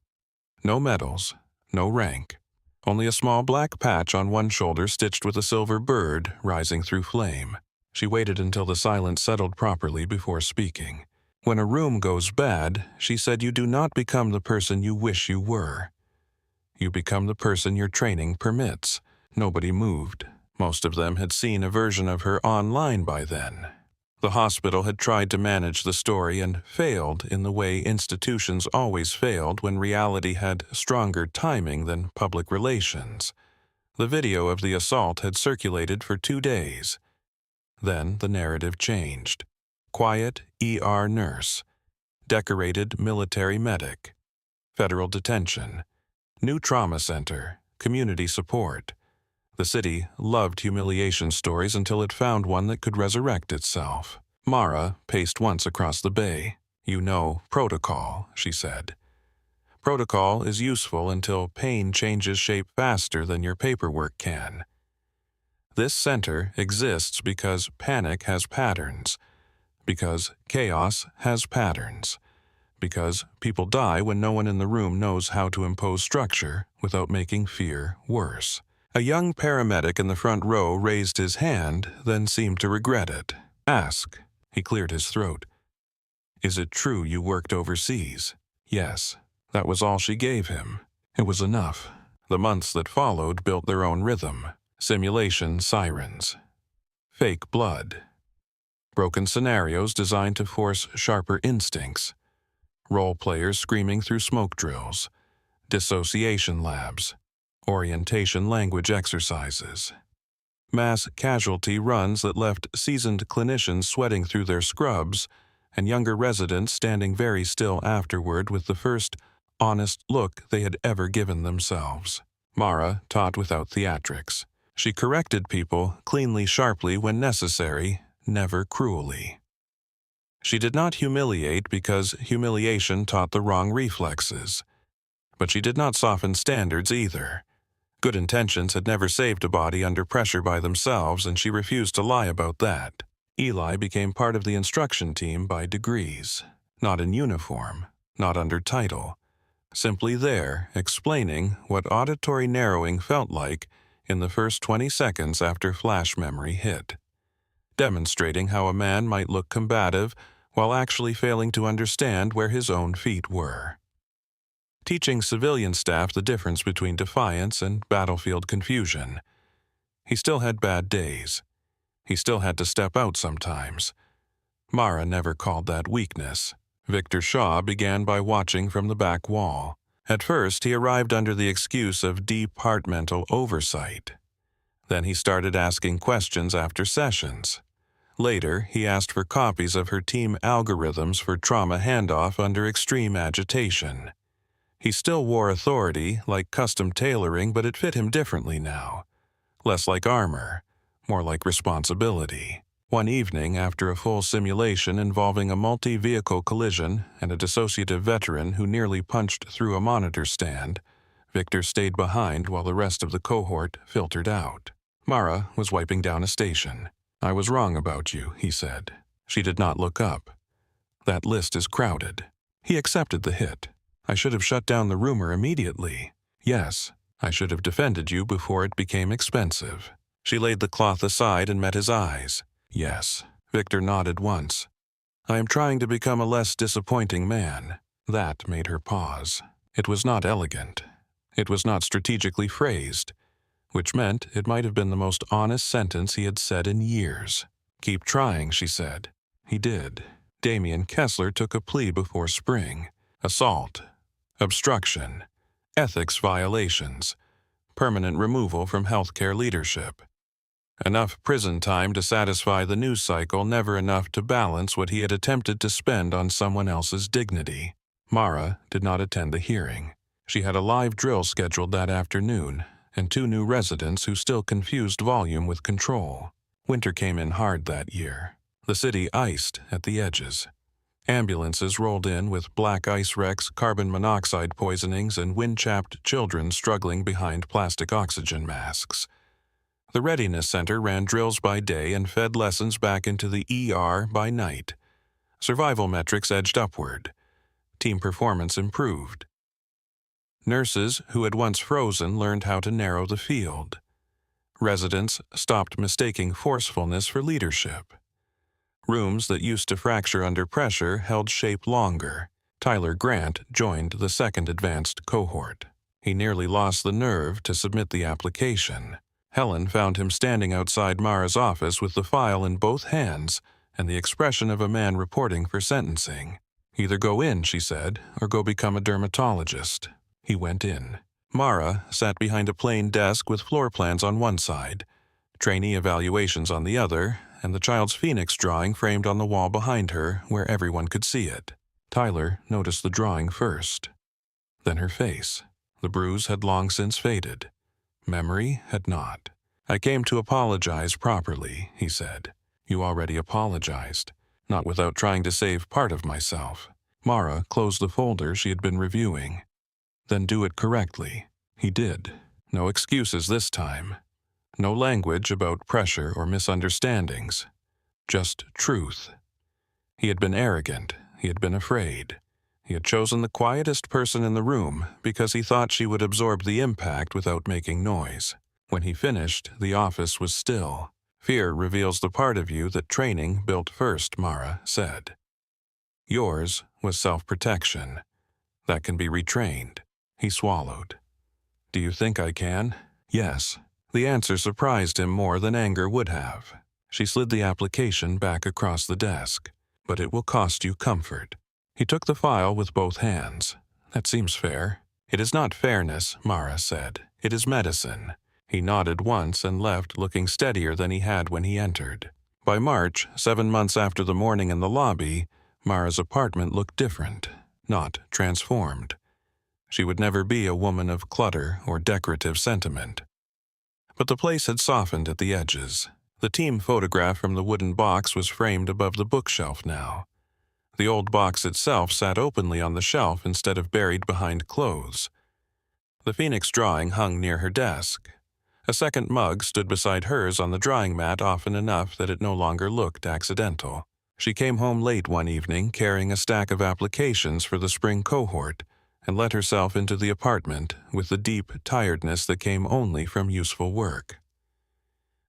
[SPEAKER 1] No medals, no rank. Only a small black patch on one shoulder stitched with a silver bird rising through flame. She waited until the silence settled properly before speaking. "When a room goes bad," she said, "you do not become the person you wish you were. You become the person your training permits." Nobody moved. Most of them had seen a version of her online by then. The hospital had tried to manage the story and failed in the way institutions always failed when reality had stronger timing than public relations. The video of the assault had circulated for 2 days. Then the narrative changed. Quiet ER nurse, decorated military medic, federal detention, new trauma center, community support. The city loved humiliation stories until it found one that could resurrect itself. Mara paced once across the bay. "You know, protocol," she said. "Protocol is useful until pain changes shape faster than your paperwork can. This center exists because panic has patterns, because chaos has patterns, because people die when no one in the room knows how to impose structure without making fear worse." A young paramedic in the front row raised his hand, then seemed to regret it. "Ask." He cleared his throat. "Is it true you worked overseas?" Yes. That was all she gave him. It was enough. The months that followed built their own rhythm. Simulation sirens. Fake blood. Broken scenarios designed to force sharper instincts. Role players screaming through smoke drills. Dissociation labs. Orientation language exercises. Mass casualty runs that left seasoned clinicians sweating through their scrubs and younger residents standing very still afterward with the first honest look they had ever given themselves. Mara taught without theatrics. She corrected people cleanly, sharply when necessary, never cruelly. She did not humiliate because humiliation taught the wrong reflexes. But she did not soften standards either. Good intentions had never saved a body under pressure by themselves, and she refused to lie about that. Eli became part of the instruction team by degrees, not in uniform, not under title, simply there, explaining what auditory narrowing felt like in the first 20 seconds after flash memory hit, demonstrating how a man might look combative while actually failing to understand where his own feet were. Teaching civilian staff the difference between defiance and battlefield confusion. He still had bad days. He still had to step out sometimes. Mara never called that weakness. Victor Shaw began by watching from the back wall. At first, he arrived under the excuse of departmental oversight. Then he started asking questions after sessions. Later, he asked for copies of her team algorithms for trauma handoff under extreme agitation. He still wore authority, like custom tailoring, but it fit him differently now. Less like armor, more like responsibility. One evening, after a full simulation involving a multi-vehicle collision and a dissociative veteran who nearly punched through a monitor stand, Victor stayed behind while the rest of the cohort filtered out. Mara was wiping down a station. "I was wrong about you," he said. She did not look up. "That list is crowded." He accepted the hit. "I should have shut down the rumor immediately." "Yes, I should have defended you before it became expensive." She laid the cloth aside and met his eyes. "Yes." Victor nodded once. "I am trying to become a less disappointing man." That made her pause. It was not elegant. It was not strategically phrased, which meant it might have been the most honest sentence he had said in years. "Keep trying," she said. He did. Damien Kessler took a plea before spring. Assault, obstruction, ethics violations, permanent removal from healthcare leadership. Enough prison time to satisfy the news cycle, never enough to balance what he had attempted to spend on someone else's dignity. Mara did not attend the hearing. She had a live drill scheduled that afternoon, and 2 new residents who still confused volume with control. Winter came in hard that year. The city iced at the edges. Ambulances rolled in with black ice wrecks, carbon monoxide poisonings, and wind-chapped children struggling behind plastic oxygen masks. The Readiness Center ran drills by day and fed lessons back into the ER by night. Survival metrics edged upward. Team performance improved. Nurses who had once frozen learned how to narrow the field. Residents stopped mistaking forcefulness for leadership. Rooms that used to fracture under pressure held shape longer. Tyler Grant joined the second advanced cohort. He nearly lost the nerve to submit the application. Helen found him standing outside Mara's office with the file in both hands and the expression of a man reporting for sentencing. "Either go in," she said, "or go become a dermatologist." He went in. Mara sat behind a plain desk with floor plans on one side, trainee evaluations on the other, and the child's phoenix drawing framed on the wall behind her where everyone could see it. Tyler noticed the drawing first. Then her face. The bruise had long since faded. Memory had not. "I came to apologize properly," he said. "You already apologized. Not without trying to save part of myself." Mara closed the folder she had been reviewing. "Then do it correctly." He did. No excuses this time. No language about pressure or misunderstandings. Just truth. He had been arrogant. He had been afraid. He had chosen the quietest person in the room because he thought she would absorb the impact without making noise. When he finished, the office was still. "Fear reveals the part of you that training built first," Mara said. "Yours was self-protection. That can be retrained." He swallowed. "Do you think I can?" "Yes." The answer surprised him more than anger would have. She slid the application back across the desk. "But it will cost you comfort." He took the file with both hands. "That seems fair." "It is not fairness," Mara said. "It is medicine." He nodded once and left, looking steadier than he had when he entered. By March, 7 months after the morning in the lobby, Mara's apartment looked different, not transformed. She would never be a woman of clutter or decorative sentiment. But the place had softened at the edges. The team photograph from the wooden box was framed above the bookshelf now. The old box itself sat openly on the shelf instead of buried behind clothes. The phoenix drawing hung near her desk. A second mug stood beside hers on the drying mat often enough that it no longer looked accidental. She came home late one evening carrying a stack of applications for the spring cohort and let herself into the apartment with the deep tiredness that came only from useful work.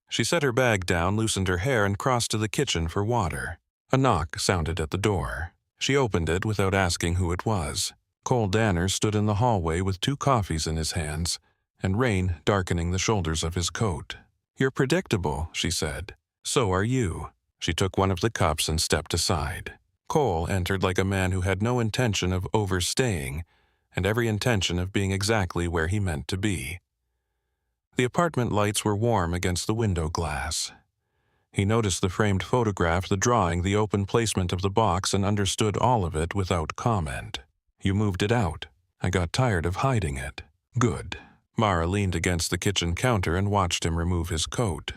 [SPEAKER 1] She set her bag down, loosened her hair, and crossed to the kitchen for water. A knock sounded at the door. She opened it without asking who it was. Cole Danner stood in the hallway with 2 coffees in his hands, and rain darkening the shoulders of his coat. "You're predictable," she said. "So are you." She took one of the cups and stepped aside. Cole entered like a man who had no intention of overstaying, and every intention of being exactly where he meant to be. The apartment lights were warm against the window glass. He noticed the framed photograph, the drawing, the open placement of the box, and understood all of it without comment. You moved it out. I got tired of hiding it. Good. Mara leaned against the kitchen counter and watched him remove his coat.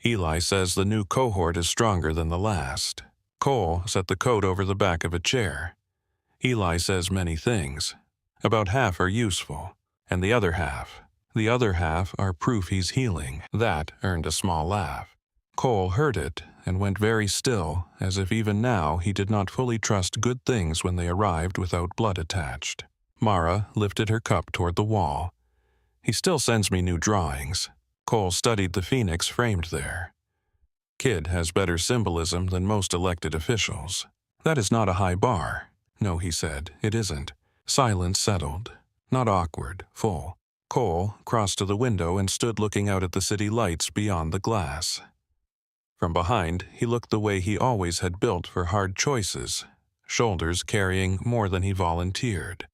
[SPEAKER 1] Eli says the new cohort is stronger than the last. Cole set the coat over the back of a chair. Eli says many things. About half are useful, and the other half are proof he's healing. That earned a small laugh. Cole heard it and went very still, as if even now he did not fully trust good things when they arrived without blood attached. Mara lifted her cup toward the wall. He still sends me new drawings. Cole studied the phoenix framed there. Kid has better symbolism than most elected officials. That is not a high bar. No, he said, it isn't. Silence settled. Not awkward, full. Cole crossed to the window and stood looking out at the city lights beyond the glass. From behind, he looked the way he always had built for hard choices, shoulders carrying more than he volunteered.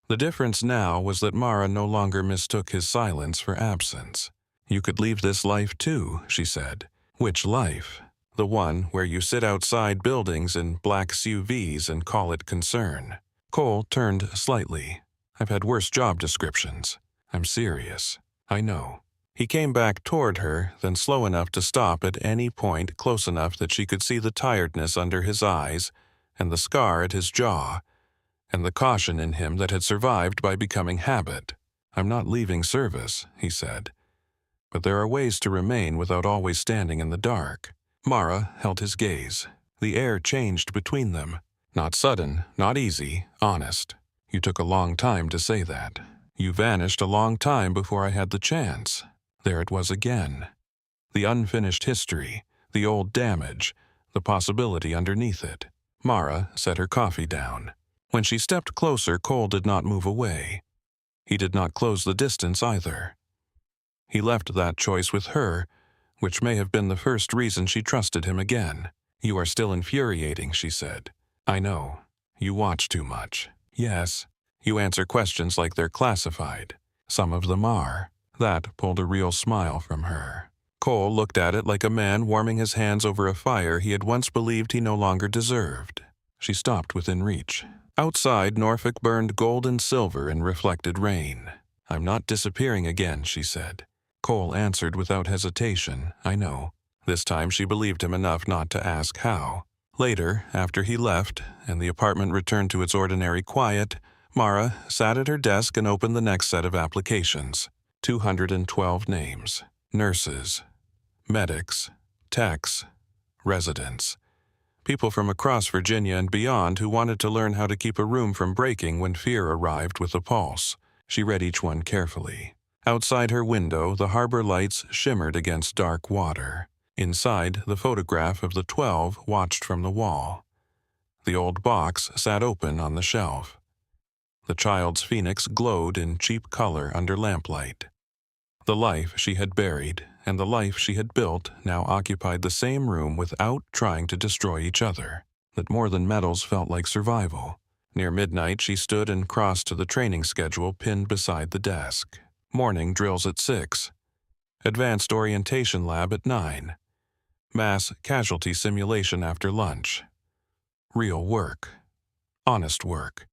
[SPEAKER 1] The difference now was that Mara no longer mistook his silence for absence. You could leave this life too, she said. Which life? The one where you sit outside buildings in black SUVs and call it concern. Cole turned slightly. I've had worse job descriptions. I'm serious. I know. He came back toward her, then slow enough to stop at any point close enough that she could see the tiredness under his eyes and the scar at his jaw, and the caution in him that had survived by becoming habit. I'm not leaving service, he said. But there are ways to remain without always standing in the dark. Mara held his gaze. The air changed between them. Not sudden, not easy, honest. You took a long time to say that. You vanished a long time before I had the chance. There it was again. The unfinished history, the old damage, the possibility underneath it. Mara set her coffee down. When she stepped closer, Cole did not move away. He did not close the distance either. He left that choice with her, which may have been the first reason she trusted him again. You are still infuriating, she said. I know. You watch too much. Yes. You answer questions like they're classified. Some of them are. That pulled a real smile from her. Cole looked at it like a man warming his hands over a fire he had once believed he no longer deserved. She stopped within reach. Outside, Norfolk burned gold and silver in reflected rain. I'm not disappearing again, she said. Cole answered without hesitation, I know. This time she believed him enough not to ask how. Later, after he left, and the apartment returned to its ordinary quiet, Mara sat at her desk and opened the next set of applications. 212 names. Nurses, medics, techs, residents. People from across Virginia and beyond who wanted to learn how to keep a room from breaking when fear arrived with a pulse. She read each one carefully. Outside her window, the harbor lights shimmered against dark water. Inside, the photograph of the 12 watched from the wall. The old box sat open on the shelf. The child's phoenix glowed in cheap color under lamplight. The life she had buried and the life she had built now occupied the same room without trying to destroy each other. That more than medals felt like survival. Near midnight, she stood and crossed to the training schedule pinned beside the desk. Morning drills at 6. Advanced orientation lab at 9. Mass casualty simulation after lunch. Real work. Honest work.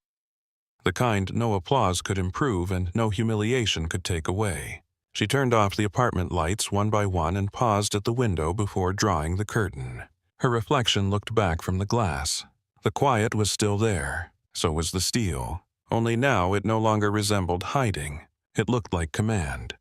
[SPEAKER 1] The kind no applause could improve and no humiliation could take away. She turned off the apartment lights one by one and paused at the window before drawing the curtain. Her reflection looked back from the glass. The quiet was still there. So was the steel. Only now it no longer resembled hiding. It looked like command.